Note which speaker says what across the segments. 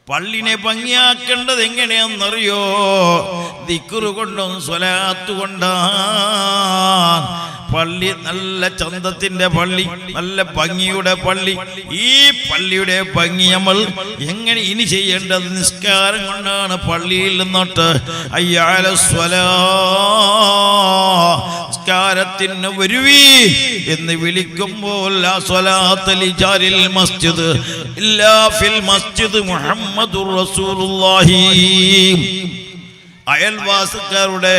Speaker 1: പള്ളിനെ ഭംഗിയാക്കേണ്ടത് എങ്ങനെയാണെന്നറിയോ? ദിക്റ് കൊണ്ടും സ്വലാത്ത് കൊണ്ടാണ്. പള്ളി നല്ല ചന്തത്തിന്റെ പള്ളി, നല്ല ഭംഗിയുടെ പള്ളി. ഈ പള്ളിയുടെ ഭംഗി നമ്മൾ എങ്ങനെ ഇനി ചെയ്യേണ്ടത്? നിസ്കാരം കൊണ്ടാണ്. പള്ളിയിൽ നിന്നോട്ട് അയ്യാല സ്വലാ, നിസ്കാരത്തിന് വരുവീ എന്ന് വിളിക്കുമ്പോൾ ലാ സ്വലാത്ത ലിജാരിൽ മസ്ജിദ് ഇല്ലാ ഫിൽ മസ്ജിദ് മുഹമ്മദുർ റസൂലുള്ളാഹി. അയൽവാസക്കാരുടെ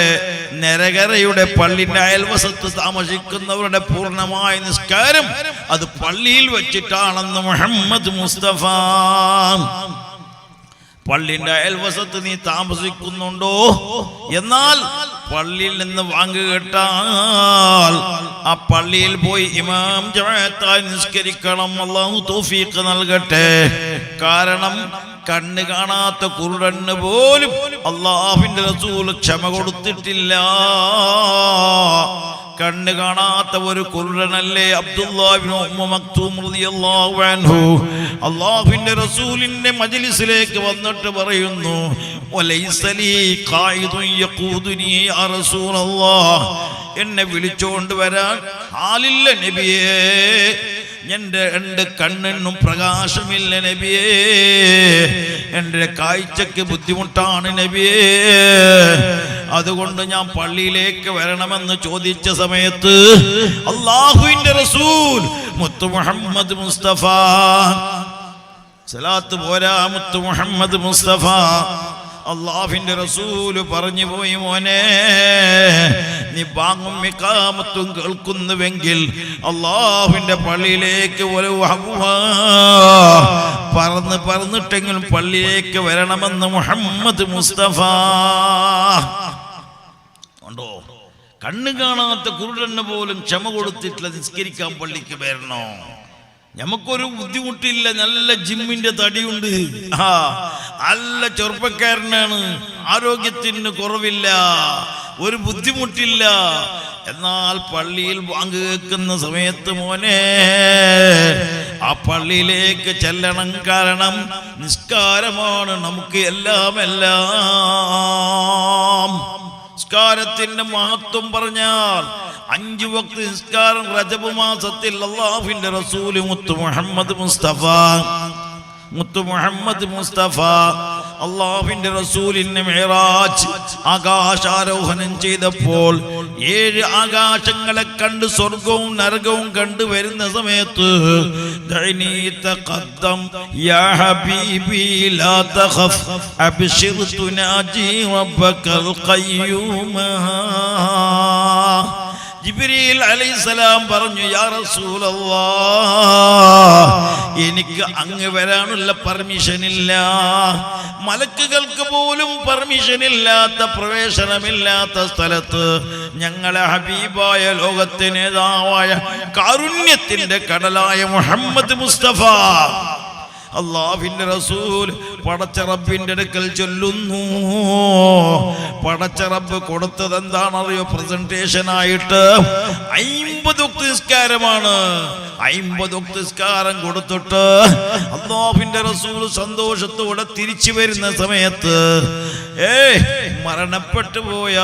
Speaker 1: നരകരയുടെ പള്ളിന്റെ അയൽവശത്ത് താമസിക്കുന്നവരുടെ പൂർണ്ണമായ നിസ്കാരം അത് പള്ളിയിൽ വെച്ചിട്ടാണെന്ന് മുഹമ്മദ് മുസ്തഫ. പള്ളിന്റെ അയൽവശത്ത് നീ താമസിക്കുന്നുണ്ടോ? എന്നാൽ പള്ളിയിൽ നിന്ന് വാങ്ങ് കേട്ടാൽ ആ പള്ളിയിൽ പോയി ഇമാം ജമാഅത്തായി നിസ്കരിക്കണം. അല്ലാഹു തൗഫീഖ് നൽകട്ടെ. കാരണം കണ്ണ് കാണാത്ത കുരുടന് പോലും അല്ലാഹുവിന്റെ റസൂൽ ക്ഷമ കൊടുത്തിട്ടില്ല. കണ്ണ് കാണാത്ത ഒരു കുരുടനല്ലേ അബ്ദുല്ലാഹ് ഇബ്നു ഉമ്മ മക്തൂം റളിയല്ലാഹു അൻഹു അല്ലാഹുവിന്റെ റസൂലിന്റെ മജ്ലിസിലേക്ക് വന്നിട്ട് പറയുന്നു, വലൈസ ലീ ഖായിദുൻ യഖൂദുനി യാ റസൂലല്ലാഹ്, എന്നെ വിളിച്ചുകൊണ്ട് വരാൻ ആളില്ല നബിയേ, എന്റെ രണ്ട് കണ്ണിനും പ്രകാശമില്ല നബിയേ, എന്റെ കാഴ്ചക്ക് ബുദ്ധിമുട്ടാണ് നബിയേ, അതുകൊണ്ട് ഞാൻ പള്ളിയിലേക്ക് വരണമെന്ന് ചോദിച്ച സമയത്ത് അല്ലാഹുവിന്റെ റസൂൽ മുത്ത് മുഹമ്മദ് മുസ്തഫ, സലാത്ത് പോരാ, മുത്ത് മുഹമ്മദ് മുസ്തഫ അല്ലാഹുവിന്റെ റസൂല് പറഞ്ഞു പോയി, മോനെ നീ ബാങ്ങും ഇഖാമത്തും കേൾക്കുന്നുവെങ്കിൽ അല്ലാഹുവിന്റെ പള്ളിയിലേക്ക് ഒരു പറന്നിട്ടെങ്കിലും പള്ളിയിലേക്ക് വരണമെന്ന് മുഹമ്മദ് മുസ്തഫ. ഉണ്ടോ? കണ്ണു കാണാത്ത കുരുടന് പോലും ക്ഷമ കൊടുത്തിട്ടില്ല നിസ്കരിക്കാൻ പള്ളിക്ക് വരണോ? നമുക്കൊരു ബുദ്ധിമുട്ടില്ല, നല്ല ജിമ്മിന്റെ തടിയുണ്ട്, നല്ല ചെറുപ്പക്കാരനാണ്, ആരോഗ്യത്തിന് കുറവില്ല, ഒരു ബുദ്ധിമുട്ടില്ല. എന്നാൽ പള്ളിയിൽ വാങ്ക് കേൾക്കുന്ന സമയത്ത് മോനെ ആ പള്ളിയിലേക്ക് ചെല്ലണം. കാരണം നിസ്കാരമാണ് നമുക്ക് എല്ലാം. നിസ്കാരത്തിന്റെ മഹത്വം പറഞ്ഞാൽ 5 വക്ത് നിസ്കാരം റജബ് മാസത്തിൽ അല്ലാഹുവിന്റെ റസൂൽ മുത്ത് മുഹമ്മദ് മുസ്തഫ അല്ലാഹുവിന്റെ റസൂലിന്റെ മിഅ്റാജ് ആകാശാരോഹണം ചെയ്തപ്പോൾ 7 ആകാശങ്ങളെ കണ്ട് സ്വർഗവും നരകവും കണ്ടു വരുന്ന സമയത്ത് ദഅനി തഖദ്ദം യാ ഹബീബി ലാ തഖഫ് അബ്ശിർ തുനാജി റബ്ബകൽ ഖയ്യൂമ. ജിബ്രീൽ അലൈഹിസ്സലാം പറഞ്ഞു, യാ റസൂലല്ലാഹ്, എനിക്ക് അങ്ങ് വരാനുള്ള പെർമിഷൻ ഇല്ല, മലക്കുകൾക്ക് പോലും പെർമിഷൻ ഇല്ലാത്ത, പ്രവേശനമില്ലാത്ത സ്ഥലത്ത് ഞങ്ങളെ ഹബീബായ ലോകത്തെ നേതാവായ കാരുണ്യത്തിന്റെ കടലായ മുഹമ്മദ് മുസ്തഫ അല്ലാഹുവിന്റെ റസൂൽ പടച്ച റബ്ബിന്റെ അടുക്കൽ ചൊല്ലുന്നു. പടച്ച റബ്ബ് കൊടുത്തത് എന്താണെന്നറിയോ? പ്രസന്റേഷൻ ആയിട്ട് 50 വക്ത് നിസ്കാരമാണ്. 50 വക്ത് നിസ്കാരം കൊടുത്തിട്ട് അല്ലാഹുവിന്റെ റസൂൽ സന്തോഷത്തോടെ തിരിച്ചു വരുന്ന സമയത്ത് മരണപ്പെട്ടു പോയ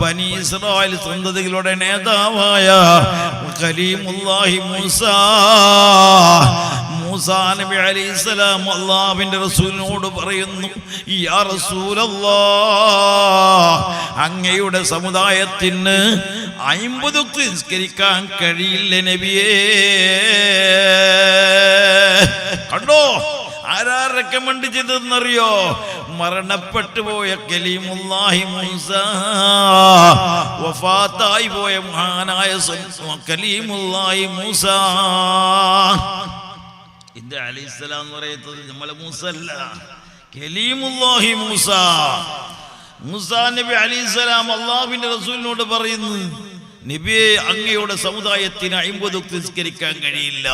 Speaker 1: ബനി ഇസ്രായേൽ സന്തതികളുടെ നേതാവായ കലീമുല്ലാഹി മൂസാ നബി അലൈഹിസ്സലാം അല്ലാഹുവിന്റെ റസൂലിനോട് പറയുന്നു, യാ റസൂലല്ലാഹ്, അങ്ങയുടെ സമുദായത്തിന് 50 വക്ത് നിസ്കരിക്കാൻ കഴിയില്ല നബിയേ. കണ്ടോ ആരാ റെക്കമെൻഡ് ചെയ്തതെന്നറിയോ? മരണപ്പെട്ടു പോയ കലീമുല്ലാഹി മൂസ, വഫാത്തായി പോയ മഹാനായ കലീമുല്ലാഹി മൂസ. ഇത് അലൈഹിസ്സലാം എന്ന് പറയുന്നത് നമ്മളെ മൂസ അല്ല, കലീമുല്ലാഹി മൂസ. മൂസാ നബി അലൈഹിസ്സലാം അല്ലാഹുവിന്റെ റസൂലിനോട് പറയുന്നു, നബിയെ, അങ്ങയുടെ സമുദായത്തിന് 50 വക്ത് നിസ്കരിക്കാൻ കഴിയില്ല.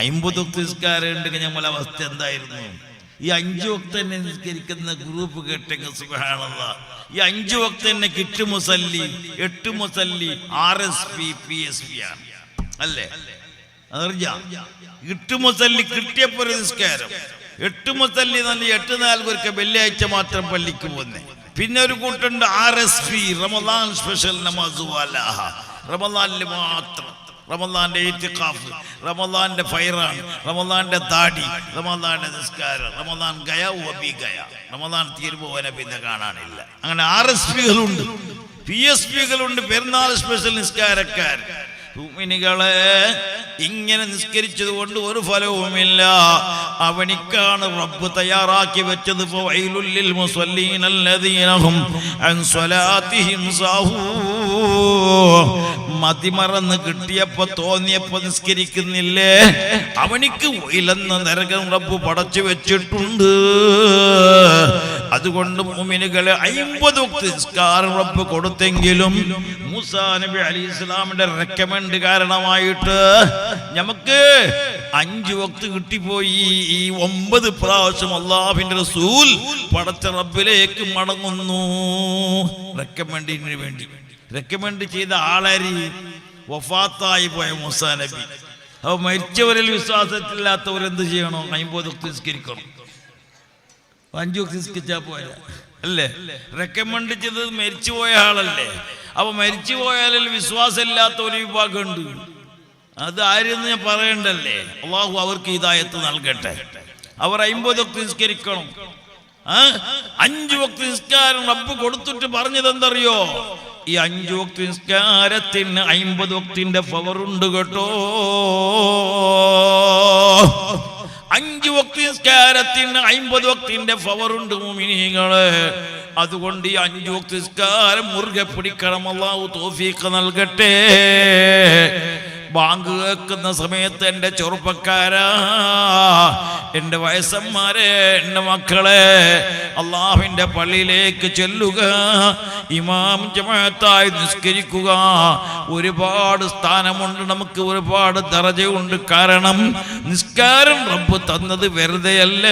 Speaker 1: 50 വക്ത് നിസ്കാരം ഉണ്ടെങ്കിൽ നമ്മളെ അവസ്ഥ എന്തായിരുന്നു? ഈ 5 വക്ത് തന്നെ നിസ്കരിക്കുന്ന ഗ്രൂപ്പ് കേട്ടെങ്കിൽ സുബ്ഹാനല്ലാഹ്, ഈ 5 വക്ത് തന്നെ കിട്ട് മുസല്ലി, 8 മുസല്ലി, RSP PSP ആണ് അല്ലേ? അതറിയാം. 8 മുസല്ലി കിട്ടിയപ്പോ ഒരു നിസ്കാരം, 8 മുസല്ലി നല്ല 8 നാൾക്കൊക്കെ വെള്ളിയാഴ്ച മാത്രം പള്ളിക്ക് പോകുന്നേ. പിന്നെ ഒരു കൂട്ടുണ്ട് RSP, റമദാൻ സ്പെഷ്യൽ നമാസ് വാലാഹ. റമദാനിൽ മാത്രം, റമദാന്റെ ഇത്തിഖാഫ്, റമദാന്റെ ഫൈറാണ്, റമദാന്റെ താടി, റമദാന്റെ നിസ്കാരം, റമദാൻ ഗയ വബി ഗയ, റമദാൻ തീരുപോവനെ പിന്നെ കാണാനില്ല. അങ്ങനെ RSPകളുണ്ട്, PSPകളുണ്ട്, പെരുന്നാൾ സ്പെഷ്യൽ നിസ്കാരക്കാർ. മുഅ്മിനീകളെ, ഇങ്ങനെ നിസ്കരിച്ചത് കൊണ്ട് ഒരു ഫലവുമില്ല. അവനിക്കാണ് റബ്ബ് തയ്യാറാക്കി വെച്ചത് ഫവൈലുൽ ലിൽ മുസല്ലീന അല്ലദീന ഹും അൻ സ്വലാത്തിഹിം സാഹൂൻ. മതിമറന്ന് കിട്ടിയപ്പോ തോന്നിയപ്പോ നിസ്കരിക്കുന്നില്ലേ, അവനിക്ക് വൈലെന്ന നരകം റബ്ബ് പടച്ചു വെച്ചിട്ടുണ്ട്. അതുകൊണ്ട് മുഅ്മിനുകളെ 50 വക്ത് നിസ്കാരം റബ്ബ് കൊടുത്തെങ്കിലും മൂസാ നബി അലൈഹിസ്സലാമിന്റെ റെക്കമെൻഡ് കാരണമായിട്ട് നമുക്ക് 5 വക്ത് കിട്ടിപ്പോയി. ഈ 9 പ്രാവശ്യം അല്ലാഹുവിന്റെ റസൂൽ പടച്ച റബ്ബിലേക്ക് മടങ്ങുന്നു റെക്കമെൻഡിന് വേണ്ടി. റെക്കമെൻഡ് ചെയ്ത ആളരി വഫാത്തായി പോയ മൂസാ നബി. അപ്പൊ മരിച്ചവരിൽ വിശ്വാസത്തില്ലാത്തവരെന്ത് ചെയ്യണം? 50 വക്ത് നിസ്കരിക്കണം. 5 വക്ത് നിസ്കരിച്ചാ പോയാ അല്ലേ? റെക്കമെൻഡ് ചെയ്തത് മരിച്ചു പോയ ആളല്ലേ. അപ്പൊ മരിച്ചു പോയാലിൽ വിശ്വാസം ഇല്ലാത്ത ഒരു വിഭാഗമുണ്ട്. അത് ആരെന്ന് ഞാൻ പറയണ്ടല്ലേ. അല്ലാഹു അവർക്ക് ഹിദായത്ത് നൽകട്ടെ. അവർ 50 വക്ത് നിസ്കരിക്കണം. 5 വക്ത് നിസ്കാരം റബ്ബ് കൊടുത്തിട്ട് പറഞ്ഞത് എന്തറിയോ? ഈ 5 വക്ത് നിസ്കാരത്തിന് 50 വക്തിന്റെ പവറുണ്ട് കേട്ടോ. 5 വക്ത് നിസ്കാരത്തിന് 50 വക്തിന്റെ പവറുണ്ട് മുഅ്മിനീങ്ങളെ. അതുകൊണ്ട് ഈ 5 വക്ത് നിസ്കാരം മുറുകെ പിടിക്കണം. അല്ലാഹു തൗഫീഖ് നൽകട്ടെ. ബാങ്ക് കേൾക്കുന്ന സമയത്ത് എൻ്റെ ചെറുപ്പക്കാരാ, എൻ്റെ വയസ്സന്മാരെ, എൻ്റെ മക്കളെ, അള്ളാഹുവിൻ്റെ പള്ളിയിലേക്ക് ചെല്ലുക, ഇമാം ജമാഅത്തായി നിസ്കരിക്കുക. ഒരുപാട് സ്ഥാനമുണ്ട് നമുക്ക്, ഒരുപാട് ദറജയുണ്ട്. കാരണം നിസ്കാരം റബ്ബ് തന്നത് വെറുതെയല്ല.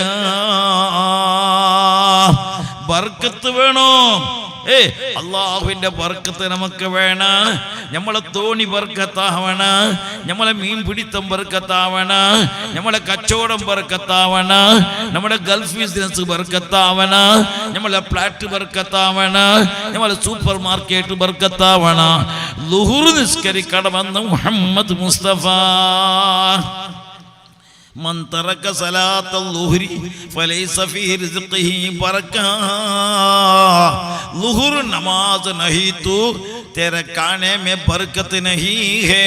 Speaker 1: ബർക്കത്ത് വേണോ? അള്ളാഹുവിന്റെ ബർക്കത്ത് നമുക്ക് വേണം. നമ്മളെ തോണി ബർക്കത്താവണ, നമ്മളെ മീൻ പിടിത്തം ബർക്കത്താവണ, നമ്മളെ കച്ചവടം ബർക്കത്താവണ, നമ്മുടെ ഗൾഫ് ബിസിനസ് ബർക്കത്താവണ, നമ്മളെ ഫ്ലാറ്റ് ബർക്കത്താവണ, നമ്മളെ സൂപ്പർ മാർക്കറ്റ് ബർക്കത്താവണ. ളുഹുർ നിസ്കരിക്കണമെന്ന് മുഹമ്മദ് മുസ്തഫ. मन तरक सलात लुहरी फलैस फी रिज़्क़िही बरका. लुहर नमाज नहीं तो तेरे खाने में बरकत नहीं है.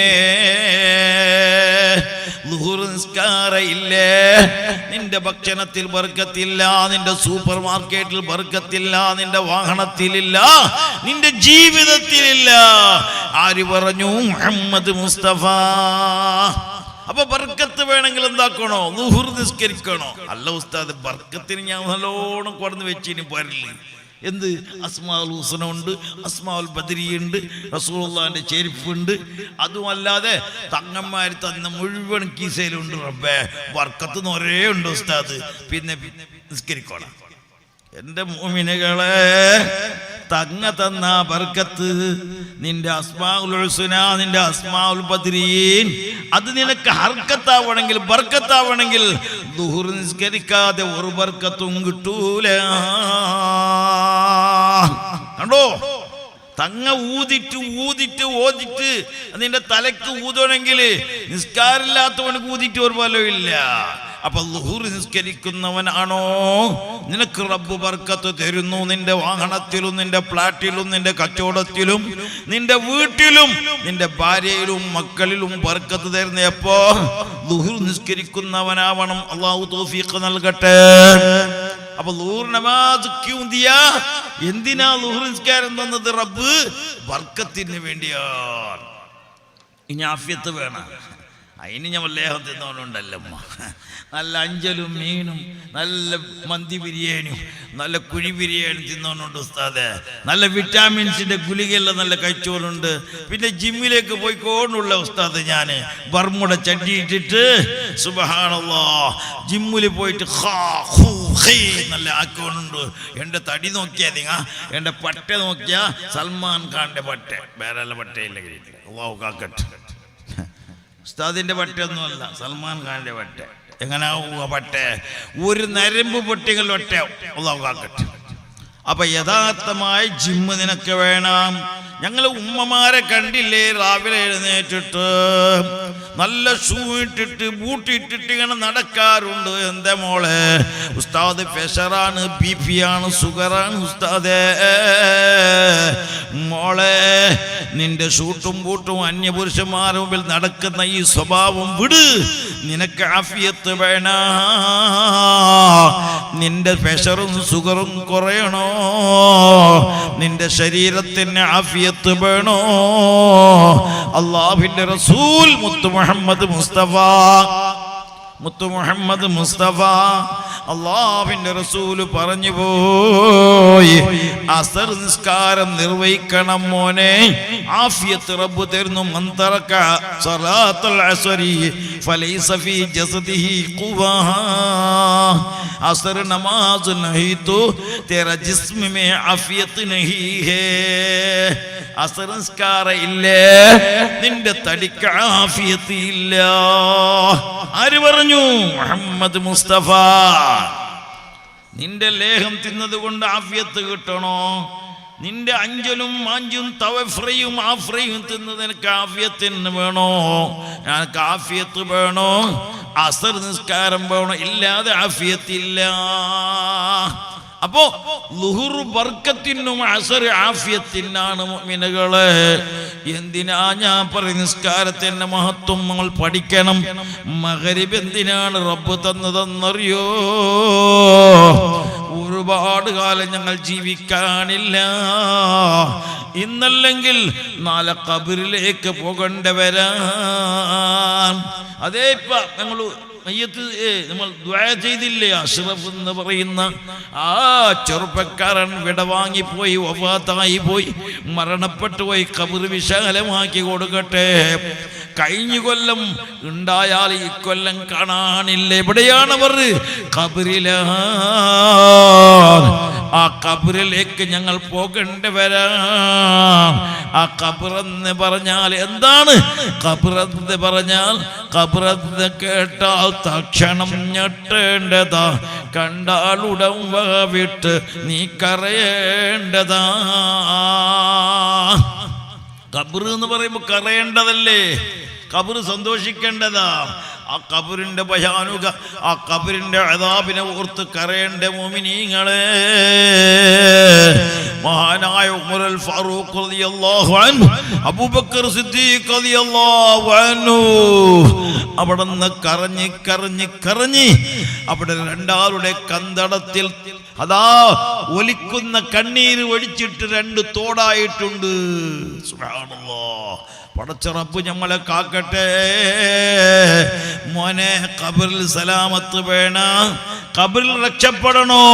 Speaker 1: ളുഹുർ നിസ്കാരം ഇല്ലേ, നിന്റെ ഭക്ഷണത്തിൽ ബർക്കത്തില്ല, നിന്റെ സൂപ്പർ മാർക്കറ്റിൽ ബർക്കത്തില്ല, നിന്റെ വാഹനത്തിലില്ല, നിന്റെ ജീവിതത്തിലില്ല. ആര് പറഞ്ഞു? മുഹമ്മദ് മുസ്തഫ. അപ്പൊ ബർക്കത്ത് വേണമെങ്കിൽ എന്താക്കണോ? ളുഹുർ നിസ്കരിക്കണോ? അല്ല ഉസ്താദ്, ബർക്കത്തിന് ഞാൻ നല്ലോണം കൊടന്ന് വെച്ചിന് പോരില്ല. എന്ത്? അസ്മാഉൽ ഹുസ്ന ഉണ്ട്, അസ്മാഉൽ ബദരിയുണ്ട്, റസൂലുള്ളാഹിന്റെ ചെരുപ്പുണ്ട്. അതുമല്ലാതെ തങ്ങന്മാർ തന്ന മുഴുവൻ കീസയിലുണ്ട്. റബ്ബേ, ബർക്കത്ത് ഒരേ ഉണ്ട് ഉസ്താദ്. പിന്നെ നിസ്കരിക്കണം. എൻ്റെ മുഅ്മിനുകളെ, തങ്ങ തന്ന ബർക്കത്ത്, നിന്റെ അസ്മാഉൽ ഹുസ്ന, നിന്റെ അസ്മാഉൽ ബദരീൻ, അത് നിനക്ക് ഹർക്കത്താവണമെങ്കിൽ, ബർക്കത്താവണമെങ്കിൽ ളുഹുർ നിസ്കരിക്കാതെ ഒരു ബർക്കത്തും കിട്ടൂല. കണ്ടോ? തങ്ങ ഊതിട്ട് ഊതിട്ട് ഓതിട്ട് നിന്റെ തലക്ക് ഊതണമെങ്കിൽ നിസ്കാരമില്ലാത്തവനക്ക് ഊതിട്ട് ഒരു ഫലമില്ല. അപ്പൊ ളുഹുർ നിസ്കരിക്കുന്നവനാണോ നിനക്ക് റബ്ബ് ബർക്കത്ത് തരുന്നു. നിന്റെ വാഹനത്തിലും, നിന്റെ ഫ്ലാറ്റിലും, നിന്റെ കച്ചവടത്തിലും, നിന്റെ വീട്ടിലും, നിന്റെ ഭാര്യയിലും, മക്കളിലും ബർക്കത്ത് തരുന്നപ്പോ ളുഹുർ നിസ്കരിക്കുന്നവനാവണം. അല്ലാഹു തൗഫീഖ് നൽകട്ടെ. അപ്പൊ ളുഹുർ നമാസ് ക്യൂ ദിയാ? എന്തിനാ ളുഹുർ നിസ്കാരം തന്നത്? റബ്ബ് ബർക്കത്തിന് വേണ്ടിയാണ്. ഇനി ആഫിയത്ത് വേണം. അതിന് ഞാൻ ലേഹം തിന്നോണ്ടുണ്ടല്ലമ്മ. നല്ല അഞ്ചലും മീനും, നല്ല മന്തി ബിരിയാണിയും, നല്ല കുഴി ബിരിയാണി തിന്നോണ്ടുണ്ട് ഉസ്താദെ. നല്ല വിറ്റാമിൻസിന്റെ ഗുളികയെല്ലാം നല്ല കഴിച്ചോളുണ്ട്. പിന്നെ ജിമ്മിലേക്ക് പോയിക്കോണ്ടുള്ള ഉസ്താദ്, ഞാൻ ബർമുട ചട്ടിയിട്ടിട്ട് സുബ്ഹാനല്ലാഹ് ജിമ്മിൽ പോയിട്ട് നല്ല ആക്കോണ്ടുണ്ട്. എൻ്റെ തടി നോക്കിയാ നിങ്ങ, എൻ്റെ പട്ട നോക്കിയാ സൽമാൻ ഖാന്റെ പട്ട, വേറെ പട്ടയില്ല. അല്ലാഹു കാക്കട്ടെ. ഉസ്താദിന്റെ പട്ടയൊന്നുമല്ല, സൽമാൻ ഖാന്റെ പട്ട. എങ്ങനാവുക പറ്റേ? ഒരു നരമ്പ് പൊട്ടികൾ ഒറ്റ അള്ളാഹു കാക്കട്ടെ. അപ്പൊ യഥാർത്ഥമായ ജിമ്മ് നിനക്ക് വേണം. ഞങ്ങൾ ഉമ്മമാരെ കണ്ടില്ലേ, രാവിലെ എഴുന്നേറ്റിട്ട് നല്ല ഷൂ ഇട്ടിട്ട് ബൂട്ടിട്ടിട്ട് ഇങ്ങനെ നടക്കാറുണ്ട്. എന്താ മോളെ? ഉസ്താദ് പ്രഷറാണ്, BP ആണ്, ഷുഗറാണ് ഉസ്താദേ. മോളെ, നിന്റെ ഷൂട്ടും ബൂട്ടും അന്യപുരുഷന്മാരുടെ മുമ്പിൽ നടക്കുന്ന ഈ സ്വഭാവം വിട്. നിനക്ക് ആഫിയത്ത് വേണം. നിന്റെ പ്രഷറും ഷുഗറും കുറയണോ? നിന്റെ ശരീരത്തിന് ആഫിയത്ത് വേണോ? അല്ലാഹുവിന്റെ റസൂൽ മുത്തു മുഹമ്മദ് മുസ്തഫ അല്ലാഹുവിന്റെ റസൂല് പറഞ്ഞു പോയി, അസർ നിസ്കാരം നിർവഹിക്കണം മോനെ, ആഫിയത്ത് റബ്ബ് തരുന്നു. മൻ തറക സലാത്തുൽ അസ്രി ഫലൈസ ഫീ ജസദിഹി ഖുവാ. असर नमाज नहीं तो तेरा जिस्म में आफियत नहीं है. असर നിസ്കാര ഇല്ലേ, നിന്റെ തടിക്ക് ആഫിയത്ത് ഇല്ല. ആര് പറഞ്ഞു? മുഹമ്മദ് മുസ്തഫ. നിന്റെ ലേഹം തിന്നത് കൊണ്ട് ആഫിയത്ത് കിട്ടണോ? നിന്റെ അഞ്ചലും മാഞ്ചും തവഫ്രയും ആഫ്രയും തിന്ന് നിനക്ക് ആഫിയത്തിന് വേണോ? ഞങ്ങൾക്ക് ആഫിയത്ത് വേണോ? അസർ നിസ്കാരം വേണോ? ഇല്ലാതെ ആഫിയത്തില്ല. അപ്പോ ളുഹുർ ബർക്കത്തിനും അസർ ആഫിയത്തിനാണ് മുഅ്മിനുകളെ. എന്തിനാ ഞാൻ പറയും നിസ്കാരത്തിന്റെ മഹത്വം നമ്മൾ പഠിക്കണം. മഗ്രിബ് എന്തിനാണ് റബ്ബ് തന്നതെന്നറിയോ? ഒരുപാട് കാലം ഞങ്ങൾ ജീവിക്കാനില്ല. ഇന്നല്ലെങ്കിൽ നാളെ ഖബറിലേക്ക് പോകേണ്ടവരാൻ. അതേ ഇപ്പൊ ഞങ്ങൾ നമ്മൾ ദുആ ചെയ്തില്ലേ? അഷ്റഫ് എന്ന് പറയുന്ന ആ ചെറുപ്പക്കാരൻ വിടവാങ്ങിപ്പോയി, വഫാത്തായി പോയി, മരണപ്പെട്ടു പോയി. ഖബർ വിശാലമാക്കി കൊടുക്കട്ടെ. കഴിഞ്ഞ കൊല്ലം ഉണ്ടായാൽ ഈ കൊല്ലം കാണാനില്ല. എവിടെയാണവർ? ഖബറിലാണ്. ആ ഖബറിലേക്ക് ഞങ്ങൾ പോകേണ്ടവരാണ്. ആ ഖബറെന്ന് പറഞ്ഞാൽ എന്താണ്? ഖബറെന്ന് പറഞ്ഞാൽ, ഖബറെന്ന് കേട്ടാൽ തക്ഷണം ഞെട്ടേണ്ടതാ, കണ്ടാലുടൻ വിട്ട് നീ കരയേണ്ടതാ. ഖബർ എന്ന് പറയുമ്പോൾ കരയേണ്ടതല്ലേ? ഖബർ സന്തോഷിക്കേണ്ടതാ. ആ ഖബറിന്റെ ഭയാനുക, ആ ഖബറിന്റെ അദാബിനെ ഓർത്ത് കരയേണ്ട മുഅ്മിനീങ്ങളെ. മഹാനായ ഉമറുൽ ഫാറൂഖ് റളിയല്ലാഹു അൻഹു, അബൂബക്കർ സിദ്ദീഖ് റളിയല്ലാഹു അൻഹു അവിടുന്ന് കരഞ്ഞ് കരഞ്ഞ് കരഞ്ഞ് അവിടെ രണ്ടാളുടെ കന്തടത്തിൽ അതാ ഒലിക്കുന്ന കണ്ണീര് ഒഴിച്ചിട്ട് 2 തോടായിട്ടുണ്ട്. സുബ്ഹാനല്ലാഹ്. പടച്ച റബ്ബ് നമ്മളെ കാക്കട്ടെ. മോനെ, ഖബറിൽ സലാമത്ത് വേണം. ഖബറിൽ രക്ഷപ്പെടണോ?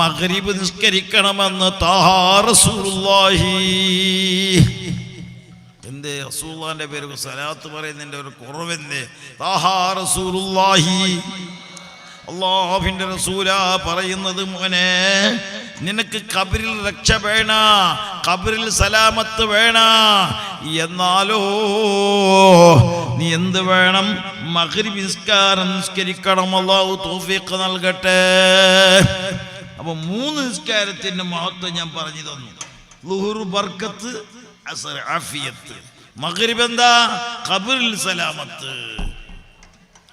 Speaker 1: മഗ്രിബ് നിസ്കരിക്കണമെന്ന് താഹാ റസൂലുള്ളാഹി. എന്തേ റസൂലുള്ളാഹിന്റെ പേര് സലാത്ത് പറയുന്നതിന്റെ ഒരു കുറവെന്തേ? താഹാ റസൂലുള്ളാഹി. അല്ലാഹുവിന്റെ റസൂലാ പറയുന്നത്, മോനെ നിനക്ക് ഖബറിൽ രക്ഷ വേണ, ഖബറിൽ സലാമത്ത് വേണ. എന്നാലോ നീ എന്ത് വേണം? മഗ്രിബ് നിസ്കാരം നിസ്കരിക്കണം. അല്ലാഹു തൗഫീഖ് നൽകട്ടെ. അപ്പൊ 3 നിസ്കാരത്തിന്റെ മഹത്വം ഞാൻ പറഞ്ഞു തന്നു. ളുഹുർ ബർക്കത്ത്, അസ്ർ ആഫിയത്ത്. മഗ്രിബ് എന്താ? ഖബറിൽ സലാമത്ത്.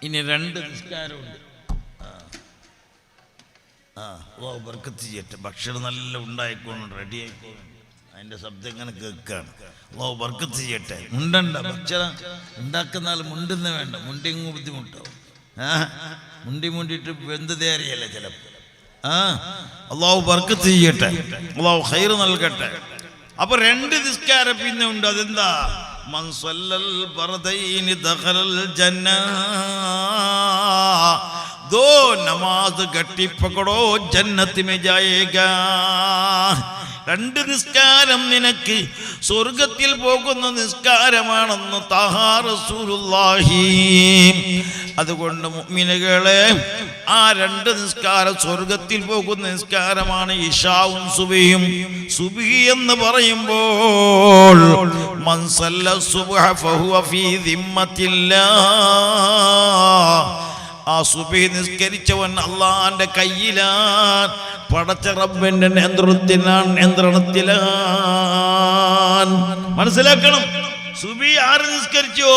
Speaker 1: ഇനി 2 നിസ്കാരമുണ്ട്. അല്ലാഹു ബർക്കത്ത് ചെയ്യട്ടെ. ഭക്ഷണം നല്ല ഉണ്ടായിക്കോണം, റെഡി ആയിക്കോണം. അതിൻ്റെ ശബ്ദം ഇങ്ങനെ കേൾക്കുകയാണ്. അല്ലാഹു ബർക്കത്ത് ചെയ്യട്ടെ. മുണ്ടണ്ട, ഭക്ഷണം ഉണ്ടാക്കുന്ന ആൾ മുണ്ടുന്ന വേണ്ട. മുണ്ടിങ്ങ് ബുദ്ധിമുട്ടാവും. മുണ്ടിട്ട് വെന്ത് തേറിയല്ലേ ചിലപ്പോൾ. അല്ലാഹു ബർക്കത്ത് ചെയ്യട്ടെ, അല്ലാഹു ഖൈർ നൽകട്ടെ. അപ്പൊ 2 നിസ്കാരം പിന്നെ ഉണ്ട്. അതെന്താ? മൻ സല്ലൽ ബർദൈനി ദഖലൽ ജന്ന. दो नमाज गट्टी पकड़ो जन्नत में जाएगा. 2 നിസ്കാരം നിനക്ക് സ്വർഗ്ഗത്തിൽ പോകുന്ന നിസ്കാരമാണെന്ന് താഹാ റസൂലുള്ളാഹി. അതുകൊണ്ട് മുഅ്മിനുകളെ, ആ 2 നിസ്കാരം സ്വർഗ്ഗത്തിൽ പോകുന്ന നിസ്കാരമാണ് ഇശാവും സുബഹിയും. സുബ്ഹി എന്ന് പറയുമ്പോൾ മൻ സല്ല സുബ്ഹ ഫഹുവ ഫീ ദിമ്മത്തില്ലാഹ്. ആ സുബഹി നിസ്കരിച്ചവൻ അള്ളാന്റെ കയ്യിലാണ്, പടച്ച റബ്ബിന്റെ നിയന്ത്രണത്തിലാണ്. മനസ്സിലാക്കണം, സുബഹി ആര് നിസ്കരിച്ചോ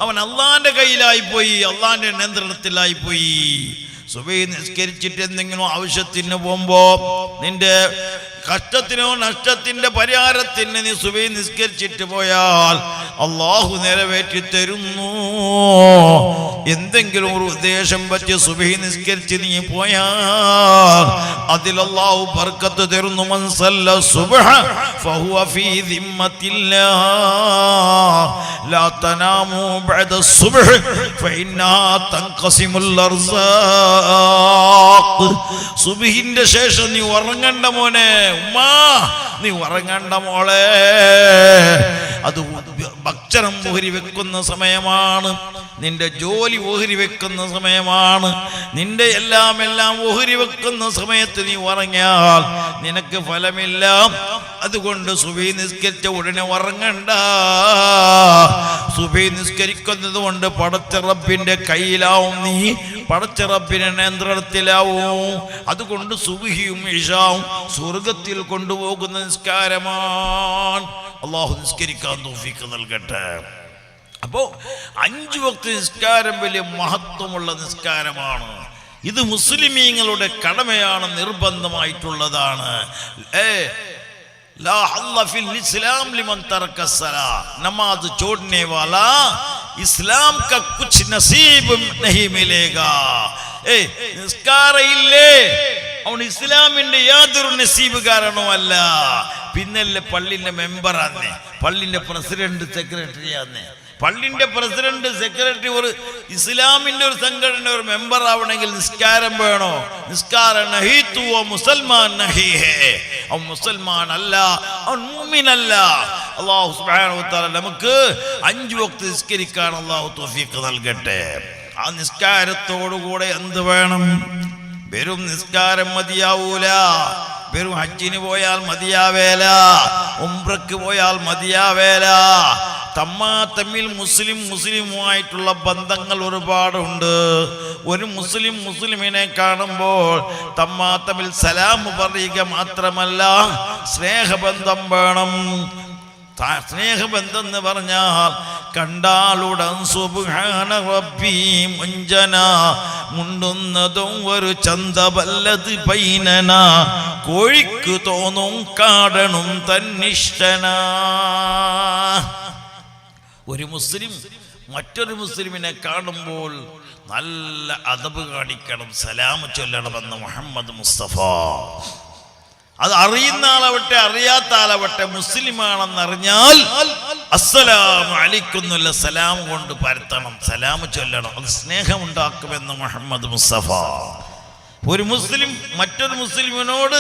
Speaker 1: അവൻ അള്ളാന്റെ കയ്യിലായി പോയി, അള്ളാന്റെ നിയന്ത്രണത്തിലായി പോയി. സുബഹി നിസ്കരിച്ചിട്ട് എന്തെങ്കിലും ആവശ്യത്തിന് പോകുമ്പോ നിന്റെ കഷ്ടത്തിനോ നഷ്ടത്തിന്റെ പരിഹാരത്തിന് നീ സുബഹി നിസ്കരിച്ചിട്ട് പോയാൽ അള്ളാഹു നിറവേറ്റി തരുന്നു. എന്തെങ്കിലും ഒരു ഉദ്ദേശം പറ്റി സുബഹി നിസ്കരിച്ച് നീ പോയാൽ അതിൽ അള്ളാഹു ബർക്കത്ത് തരുന്നു. മൻ സല്ല സുബ്ഹ ഫഹുവ ഫീ ദിമ്മത്തില്ലാഹ് ലാ തനാമു ബഅദ സുബ്ഹ് ഫഇന്നാ തൻഖസിമുൽ അർസാഖ്. സുബ്ഹിന്റെ ശേഷം നീ ഉറങ്ങണ്ട മോനെ, ഉമ്മാ നീ ഉറങ്ങണ്ട മോളെ. അത് ഭക്ഷണം ഓഹരി വെക്കുന്ന സമയമാണ്, നിന്റെ ജോലി ഓഹരി വെക്കുന്ന സമയമാണ്, നിന്റെ എല്ലാം ഓഹരി വെക്കുന്ന സമയത്ത് നീ ഉറങ്ങിയാൽ നിനക്ക് ഫലമില്ല. അതുകൊണ്ട് സുബഹി നിസ്കരിച്ച ഉടനെ ഉറങ്ങണ്ട. സുബഹി നിസ്കരിക്കുന്നത് കൊണ്ട് പടച്ച റബ്ബിന്റെ കയ്യിലാവും, നീ പടച്ച റബ്ബിന്റെ നിയന്ത്രണത്തിലാവും. അതുകൊണ്ട് സുബ്ഹിയും ഇശാവും സ്വർഗത്തിൽ കൊണ്ടുപോകുന്ന നിസ്കാരമാണ്. അള്ളാഹു നിസ്കരിക്കാൻ തൗഫീഖ് നൽകട്ടെ. അപ്പോ 5 വക്ത് നിസ്കാരം വലിയ മഹത്വമുള്ള നിസ്കാരമാണ്. ഇത് മുസ്ലിമീങ്ങളുടെ കടമയാണ്, നിർബന്ധമായിട്ടുള്ളതാണ്. ലാ ഹല്ല ഫിൽ ഇസ്ലാം ലിമൻ തറക സലാ, നമാസ് छोड़ने वाला ഇസ്ലാം का कुछ नसीब नहीं मिलेगा. നിസ്കാരം ഇല്ലേ അവൻ ഇസ്ലാമിന്റെ യാതൊരു നസീബുകാരനുമല്ല. പിന്നല്ലേ പള്ളിന്റെ മെമ്പറാന്നേ, പള്ളിന്റെ പ്രസിഡന്റ് സെക്രട്ടറി ആന്നേ. പള്ളിന്റെ പ്രസിഡന്റ് സെക്രട്ടറി ഒരു ഇസ്ലാമിന്റെ ഒരു സംഘടന ഒരു മെമ്പർ ആവണമെങ്കിൽ നിസ്കാരം വേണോ? നിസ്കാരം നഹീ തു വ മുസൽമാൻ നഹീ ഹേ, അവൻ മുസൽമാൻ അല്ല, അവൻ മുഅ്മിനല്ല. അല്ലാഹു സുബ്ഹാനഹു വ തആല നമുക്ക് 5 വക്ത് നിസ്കരിക്കാൻ അല്ലാഹു തൗഫീഖ് നൽകട്ടെ. ആ നിസ്കാരത്തോടുകൂടെ എന്ത് വേണം? വെറും നിസ്കാരം മതിയാവൂല, വെറും ഹജ്ജിന് പോയാൽ മതിയാവേല, ഉംറക്ക് പോയാൽ മതിയാവേല. തമ്മിൽ മുസ്ലിമുമായിട്ടുള്ള ബന്ധങ്ങൾ ഒരുപാടുണ്ട്. ഒരു മുസ്ലിമിനെ കാണുമ്പോൾ തമ്മിൽ സലാം പറയുക മാത്രമല്ല, സ്നേഹബന്ധം വേണം. സ്നേഹബന്ധം എന്ന് പറഞ്ഞാൽ കണ്ടാലുടൻ സുബ്ഹാന റബ്ബി മുഞ്ചന, മുണ്ടുന്നതും ഒരു ചന്തവല്ലത് പൈനന, കോഴിക്ക് തോന്നും കാടണം തന്നിഷ്ടന. ഒരു മുസ്ലിം മറ്റൊരു മുസ്ലിമിനെ കാണുമ്പോൾ നല്ല അദബ് കാണിക്കണം, സലാം ചൊല്ലണമെന്ന് മുഹമ്മദ് മുസ്തഫ. അത് അറിയുന്ന ആളാവട്ടെ അറിയാത്ത ആളാവട്ടെ മുസ്ലിമാണെന്നറിഞ്ഞാൽ അസ്സലാമു അലൈക്കും എന്നുള്ള സലാം കൊണ്ട് പരത്തണം, സലാം ചൊല്ലണം. അത് സ്നേഹമുണ്ടാക്കുമെന്ന് മുഹമ്മദ് മുസ്തഫ. ഒരു മുസ്ലിം മറ്റൊരു മുസ്ലിമിനോട്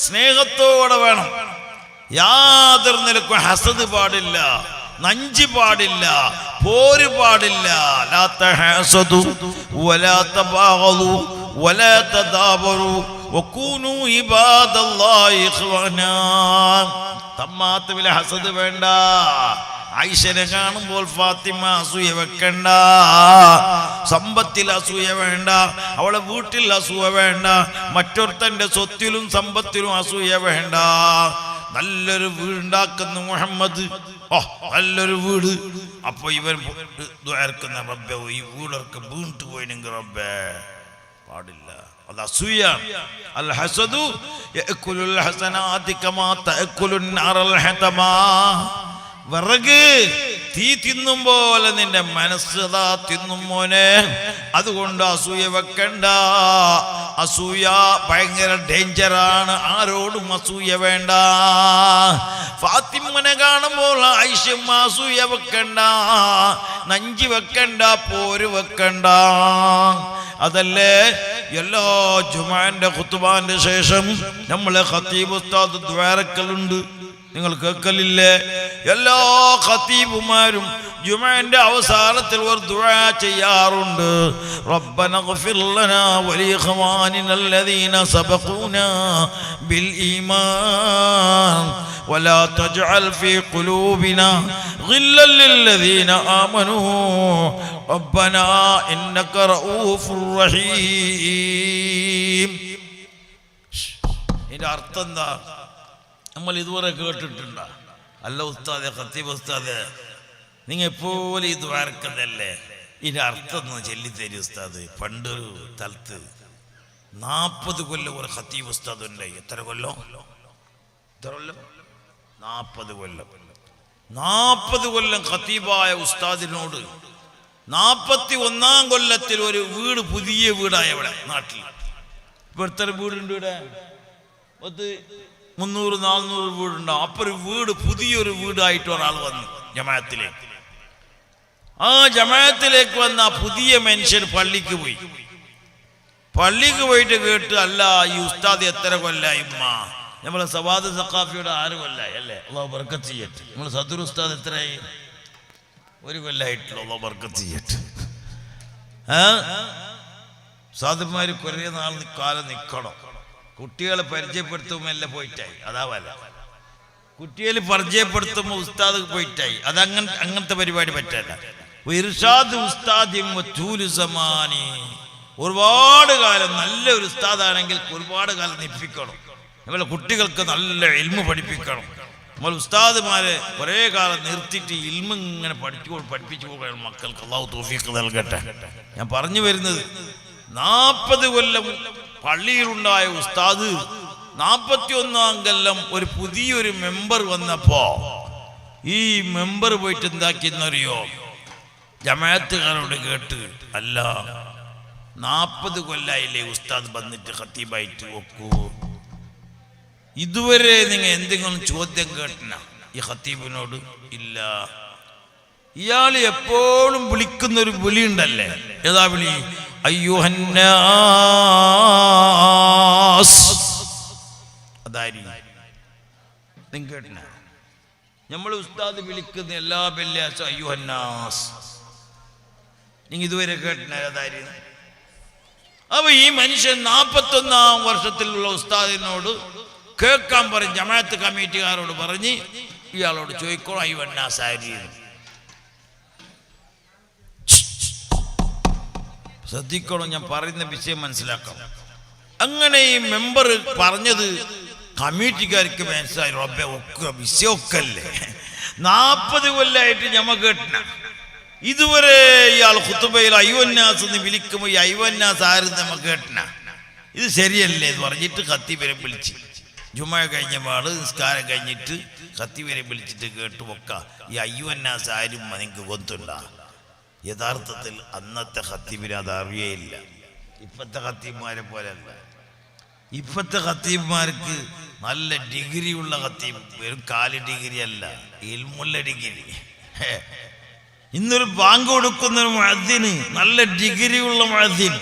Speaker 1: സ്നേഹത്തോടെ വേണം. യാതൊരു നിലക്കും ഹസദ് പാടില്ല, നഞ്ചി പാടില്ല, പോര് പാടില്ല. ലാ തഹസദു വലാ തബാഗദു വലാ തദാബറു വകൂനു ഇബാദല്ലാഹി ഇഖ്വാനാ. തമ്മിൽ ഹസദ് വേണ്ട. ആയിഷനെ കാണുമ്പോൾ ഫാത്തിമ അസൂയ വെക്കണ്ട, സമ്പത്തിൽ അസൂയ വേണ്ട, അവളെ വീട്ടിൽ അസൂയ വേണ്ട, മറ്റൊരുത്തന്റെ സ്വത്തിലും സമ്പത്തിലും അസൂയ വേണ്ട. നല്ലൊരു വീടുണ്ടാക്കുന്ന മുഹമ്മദ്, നല്ലൊരു വീട്. അപ്പൊ ഇവൻ ദ്വാരക്കുന്ന റബ്ബേ, ഈ വീടൊക്കെ വീണ്ടു പോയിനെങ്കിൽ റബ്ബേ പാടില്ല. അത് അസൂയാണ്. അൽ ഹസദു യഅകുലുൽ ഹസനാതി കമാ തഅകുലുൻ നാറൽ ഹതമാ. വിറക് തീ തിന്നും പോലെ നിന്റെ മനസ്സതാ തിന്നും മോനെ. അതുകൊണ്ട് അസൂയ വെക്കണ്ട. അസൂയ ഭയങ്കര ഡേഞ്ചറാണ്. ആരോടും അസൂയ വേണ്ട. ഫാത്തിമനെ കാണുമ്പോൾ ആയിഷയും അസൂയ വെക്കണ്ട, നഞ്ചി വെക്കണ്ട, പോര് വെക്കണ്ട. അതല്ലേ എല്ലാ ജുമാന്റെ ഖുത്ബാന്റെ ശേഷം നമ്മളെ ഖതീബ് ഉസ്താദ് ദ്വാരക്കലുണ്ട്. നിങ്ങൾ കേൾക്കലില്ലേ? എല്ലാ ഖതീബുമാരും ജുമഅന്റെ അവസാനത്തിൽ ഒരു ദുആ ചെയ്യാറുണ്ട്. റബ്ബന ഗ്ഫിർ ലനാ വലി ഇഖ്വാനിന അല്ലദീന സബഖൂനാ ബിൽ ഈമാൻ വലാ തജ്അൽ ഫീ ഖുലൂബിനാ ഗില്ലൻ ലില്ലദീന ആമനൂ റബ്ബനാ ഇന്നക റഊഫുർ റഹീം. ഇതിന്റെ അർത്ഥം എന്താ? നമ്മൾ ഇതുവരെ കേട്ടിട്ടുണ്ടോ? അല്ല ഉസ്താദെ, ഖത്തീബ് ഉസ്താദെ, നിങ്ങൾ എപ്പോഴും ഇത് വാർക്കുന്നല്ലേ, ഇതിൻ്റെ അർത്ഥം ഒന്ന് ചൊല്ലിത്തരും ഉസ്താദ്. പണ്ടൊരു സ്ഥലത്ത് 40 കൊല്ലം ഒരു ഖത്തീബ് ഉസ്താദ് ഉണ്ടായി. എത്ര കൊല്ലം? 40 കൊല്ലം. 40 കൊല്ലം ഖത്തീബായ ഉസ്താദിനോട് 41-ാം കൊല്ലത്തിൽ ഒരു വീട്, പുതിയ വീടായ ഇവിടെ നാട്ടിൽ. ഇപ്പൊ എത്ര വീടുണ്ട് ഇവിടെ? 300-400 വീടുണ്ടാവും. അപ്പൊ ഒരു വീട്, പുതിയൊരു വീടായിട്ട് ഒരാൾ വന്നു ജമാഅത്തിലേക്ക്. ആ ജമാഅത്തിലേക്ക് വന്ന പുതിയ മനുഷ്യൻ പള്ളിക്ക് പോയി. പള്ളിക്ക് പോയിട്ട് കേട്ട്, അല്ല ഈ ഉസ്താദ് എത്ര കൊല്ലായി? നമ്മളെ സവാദ് സഖാഫിയുടെ 6 കൊല്ലായി അല്ലേ? അള്ളാഹു ബർക്കത്ത് ചെയ്യട്ടെ. നമ്മൾ സദുർ ഉസ്താദ് എത്രയായി? 1 കൊല്ലായിട്ടുള്ളൂ. അള്ളാഹു ബർക്കത്ത് ചെയ്യട്ടെ. ഉസ്താദന്മാര് കുറേ നാൾ കാലം നിൽക്കണം. കുട്ടികളെ പരിചയപ്പെടുത്തുമ്പോൾ എല്ലാം പോയിട്ടായി. അതാവല്ല, കുട്ടികളെ പരിചയപ്പെടുത്തുമ്പോൾ ഉസ്താദ് പോയിട്ടായി. അങ്ങനത്തെ പരിപാടി പറ്റല്ല. ഇർഷാദ് ഉസ്താദിൻ വതൂലു സമാനി. ഒരുപാട് കാലം നല്ല ഒരു ഉസ്താദാണെങ്കിൽ ഒരുപാട് കാലം നിൽപ്പിക്കണം. നമ്മളെ കുട്ടികൾക്ക് നല്ല ഇൽമു പഠിപ്പിക്കണം. നമ്മൾ ഉസ്താദുമാരെ കുറേ കാലം നിർത്തിയിട്ട് ഇൽമ ഇങ്ങനെ പഠിപ്പിച്ചു പോകണം മക്കൾക്ക്. അല്ലാഹു തൗഫീഖ് നൽകട്ടെ. ഞാൻ പറഞ്ഞു വരുന്നത്, 40 കൊല്ലം പള്ളിയിലുണ്ടായ ഉസ്താദ് 41-ാം കൊല്ലം ഒരു പുതിയൊരു മെമ്പർ വന്നപ്പോ ഈ മെമ്പർ പോയിട്ട് എന്താക്കിയെന്നറിയോ? ജമാഅത്തുകാരോട് കേട്ട്, അല്ല 40 കൊല്ലായില്ലേ ഉസ്താദ് വന്നിട്ട് ഖത്തീബായിട്ട് വെക്കൂ, ഇതുവരെ നിങ്ങൾ എന്തെങ്കിലും ചോദ്യം കേട്ടന ഈ ഖത്തീബിനോട്? ഇല്ല. ഇയാൾ എപ്പോഴും വിളിക്കുന്നൊരു വിളി ഉണ്ടല്ലേ, ഏതാ വിളി? അയ്യുഹന്നാസ്. അതാരി നിങ്ങൾ കേട്ടന? നമ്മൾ ഉസ്താദ് വിളിക്കുന്ന എല്ലാ വെള്ളിയാഴ്ച അയ്യുഹന്നാസ്. നിങ്ങൾ ഇതുവരെ കേട്ടന? അതാരി? അപ്പൊ ഈ മനുഷ്യൻ 41-ാം വർഷത്തിലുള്ള ഉസ്താദിനോട് കേൾക്കാൻ പറഞ്ഞ് ജമാഅത്ത് കമ്മിറ്റിക്കാരോട് പറഞ്ഞ് ഇയാളോട് ചോദിക്കോളൂ അയ്യുഹന്നാസ് ആരി. ശ്രദ്ധിക്കണം, ഞാൻ പറയുന്ന വിഷയം മനസ്സിലാക്കണം. അങ്ങനെ ഈ മെമ്പർ പറഞ്ഞത് കമ്മിറ്റിക്കാർക്ക് മനസ്സിലായി. റബ്ബേ, ഒക്കെ വിഷയമൊക്കല്ലേ, 40 കൊല്ലായിട്ട് ഞമ്മ കേട്ടന. ഇതുവരെ ഇയാൾ ഖുതുബയിൽ അയ്യുഹന്നാസ് എന്ന് വിളിക്കുമ്പോൾ ഈ അയ്യുഹന്നാസ് ആരും നമ്മ കേട്ടന. ഇത് ശരിയല്ലേ എന്ന് പറഞ്ഞിട്ട് ഖത്തീബിനെ വിളിച്ച്, ജുമാ കഴിഞ്ഞ പാട് നിസ്കാരം കഴിഞ്ഞിട്ട് ഖത്തീബിനെ വിളിച്ചിട്ട് കേട്ടു വെക്ക, ഈ അയ്യുഹന്നാസ് ആരും നിങ്ങൾക്ക് ഗൊന്തുണ്ടാ? യഥാർത്ഥത്തിൽ അന്നത്തെ ഖത്തീബിന് അത് അറിയേയില്ല. ഇപ്പോഴത്തെ ഖത്തീബുമാരെ പോലെയല്ല. ഇപ്പോഴത്തെ ഖത്തീബുമാർക്ക് നല്ല ഡിഗ്രി ഉള്ള ഖത്തീബ്, വെറും 4 ഡിഗ്രി അല്ല, ഇൽമുള്ള ഡിഗ്രി. ഇന്നൊരു ബാങ്ക് കൊടുക്കുന്ന ഒരു മുഅദ്ദിന് നല്ല ഡിഗ്രി ഉള്ള മുഅദ്ദിൻ,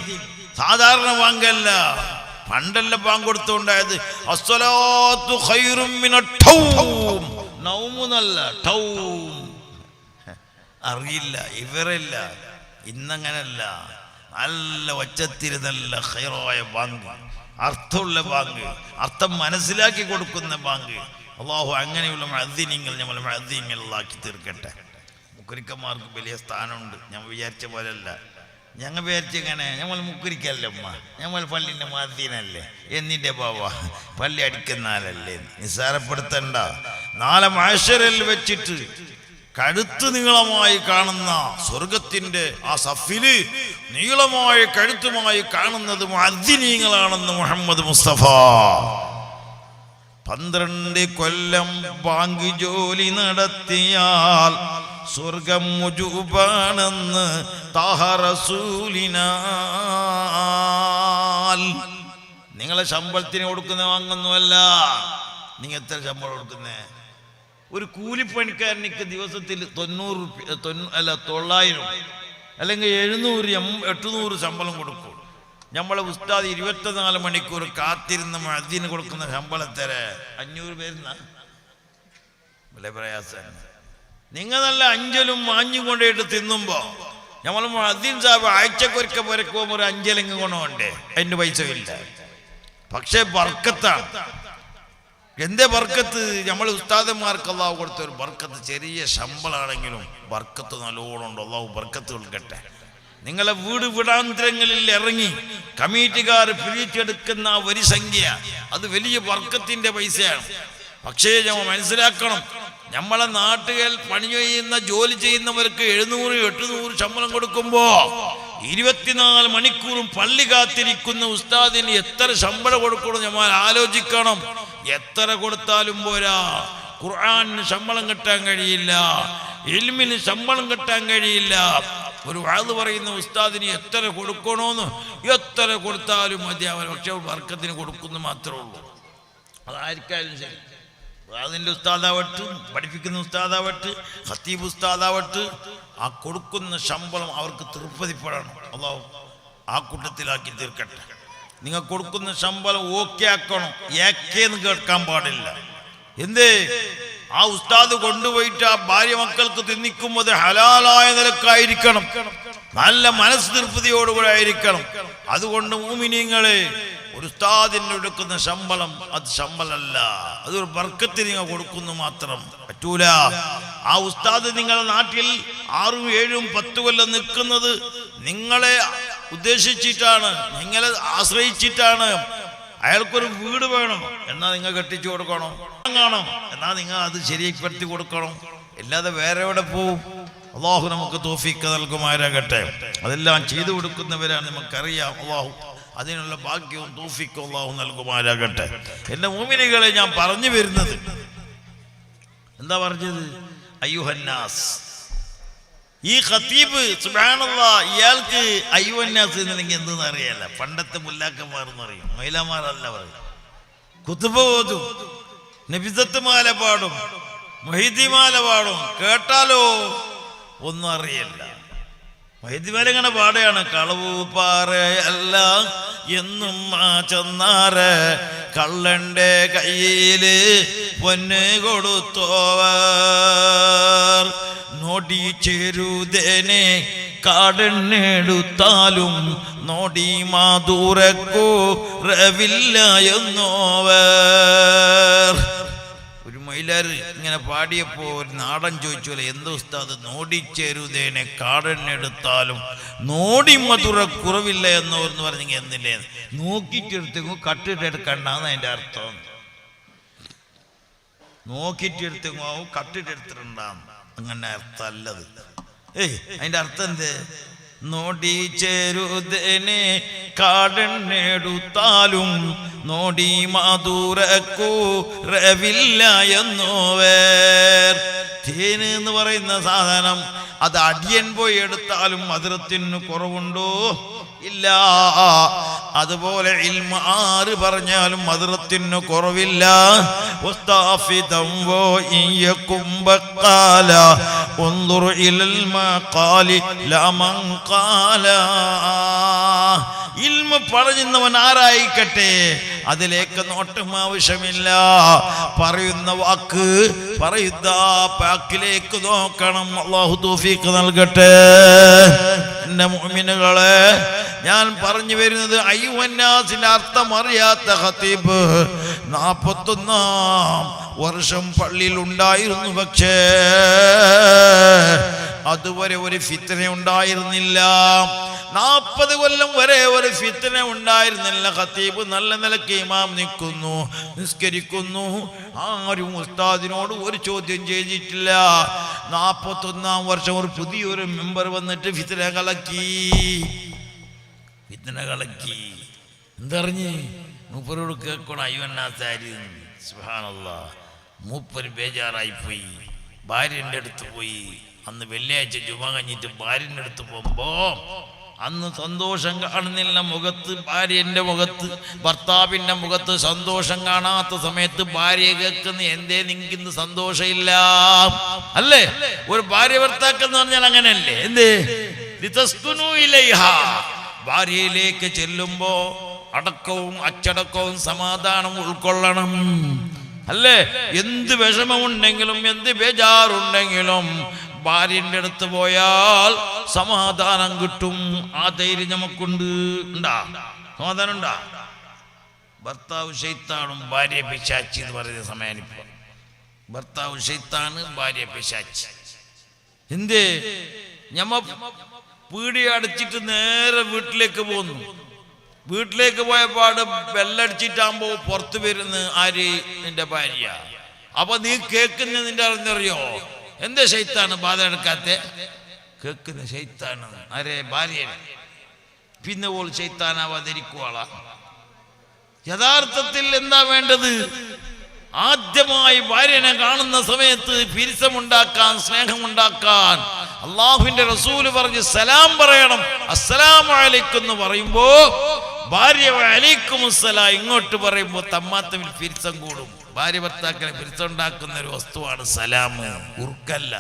Speaker 1: സാധാരണ ബാങ്കല്ല. പണ്ടല്ല ബാങ്ക് കൊടുത്തുണ്ടായത് അസ്സലാത്തു ഖൈറും മിനട്ട് ടൗം, നൗമുന്നല്ല ടൗം. അറിയില്ല, ഇവരല്ല. ഇന്നങ്ങനല്ല, നല്ല ഒച്ചത്തിരി നല്ല ഖൈറായ ബാങ്ക്, അർത്ഥമുള്ള ബാങ്ക്, അർത്ഥം മനസ്സിലാക്കി കൊടുക്കുന്ന ബാങ്ക്. അല്ലാഹു അങ്ങനെയുള്ള മുഅദ്ദിനീങ്ങൾ നമ്മൾ മുഅദ്ദിനീങ്ങളാക്കി തീർക്കട്ടെ. മുക്രിക്കന്മാർക്ക് വലിയ സ്ഥാനമുണ്ട്. ഞാൻ വിചാരിച്ച പോലെയല്ല. ഞങ്ങൾ വിചാരിച്ചെങ്ങനെ, നമ്മൾ മുക്രിക്കല്ലേ ഉമ്മ, നമ്മൾ പള്ളിൻ്റെ മുഅദ്ദിനല്ലേ, എന്നിൻ്റെ ബാബ പള്ളി അടിക്കുന്ന ആളല്ലേ, നിസ്സാരപ്പെടുത്തണ്ട. നാളെ മഹ്ശറിൽ വെച്ചിട്ട് കഴുത്ത് നീളമായി കാണുന്ന സ്വർഗത്തിന്റെ ആ സഫില് നീളമായ കഴുത്തുമായി കാണുന്നത് മുഅദ്ദിനീങ്ങളാണെന്ന് മുഹമ്മദ് മുസ്തഫ. 12 കൊല്ലം ബാങ്ക് ജോലി നടത്തിയാൽ സ്വർഗം മുജൂബാണെന്ന് താഹ റസൂലിനാൽ. നിങ്ങളെ ശമ്പളത്തിന് കൊടുക്കുന്ന വാങ്ങുന്നുമല്ല. നിങ്ങൾ എത്ര ശമ്പളം കൊടുക്കുന്നേ? ഒരു കൂലിപ്പണിക്കാരനിക്ക് ദിവസത്തിൽ 900 അല്ലെങ്കിൽ 700-800 ശമ്പളം കൊടുക്കും. നമ്മളെ ഉസ്താദ് 24 മണിക്കൂർ കാത്തിരുന്ന മുഅദ്ദിന് കൊടുക്കുന്ന ശമ്പളം എത്ര? 500 പേരുന്ന വലിയ പ്രയാസമാണ്. നിങ്ങൾ നല്ല അഞ്ചലും മാഞ്ഞും കൊണ്ടിട്ട് തിന്നുമ്പോ നമ്മൾ മുഅദ്ദിൻ സാഹിബ് ആഴ്ചക്കൊരിക്ക പുരക്കുമ്പോൾ ഒരു അഞ്ചലിങ് കൊണ്ടുപോണ്ടേ, അതിന് പൈസ ഇല്ല. പക്ഷേ ബർക്കത്താണ്. എന്റെ ബർക്കത്ത് നമ്മൾ ഉസ്താദന്മാർക്ക് അള്ളാഹു കൊടുത്ത ഒരു ബർക്കത്ത്. ചെറിയ ശമ്പളമാണെങ്കിലും ബർക്കത്ത് നല്ലോണം ഉണ്ട്. അള്ളാഹു ബർക്കത്ത് കൊടുക്കട്ടെ. നിങ്ങളെ വീട് വീടാന്തരങ്ങളിൽ ഇറങ്ങി കമ്മിറ്റിക്കാർ പിരിച്ചെടുക്കുന്ന ഒരു സംഖ്യ അത് വലിയ ബർക്കത്തിന്റെ പൈസയാണ്. പക്ഷേ നമ്മൾ മനസ്സിലാക്കണം, നമ്മളെ നാട്ടുകൾ പണി ചെയ്യുന്ന ജോലി ചെയ്യുന്നവർക്ക് 700-800 ശമ്പളം കൊടുക്കുമ്പോ 24 മണിക്കൂറും പള്ളി കാത്തിരിക്കുന്ന ഉസ്താദിന് എത്ര ശമ്പളം കൊടുക്കണം നമ്മൾ ആലോചിക്കണം. എത്ര കൊടുത്താലും പോരാ. ഖുർആനിന് ശമ്പളം കിട്ടാൻ കഴിയില്ല, ഇൽമിന് ശമ്പളം കിട്ടാൻ കഴിയില്ല. ഒരു വഅദ് പറയുന്ന ഉസ്താദിന് എത്ര കൊടുക്കണോന്ന് എത്ര കൊടുത്താലും മതിയാവില്ല. പക്ഷെ ബർക്കത്തിന് കൊടുക്കുന്നു മാത്രമേ ഉള്ളൂ. അതായിരിക്കാലും ശരി, അതിൻ്റെ ഉസ്താദാവട്ട്, പഠിപ്പിക്കുന്ന ഉസ്താദാവട്ട്, ഖത്തീബ് ഉസ്താദാവട്ട്, ആ കൊടുക്കുന്ന ശമ്പളം അവർക്ക് തൃപ്തിപ്പെടണം. അല്ലാഹു ആ കൂട്ടത്തിലാക്കി തീർക്കട്ടെ. നിങ്ങൾ കൊടുക്കുന്ന ശമ്പളം ഓക്കെ ആക്കണം, ഏക്കേന്ന് കേൾക്കാൻ പാടില്ല. എന്തേ? ആ ഉസ്താദ് കൊണ്ടുപോയിട്ട് ആ ഭാര്യ മക്കൾക്ക് തിന്നിക്കുമ്പോൾ ഹലാലായ നിലക്കായിരിക്കണം, നല്ല മനസ്സ് തൃപ്തിയോടുകൂടെ ആയിരിക്കണം. അതുകൊണ്ട് മുഅ്മിനീങ്ങളെ, ഒരു ഉസ്താദിന് എടുക്കുന്ന ശമ്പളം അത് ശമ്പളമല്ല, അതൊരു ബർക്കത്ത് നിങ്ങൾ കൊടുക്കുന്നു മാത്രം. പറ്റൂല. ആ ഉസ്താദ് നിങ്ങളുടെ നാട്ടിൽ 6, 7, 10 കൊല്ലം നിൽക്കുന്നത് നിങ്ങളെ ഉദ്ദേശിച്ചിട്ടാണ്, നിങ്ങളെ ആശ്രയിച്ചിട്ടാണ്. അയാൾക്കൊരു വീട് വേണം, എന്നാൽ നിങ്ങൾ കെട്ടിച്ചു കൊടുക്കണം. കാണണം, എന്നാൽ നിങ്ങൾ അത് ശരിപ്പെടുത്തി കൊടുക്കണം. അല്ലാതെ വേറെ എവിടെ പോവും? അള്ളാഹു നമുക്ക് തൗഫീഖ് നൽകുമാരാകട്ടെ. അതെല്ലാം ചെയ്തു കൊടുക്കുന്നവരാണ്, നമുക്കറിയാം. അള്ളാഹു അതിനുള്ള ഭാഗ്യവും തൗഫീഖും അള്ളാഹു നൽകുമാരാകട്ടെ. എൻ്റെ മുഅ്മിനീകളെ, ഞാൻ പറഞ്ഞു വരുന്നത് എന്താ പറഞ്ഞത്? അയ്യുഹന്നാസ്. ഈ ഖത്തീബ് സുബ്ഹാനല്ലാഹ്, ഇയാൾക്ക് അയ്യുഹന്നാസ് എന്നുണ്ടെങ്കിൽ എന്തെന്ന് അറിയാല്ല. പണ്ടത്തെ മുല്ലാക്കന്മാരെന്ന് പറയും, മൈലാമാരല്ല പറയും. കുത്തുബ ഓതും, നബിസത്ത് മാല പാടും, മൊഹീദ്ദിമാല പാടും. കേട്ടാലോ ഒന്നും അറിയില്ല. മൊഹീദ്ദിമാല ഇങ്ങനെ പാടുകയാണ്: കളവു പാറയല്ല എന്നും ചെന്നാറ്, കള്ളന്റെ കയ്യില് പൊന്ന് കൊടുത്തോവർ, നോടി ചേരുതേനെ കാടെന്നെടുത്താലും നോടി മാതൂരക്കോ റവില്ല എന്നോവർ. ഒരു മൈലാർ ഇങ്ങനെ പാടിയപ്പോ ഒരു നാടൻ ചോദിച്ചോലെ, എന്തോ ഉസ്താദ്, നോടിച്ചേരുതേനെ കാടെന്നെടുത്താലും നോടി മധുര കുറവില്ല എന്നോർന്ന് പറഞ്ഞെങ്കിൽ എന്നില്ലേ? നോക്കിയിട്ടെടുത്തെങ്കോ കട്ടിട്ടെടുക്കണ്ടെന്ന് അതിൻ്റെ അർത്ഥം. നോക്കിയിട്ടെടുത്തെങ്കോ കട്ടിട്ടെടുത്തിട്ടുണ്ടാന്ന്, അങ്ങനെ അർത്ഥമല്ലത്. അതിന്റെ അർത്ഥം എന്ത്? നോടി ചേരുതേനെ കാടെന്നെടുത്താലും നോടി മാതൂരക്കൂ റവില്ല എന്നോവേർ. തേന് എന്ന് പറയുന്ന സാധനം അത് അടിയൻ പോയി എടുത്താലും മധുരത്തിന് കുറവുണ്ടോ? ഇല്ല. അതുപോലെ ഇൽമ ആര് പറഞ്ഞാലും മധുരത്തിന് കുറവില്ല. ഇൽമ പറഞ്ഞവൻ ആരായിക്കട്ടെ, അതിലേക്ക് നോട്ടം ആവശ്യമില്ല. പറയുന്ന വാക്ക്, പറയുന്ന വാക്കിലേക്ക് നോക്കണം. അല്ലാഹു തൗഫീഖ് നൽകട്ടെ. എൻ്റെ മുഅ്മിനുകളെ, ഞാൻ പറഞ്ഞു വരുന്നത് അയ്യുഹന്നാസിന്റെ അർത്ഥം അറിയാത്ത ഖത്തീബ് 41-ാം വർഷം പള്ളിയിൽ ഉണ്ടായിരുന്നു. പക്ഷേ അതുവരെ ഒരു ഫിത്ന ഉണ്ടായിരുന്നില്ല. 40 കൊല്ലം വരെ ഒരു ഫിത്ന ഉണ്ടായിരുന്നില്ല. ഖത്തീബ് നല്ല നിലയ്ക്ക് ഇമാം നിൽക്കുന്നു, നിസ്കരിക്കുന്നു. ആരും ഉസ്താദിനോട് ഒരു ചോദ്യം ചെയ്തിട്ടില്ല. 41-ാം വർഷം ഒരു പുതിയൊരു മെമ്പർ വന്നിട്ട് ഫിത്ന കളക്കി. എന്തറിഞ്ഞ് മൂപ്പരോട് കേൾക്കണം അയ്യുഹന്നാസാരി. സുബ്ഹാനല്ലാഹ്, മൂപ്പര് ബേജാറായിപ്പോയി. ഭാര്യൻ്റെ അടുത്ത് പോയി. അന്ന് വെള്ളിയാഴ്ച ജുമ കഴിഞ്ഞിട്ട് ഭാര്യൻ്റെ അടുത്ത് പോകുമ്പോ അന്ന് സന്തോഷം കാണുന്നില്ല മുഖത്ത്. ഭാര്യൻ്റെ മുഖത്ത്, ഭർത്താവിൻ്റെ മുഖത്ത് സന്തോഷം കാണാത്ത സമയത്ത് ഭാര്യ കേൾക്കുന്ന, എന്തേ നിങ്ങൾക്കിന്ന് സന്തോഷമില്ല? അല്ലേ? ഒരു ഭാര്യ ഭർത്താക്കൾ എന്ന് പറഞ്ഞാൽ അങ്ങനെയല്ലേ? എന്തേ? ലിതസ്കുനൂ ഇലൈഹാ. ഭാര്യയിലേക്ക് ചെല്ലുമ്പോ അടക്കവും അച്ചടക്കവും സമാധാനം ഉൾക്കൊള്ളണം. അല്ലേ? എന്ത് വിഷമമുണ്ടെങ്കിലും എന്ത് ബേജാറുണ്ടെങ്കിലും ഭാര്യന്റെ അടുത്ത് പോയാൽ സമാധാനം കിട്ടും. ആ ധൈര്യം നമുക്കുണ്ട്. ഉണ്ടാ സമാധാനം ഉണ്ടാ? ഭർത്താവ് ശൈത്താനും ഭാര്യ പിശാചി എന്ന് പറയുന്ന സമയാനിപ്പോ. ഭർത്താവ് ശൈത്താണ്, ഭാര്യ പിശാചി. എന്തേ? ഞമ്മ പീടി അടച്ചിട്ട് നേരെ വീട്ടിലേക്ക് പോന്നു. വീട്ടിലേക്ക് പോയപ്പാട് ബെല്ലടിച്ചിട്ടാകുമ്പോ പുറത്തു വരുന്ന ആര്? നിന്റെ ഭാര്യ. അപ്പൊ നീ കേൾക്കുന്ന നിന്റെ അറിഞ്ഞറിയോ? എന്താ ശൈത്താണ് ബാധ എടുക്കാത്ത? കേൾക്കുന്ന ശൈത്താണ് ആരെ? ഭാര്യ. പിന്നെ പോൾ ശൈത്താനാവാതിരിക്കുവാളാ? യഥാർത്ഥത്തിൽ എന്താ വേണ്ടത്? ആദ്യമായി ഭാര്യനെ കാണുന്ന സമയത്ത് പിരിസമുണ്ടാക്കാൻ, സ്നേഹമുണ്ടാക്കാൻ അള്ളാഹുവിന്റെ റസൂല് പറഞ്ഞ് സലാം പറയണം. അസ്സലാമു അലൈക്കും എന്ന് പറയുമ്പോ ഭാര്യ വഅലൈക്കും അസ്സലാം ഇങ്ങോട്ട് പറയുമ്പോ തമ്മാത്തമിൽ പിരിസം കൂടും. ഭാര്യ ഭർത്താക്കളെ പിരിച്ചുണ്ടാക്കുന്ന ഒരു വസ്തുവാണ് സലാം. ഉറുക്കല്ല,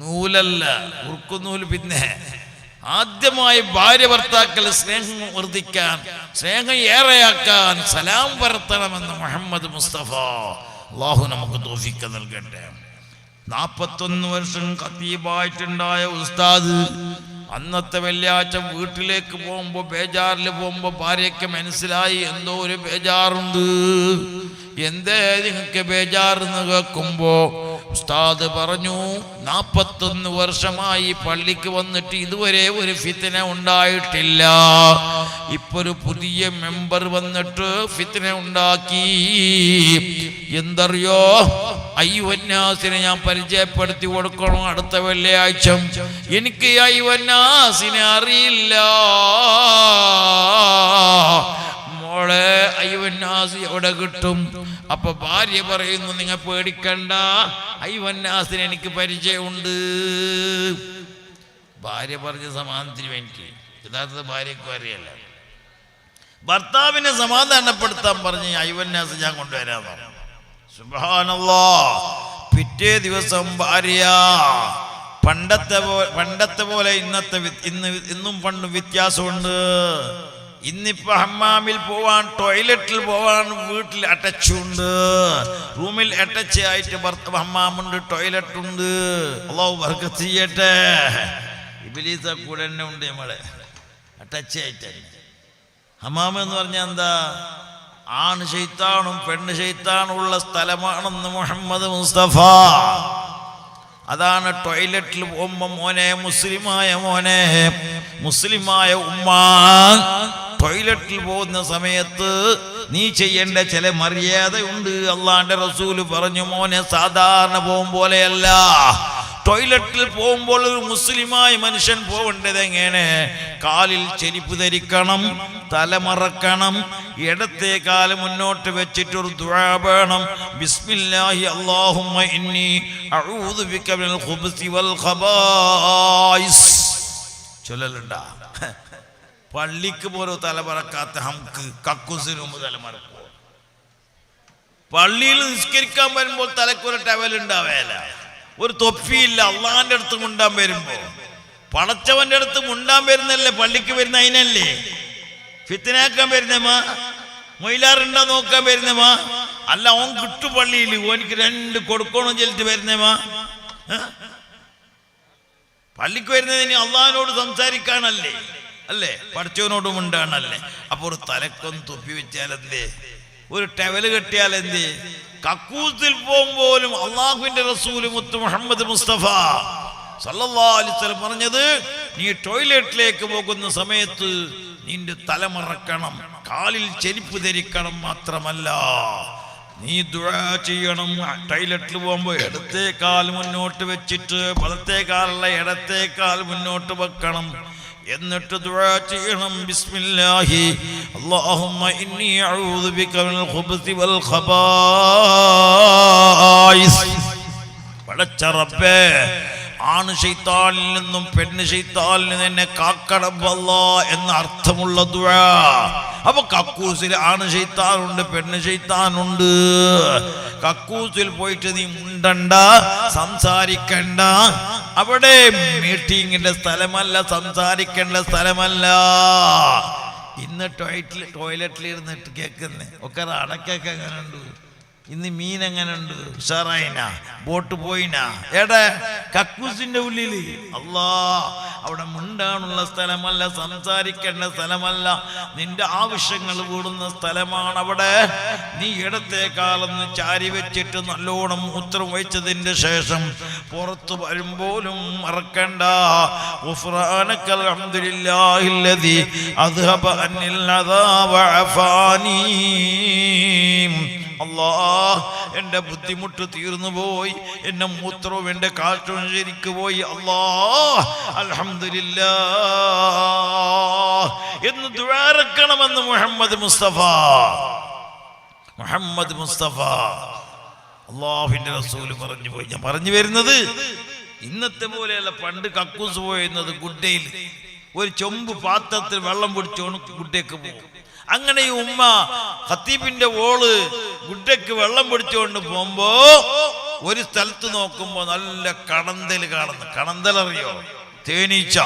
Speaker 1: നൂലല്ല. ഉറുക്കുന്നൂല് പിന്നെ ആദ്യമായി ഭാര്യ ഭർത്താക്കളെ സ്നേഹം വർദ്ധിക്കാൻ, സ്നേഹം ഏറെയാക്കാൻ സലാം വർത്തണമെന്ന് മുഹമ്മദ് മുസ്തഫ. അല്ലാഹു നമുക്ക് തൗഫീഖ് നൽകട്ടെ. 41 വർഷം ഖതീബായിട്ടുണ്ടായ ഉസ്താദ് അന്നത്തെ വെള്ളിയാഴ്ച വീട്ടിലേക്ക് പോകുമ്പോ, ബേജാറിൽ പോകുമ്പോ ഭാര്യയ്ക്ക് മനസ്സിലായി എന്തോ ഒരു ബേജാറുണ്ട്. എന്തേ നിങ്ങൾക്ക് ബേജാറെന്ന് കേൾക്കുമ്പോ ഉസ്താദ് പറഞ്ഞു, 41 വർഷമായി പള്ളിക്ക് വന്നിട്ട് ഇതുവരെ ഒരു ഫിത്ന ഉണ്ടായിട്ടില്ല. ഇപ്പൊ ഒരു പുതിയ മെമ്പർ വന്നിട്ട് ഫിത്ന ഉണ്ടാക്കി. എന്തറിയോ? അയ്യുവന്നാസിനെ ഞാൻ പരിചയപ്പെടുത്തി കൊടുക്കണം അടുത്ത വെള്ളിയാഴ്ച. എനിക്ക് അയ്യുവന്നാസിനെ അറിയില്ല. മോളെ, അയ്യുവന്നാസ് എവിടെ കിട്ടും? അപ്പൊ ഭാര്യ പറയുന്നു, നിങ്ങൾ പേടിക്കണ്ട, അയ്യുവന്നാസിന് എനിക്ക് പരിചയമുണ്ട്. ഭാര്യ പറഞ്ഞ സമാധാനത്തിന് വേണ്ടി. യഥാർത്ഥ ഭാര്യക്കും അറിയല്ല. ഭർത്താവിനെ സമാധാനപ്പെടുത്താൻ പറഞ്ഞ് അയ്യുവന്നാസ് ഞാൻ കൊണ്ടുവരാൻ. സുബ്ഹാനല്ലാഹ്. പിറ്റേ ദിവസം ഭാര്യ പണ്ടത്തെ പോലെ ഇന്നും പണ്ടും വ്യത്യാസമുണ്ട്. ഇന്നിപ്പോ ഹമ്മാമിൽ പോവാൻ, ടോയ്ലറ്റിൽ പോവാൻ വീട്ടിൽ അടച്ചുണ്ട്. റൂമിൽ അടച്ച് ആയിട്ട് ഹമ്മാമുണ്ട്, ടോയ്ലറ്റ് ഉണ്ട്. അല്ലാഹു ബർക്കത്ത് ചെയ്യട്ടെ. ഇബ്ലീസ കൂടെ തന്നെ ഉണ്ട് നമ്മളെ അടച്ച് ആയിട്ട്. ഹമ്മാം എന്ന് പറഞ്ഞാൽ എന്താ? ആണ് ശൈത്താനും പെണ്ണ് ശൈത്താനും ഉള്ള സ്ഥലമാണെന്ന് മുഹമ്മദ് മുസ്തഫ. അതാണ് ടോയ്ലറ്റിൽ പോകുമ്പോ മോനെ, മുസ്ലിമായ മോനെ, മുസ്ലിമായ ഉമ്മ, ടോയ്ലറ്റിൽ പോകുന്ന സമയത്ത് നീ ചെയ്യേണ്ട ചില മര്യാദയുണ്ട്. അള്ളാന്റെ റസൂല് പറഞ്ഞു, മോനെ സാധാരണ പോകും പോലെയല്ല. ടോയ്ലറ്റിൽ പോകുമ്പോൾ ഒരു മുസ്ലിമായ മനുഷ്യൻ പോകേണ്ടത് എങ്ങനെ? കാലിൽ ചെരിപ്പ് ധരിക്കണം, തലമറക്കണം, ഇടത്തെ കാല് മുന്നോട്ട് വെച്ചിട്ടൊരു ദുആ വേണം. ബിസ്മില്ലാഹി അല്ലാഹുമ്മ ഇന്നി അഊദു ബിക മിനൽ ഖുബ്സി വൽ ഖബായിസ് ചൊല്ലലുണ്ടാ? പള്ളിക്ക് പോലും തലമറക്കാത്ത ഹംക്ക് കക്കൂസിനും തലമറക്കോ? പള്ളിയിൽ നിസ്കരിക്കാൻ വരുമ്പോൾ തലക്കൊരു ടവൽ ഉണ്ടാവേല, ഒരു തൊപ്പിയില്ല. അള്ളാന്റെ അടുത്ത് മുണ്ടാൻ വരുമ്പോ, പടച്ചവന്റെ അടുത്ത് മുണ്ടാൻ വരുന്നല്ലേ പള്ളിക്ക് വരുന്ന. അതിനല്ലേ ഫിത്നാക്കാൻ വരുന്നമാ? മൊയിലാറുണ്ടാ നോക്കാൻ വരുന്നമാ? അല്ല, ഓൻ കിട്ടു പള്ളിയിൽ ഓനിക്ക് 2 കൊടുക്കണോ ചെലുത്തി വരുന്നമാ? പള്ളിക്ക് വരുന്നതിന് അള്ളാഹിനോട് സംസാരിക്കാനല്ലേ, അല്ലേ? പഠിച്ചവനോട് മുണ്ടാണല്ലേ. അപ്പൊ ഒരു തലക്കൊന്ന് തൊപ്പി വെച്ചാലെന്തേ? ഒരു ടവല് കെട്ടിയാലെന്തേ? കക്കൂസിൽ പോകുമ്പോലും അള്ളാഹുവിന്റെ റസൂല് മുത്ത് മുഹമ്മദ് മുസ്തഫ സല്ലല്ലാഹു അലൈഹി വസല്ലം പറഞ്ഞത്, നീ ടോയ്ലറ്റിലേക്ക് പോകുന്ന സമയത്ത് നിന്റെ തലമറക്കണം, കാലിൽ ചെരിപ്പ് ധരിക്കണം. മാത്രമല്ല നീ ദുആ ചെയ്യണം. ടോയ്ലറ്റിൽ പോകുമ്പോൾ ഇടത്തെ കാൽ മുന്നോട്ട് വെച്ചിട്ട് വലത്തെ കാലുള്ള ഇടത്തെ കാൽ മുന്നോട്ട് വെക്കണം. എന്നിട്ട് ദുആ ചെയ്യണം, ബിസ്മില്ലാഹി അല്ലാഹുമ്മ ഇന്നി അഊദു ബിക മിനൽ ഖുബ്സി വൽ ഖബായിസ്. പടച്ച റബ്ബേ, ആണ് ശൈത്താനിൽ നിന്നും പെണ്ണ് ശൈത്താനിൽ നിന്ന് എന്നെ കാക്കണം അല്ലാ എന്ന അർത്ഥമുള്ള ദുആ. അപ്പൊ കക്കൂസിൽ ആണ് ശൈത്താനുണ്ട്, പെണ്ണ് ശൈത്താനുണ്ട്. കക്കൂസിൽ പോയിട്ട് നീ മുണ്ടണ്ട, സംസാരിക്കണ്ട. അവിടെ മീറ്റിങ്ങിന്റെ സ്ഥലമല്ല, സംസാരിക്കേണ്ട സ്ഥലമല്ല. ഇന്ന് ടോയ്ലറ്റിൽ ഇരുന്നിട്ട് കേൾക്കുന്നേ ഒക്കെ അടക്കൊക്കെ അങ്ങനെ ഉണ്ട്. ഇന്ന് മീൻ എങ്ങനെയുണ്ട്? ഉഷാറായിന? ബോട്ട് പോയിന? എടെ കക്കൂസിന്റെ ഉള്ളില്. അല്ലാ, അവിടെ മിണ്ടാനുള്ള സ്ഥലമല്ല, സംസാരിക്കേണ്ട സ്ഥലമല്ല, നിന്റെ ആവശ്യങ്ങൾ കൂടുന്ന സ്ഥലമാണ് അവിടെ. നീ ഇടത്തേക്കാലൊന്ന് ചാരി വെച്ചിട്ട് നല്ലോണം മൂത്രം വെച്ചതിന്റെ ശേഷം പുറത്തു വരുമ്പോലും മറക്കണ്ട, ഗുഫ്രാനക്കൽ ഹംദുലില്ലാഹില്ലദീ അദ്ഹബ അന്നിൽ അദാബ അഫാനീ. അല്ലാ, എൻ്റെ ബുദ്ധിമുട്ട് തീർന്നു പോയി, എൻ്റെ മൂത്രവും എൻ്റെ കാറ്റും ശരിക്ക് പോയി. അല്ലാ, അൽഹംദുലില്ലാഹ് എന്ന് ദുആറക്കണമെന്ന് മുഹമ്മദ് മുസ്തഫ അല്ലാഹുവിൻ്റെ റസൂൽ പറഞ്ഞു പോയി. ഞാൻ പറഞ്ഞു വരുന്നത്, ഇന്നത്തെ പോലെയല്ല. പണ്ട് കക്കൂസ് പോയിരുന്നത് ഗുഡ്ഡയിൽ ഒരു ചെമ്പ് പാത്രത്തിൽ വെള്ളം പിടിച്ചോണ്ട് ഗുഡ്ഡയ്ക്ക് പോകും. അങ്ങനെ ഈ ഉമ്മ ഖത്തീബിന്റെ ഓള് ഗുഡ്ഡയ്ക്ക് വെള്ളം പിടിച്ചുകൊണ്ട് പോകുമ്പോ ഒരു സ്ഥലത്ത് നോക്കുമ്പോ നല്ല കണന്തൽ കാണുന്നു. കണന്തൽ അറിയോ? തേനീച്ച,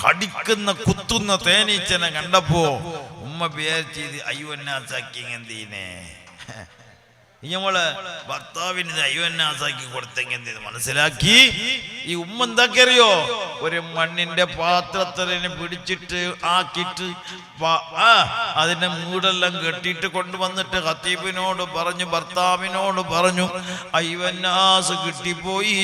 Speaker 1: കടിക്കുന്ന കുത്തുന്ന തേനീച്ചനെ കണ്ടപ്പോ ഉമ്മ വിചാരിച്ചത് അയ്യോന്നാസാക്കി എന്തീനെ, നമ്മളെ ഭർത്താവിന് അയ്യോന്നാസാക്കി കൊടുത്തെങ്കിൽ എന്ത് മനസ്സിലാക്കി. ഈ ഉമ്മ എന്താക്കറിയോ? ഒരു മണ്ണിന്റെ പാത്രത്തിനെ പിടിച്ചിട്ട് ആക്കിയിട്ട് അതിന്റെ മൂടെല്ലാം കെട്ടിയിട്ട് കൊണ്ടുവന്നിട്ട് ഖത്തീബിനോട് പറഞ്ഞു, ഭർത്താവിനോട് പറഞ്ഞു, അയ്യോന്നാസ് കിട്ടിപ്പോയി.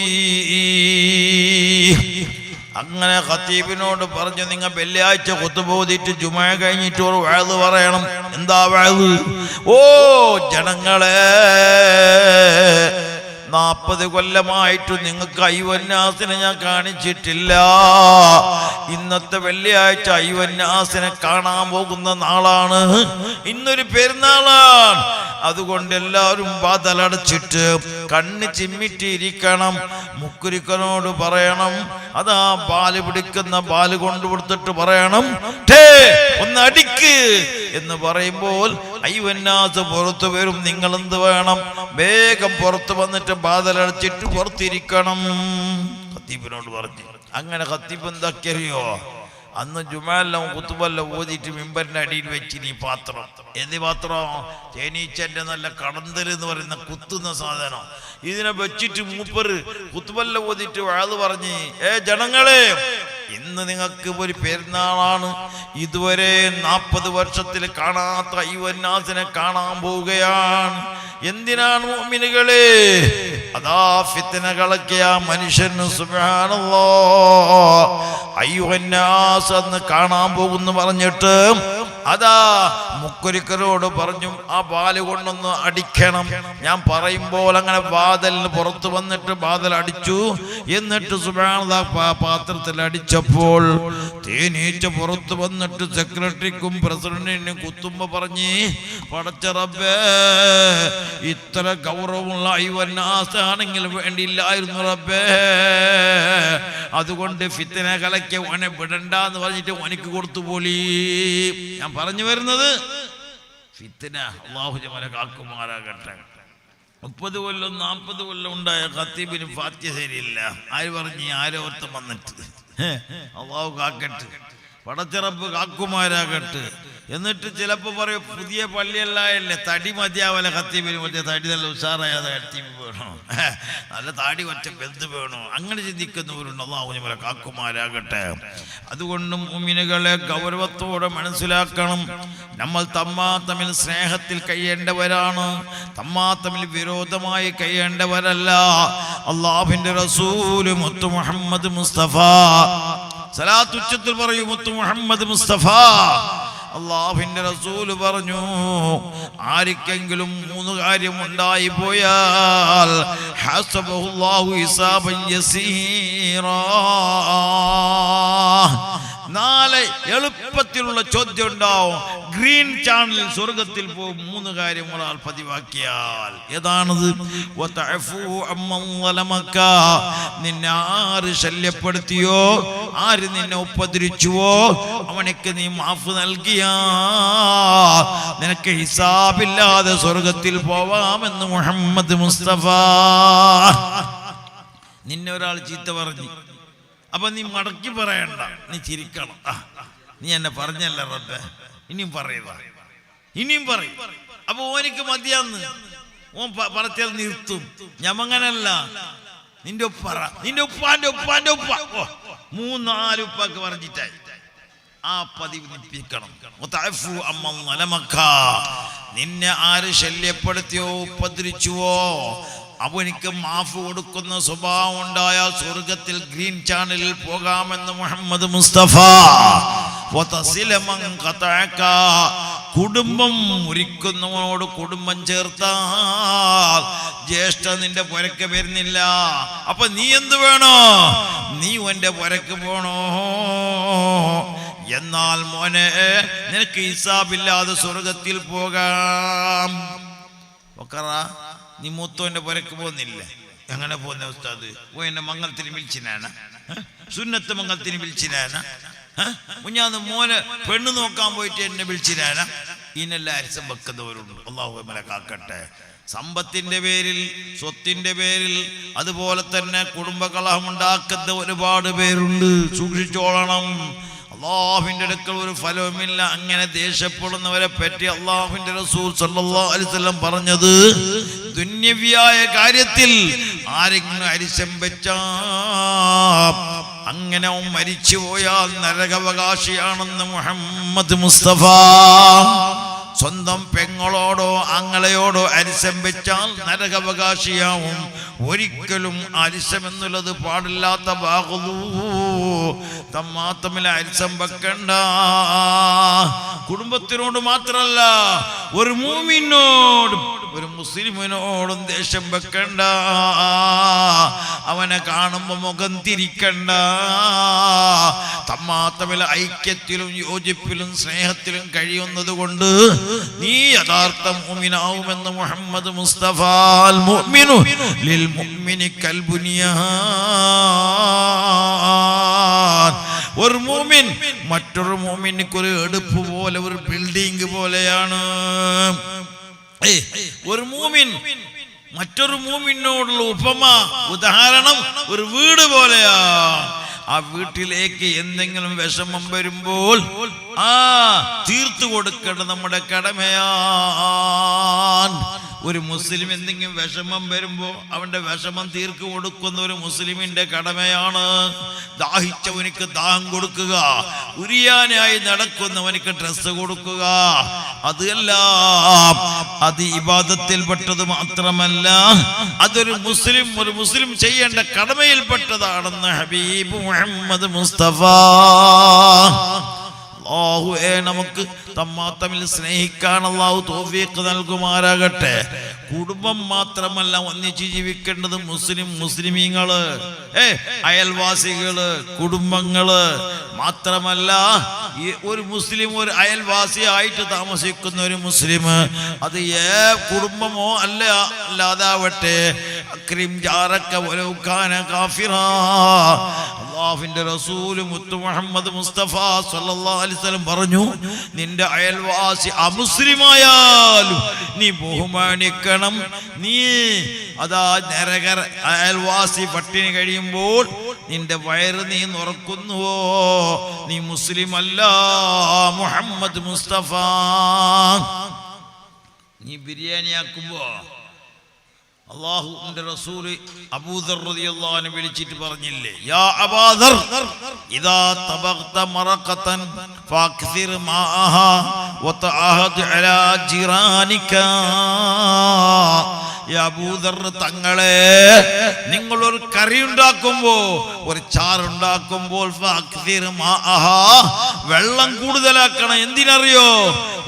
Speaker 1: അങ്ങനെ ഖത്തീബിനോട് പറഞ്ഞു, നിങ്ങൾ വെള്ളിയാഴ്ച ഖുതുബ ഓതിയിട്ട് ജുമുഅ കഴിഞ്ഞിട്ട് ഒരു വഅദ് പറയണം. എന്താ വഅദ്? ഓ ജനങ്ങളെ, 40 കൊല്ലമായിട്ട് നിങ്ങൾക്ക് അയ്യുവന്നാസിനെ ഞാൻ കാണിച്ചിട്ടില്ല. ഇന്നത്തെ വെള്ളിയാഴ്ച അയ്യുവന്നാസിനെ കാണാൻ പോകുന്ന നാളാണ്. ഇന്നൊരു പെരുന്നാളാണ്. അതുകൊണ്ട് എല്ലാവരും വാതിലടച്ചിട്ട് കണ്ണ് ചിമ്മിട്ടിരിക്കണം. മുക്കുരിക്കനോട് പറയണം, അതാ ബാല് പിടിക്കുന്ന ബാല് കൊണ്ടുകൊടുത്തിട്ട് പറയണം, ഒന്ന് അടിക്ക് എന്ന് പറയുമ്പോൾ അയ്യുവന്നാസ് പുറത്തു വരും. നിങ്ങൾ എന്ത് വേണം? വേഗം പുറത്തു വന്നിട്ട് വാതിലടച്ചിട്ട് പുറത്തിരിക്കണം. ഖത്തീബിനോട് പറഞ്ഞു. അങ്ങനെ ഖത്തീബ് എന്താക്കിയോ? അന്ന് ജുമാലെല്ലാം കുത്തുബെല്ലാം ഓതിയിട്ട് മിമ്പറിന്റെ അടിയിൽ വെച്ചിന് ഈ പാത്രം. എന്ത് പാത്രം? തേനീച്ചന്റെ നല്ല കടന്തൽ എന്ന് പറയുന്ന കുത്തുന്ന സാധനം. ഇതിനെ വെച്ചിട്ട് മൂപ്പര് കുത്തുബെല്ലാം ഓതിയിട്ട് വഅദ് പറഞ്ഞ്, ജനങ്ങളെ, ഇന്ന് നിങ്ങൾക്ക് ഒരു പെരുന്നാളാണ്. ഇതുവരെ 40 വർഷത്തിൽ കാണാത്ത അയ്യുവന്നാസിനെ കാണാൻ പോവുകയാണ്. എന്തിനാണ് മുഅ്മിനുകളെ? അതാ ഫിത്നകളൊക്കെ ആ മനുഷ്യന് സുബ്ഹാനല്ലാഹ് അയ്യുവന്നാസ് എന്ന് കാണാൻ പോകുന്നു പറഞ്ഞിട്ട് അതാ മുക്കുരിക്കരോട് പറഞ്ഞു, ആ ബാല് കൊണ്ടൊന്ന് അടിക്കണം. ഞാൻ പറയുമ്പോൾ അങ്ങനെ വാതിലിന് പുറത്ത് വന്നിട്ട് വാതിൽ അടിച്ചു. എന്നിട്ട് സുബ്ഹാനല്ലാഹ് പാത്രത്തിൽ അടിച്ചപ്പോൾ തേനീച്ച പുറത്ത് വന്നിട്ട് സെക്രട്ടറിക്കും പ്രസിഡന്റിനും കുത്തുമ്പോ പറഞ്ഞ്, പടച്ച റബ്ബേ, ഇത്ര ഗൗരവമുള്ള അയ്യുവന്നാസാണെങ്കിൽ വേണ്ടിയില്ലായിരുന്നു റബ്ബേ. അതുകൊണ്ട് ഫിത്ന കലയ്ക്ക് ഓനെ വിടണ്ടെന്ന് പറഞ്ഞിട്ട് ഓനിക്ക് കൊടുത്തു പോലീ. ഞാൻ പറഞ്ഞു വരുന്നത്, ഫിത്ന അല്ലാഹു ജമല കാക്കുമാറാകട്ടെ. 30 കൊല്ലം 40 കൊല്ലം ഉണ്ടായ ഖത്തീബിന് ഫാത്തിഹ ശരിയില്ല. ആര് പറഞ്ഞു? ആരോർത്തം വന്നിട്ട്. അല്ലാഹു കാക്കട്ടെ, പടച്ച റബ്ബ് കാക്കുമാരാകട്ടെ. എന്നിട്ട് ചിലപ്പോൾ പറയും, പുതിയ പള്ളിയല്ലേ, തടി മതിയാവല ഖത്തീബിന്, മറ്റേ തടി നല്ല ഉഷാറായാതെ ഖത്തീബ് വേണോ, നല്ല താടി ഒറ്റ ബന്ധു വേണോ, അങ്ങനെ ചിന്തിക്കുന്നവരുണ്ട്. അല്ലാഹു നമ്മളെ കാക്കുമാരാകട്ടെ. അതുകൊണ്ടും മുഅ്മിനുകളെ ഗൗരവത്തോടെ മനസ്സിലാക്കണം. നമ്മൾ തമ്മിൽ സ്നേഹത്തിൽ കഴിയേണ്ടവരാണ്, തമ്മിൽ വിരോധമായി കഴിയേണ്ടവരല്ല. അല്ലാഹുവിന്റെ റസൂല് മുത്തു മുഹമ്മദ് മുസ്തഫ, സലാത്ത് ഉച്ചത്തിൽ പറയൂ, മുത്തു മുഹമ്മദ് മുസ്തഫ. അല്ലാഹുവിന്റെ റസൂല് പറഞ്ഞു, ആർക്കെങ്കിലും 3 കാര്യം ഉണ്ടായി പോയാൽ ഹസബഹുല്ലാഹു ഹിസാബൻ യസീറാ. 4 എളുപ്പത്തിലുള്ള ചോദ്യം ഉണ്ടാവും. ഗ്രീൻ ചാനലിൽ സ്വർഗത്തിൽ പോകും 3 കാര്യം ഒരാൾ പതിവാക്കിയാൽ. ഏതാണത്? നിന്നെ ആര് ശല്യപ്പെടുത്തിയോ, ആര് നിന്നെ ഉപദ്രവിച്ചുവോ, അവനക്ക് നീ മാഫ് നൽകിയാ നിനക്ക് ഹിസാബില്ലാതെ സ്വർഗത്തിൽ പോവാമെന്ന് മുഹമ്മദ് മുസ്തഫ. നിന്നെ ഒരാൾ ചീത്ത പറഞ്ഞു, അപ്പൊ നീ മടക്കി പറയണ്ട, നീ ചിരിക്കണം. നീ എന്നെ പറഞ്ഞല്ല റബ്ബേ, ഇനിയും പറയുക, ഇനിയും പറയും. അപ്പൊ ഓനിക്ക് മതിയാന്ന് ഓൻ പറത്തിയാൽ നിർത്തും. ഞമ്മങ്ങനല്ല, നിന്റെ ഉപ്പറ, നിന്റെ ഉപ്പാന്റെ ഉപ്പാന്റെ ഉപ്പ, 3-4 ഉപ്പാക്ക് പറഞ്ഞിട്ടായി. ആ പതിവ് നിപ്പിക്കണം. നിന്നെ ആര് ശല്യപ്പെടുത്തിയോ ഉപദ്രവിച്ചുവോ അവനിക്ക് മാഫ് കൊടുക്കുന്ന സ്വഭാവം ഉണ്ടായാൽ സ്വർഗത്തിൽ ഗ്രീൻ ചാനലിൽ പോകാമെന്ന് മുഹമ്മദ് മുസ്തഫ. കുടുംബം മുറിക്കുന്നവനോട് കുടുംബം ചേർത്താൽ ജ്യേഷ്ഠ നിന്റെ പുരക്ക് വരുന്നില്ല. അപ്പൊ നീ എന്ത് വേണോ? നീ എന്റെ പുരക്ക് പോണോ? എന്നാൽ മോനെ നിനക്ക് ഹിസാബില്ലാതെ സ്വർഗത്തിൽ പോകാം. നീ മൂത്തോന്റെ പുരക്ക് പോകുന്നില്ലേ? എങ്ങനെ പോകുന്ന ഉസ്താദ്? എന്നെ മംഗളത്തിന് വിളിച്ചിനാണ്, സുന്നത്ത് മംഗളത്തിന് വിളിച്ചിനാണ്. മുഞ്ഞാന്ന് മോനെ പെണ്ണ് നോക്കാൻ പോയിട്ട് എന്നെ വിളിച്ചിനാണ്. ഇതിനെല്ലാം അരിസം വെക്കുന്നവരുണ്ട്. അല്ലാഹു നമ്മളെ കാക്കട്ടെ. സമ്പത്തിന്റെ പേരിൽ, സ്വത്തിന്റെ പേരിൽ, അതുപോലെ തന്നെ കുടുംബകലഹം ഉണ്ടാക്കുന്ന ഒരുപാട് പേരുണ്ട്. സൂക്ഷിച്ചോളണം. അള്ളാഹുവിന്റെ അടുക്കൽ ഒരു ഫലവുമില്ല. അങ്ങനെ ദേഷ്യപ്പെടുന്നവരെ പറ്റി അള്ളാഹുവിന്റെ റസൂൽ സല്ലല്ലാഹു അലൈഹി വസല്ലം പറഞ്ഞത്, ദുന്യവിയായ കാര്യത്തിൽ ആരെങ്കിലും അരിശം വെച്ചാൽ അങ്ങനെ മരിച്ചു പോയാൽ നരകാവകാശിയാണെന്ന് മുഹമ്മദ് മുസ്തഫ. സ്വന്തം പെങ്ങളോടോ ആങ്ങളയോടോ അരിശം വെച്ചാൽ നരകാവകാശിയാവും. ഒരിക്കലും അരിശം എന്നുള്ളത് പാടില്ലാത്ത ഭാഗത്തു തമ്മിൽ അരിശം വെക്കണ്ട. കുടുംബത്തിനോട് മാത്രല്ല, ഒരു മുഅ്മിനോടും ഒരു മുസ്ലിമിനോടും ദേഷ്യം വെക്കണ്ട. അവനെ കാണുമ്പോ മുഖം തിരിക്കണ്ട. തമ്മിൽ ഐക്യത്തിലും യോജിപ്പിലും സ്നേഹത്തിലും കഴിയുന്നത് കൊണ്ട് നീ യഥാർത്ഥ മുഅ്മിനാവുമെന്ന് മുഹമ്മദ് മുസ്തഫ. അൽ മുഅ്മിനു ലിൽ മുഅ്മിനി കൽ ബുനിയാൻ. ഒരു മുഅ്മിൻ മറ്റൊരു മുഅ്മിനിക്ക് ഒരു എടുപ്പ് പോലെ, ഒരു ബിൽഡിംഗ് പോലെയാണ്. ഒരു മുഅ്മിൻ മറ്റൊരു മുഅ്മിനോടുള്ള ഉപമ, ഉദാഹരണം ഒരു വീട് പോലെയാ. ആ വീട്ടിലേക്ക് എന്തെങ്കിലും വിഷമം വരുമ്പോൾ തീർത്തു കൊടുക്കേണ്ടത് നമ്മുടെ കടമയാണ്. ഒരു മുസ്ലിം എന്തെങ്കിലും വിഷമം വരുമ്പോ അവന്റെ വിഷമം തീർക്കു കൊടുക്കുന്ന ഒരു മുസ്ലിമിന്റെ കടമയാണ്. ദാഹിച്ചവനിക്ക് ദാഹം കൊടുക്കുക, ഉരിയാനായി നടക്കുന്നവനിക്ക് ഡ്രസ്സ് കൊടുക്കുക. അത് ഇബാദത്തിൽപ്പെട്ടത് മാത്രമല്ല, അതൊരു മുസ്ലിം ചെയ്യേണ്ട കടമയിൽപ്പെട്ടതാണെന്ന് ഹബീബ് മുഹമ്മദ് മുസ്തഫ. അല്ലാഹുവേ, നമുക്ക് തമ്മിൽ സ്നേഹിക്കാൻ അല്ലാഹു തൗഫീഖ് നൽകുമാറാകട്ടെ. കുടുംബം മാത്രമല്ല ഒന്നിച്ച് ജീവിക്കേണ്ടത് മുസ്ലിമീങ്ങള്, അയൽവാസികള്, കുടുംബങ്ങള് മാത്രമല്ല. ഒരു മുസ്ലിം ഒരു അയൽവാസിയായിട്ട് താമസിക്കുന്ന ഒരു മുസ്ലിം, അത് കുടുംബമോ അല്ലാതാവട്ടെ, അക്രിം ജാറക വലൗ കാന കാഫിറാ. അല്ലാഹുവിന്റെ റസൂൽ മുത്ത് മുഹമ്മദ് മുസ്തഫ സല്ലല്ലാഹു അലൈഹി വസല്ലം പറഞ്ഞു, നിന്റെ അയൽവാസി അമുസ്ലിമായാലും നീ ബഹുമാനിക്കണം. നീ അയൽവാസി പട്ടിണി കഴിയുമ്പോൾ നിന്റെ വയറ് നീ നുറക്കുന്നുവോ, നീ മുസ്ലിം അല്ല. മുഹമ്മദ് മുസ്തഫ. നീ ബിരിയാണി ആക്കുമ്പോ അല്ലാഹുവിന്റെ റസൂല് അബൂദർ റളിയല്ലാഹു അൻഹു വിളിച്ചിട്ട് പറഞ്ഞില്ലേ, യാ അബൂദർ ഇദാ തബഗ്ത മറഖതൻ ഫാക്സിർ മാഅഹാ വതഅഹദ് അലാ ജിറാനിക. യാ അബൂദർ തങ്ങളെ, നിങ്ങൾ ഒരു കറി ഉണ്ടാക്കുമ്പോ, ഒരു ചാറുണ്ടാക്കുമ്പോൾ ഫാക്സിർ മാഅഹാ, വെള്ളം കൂടുതലാക്കണം. എന്തിനറിയോ?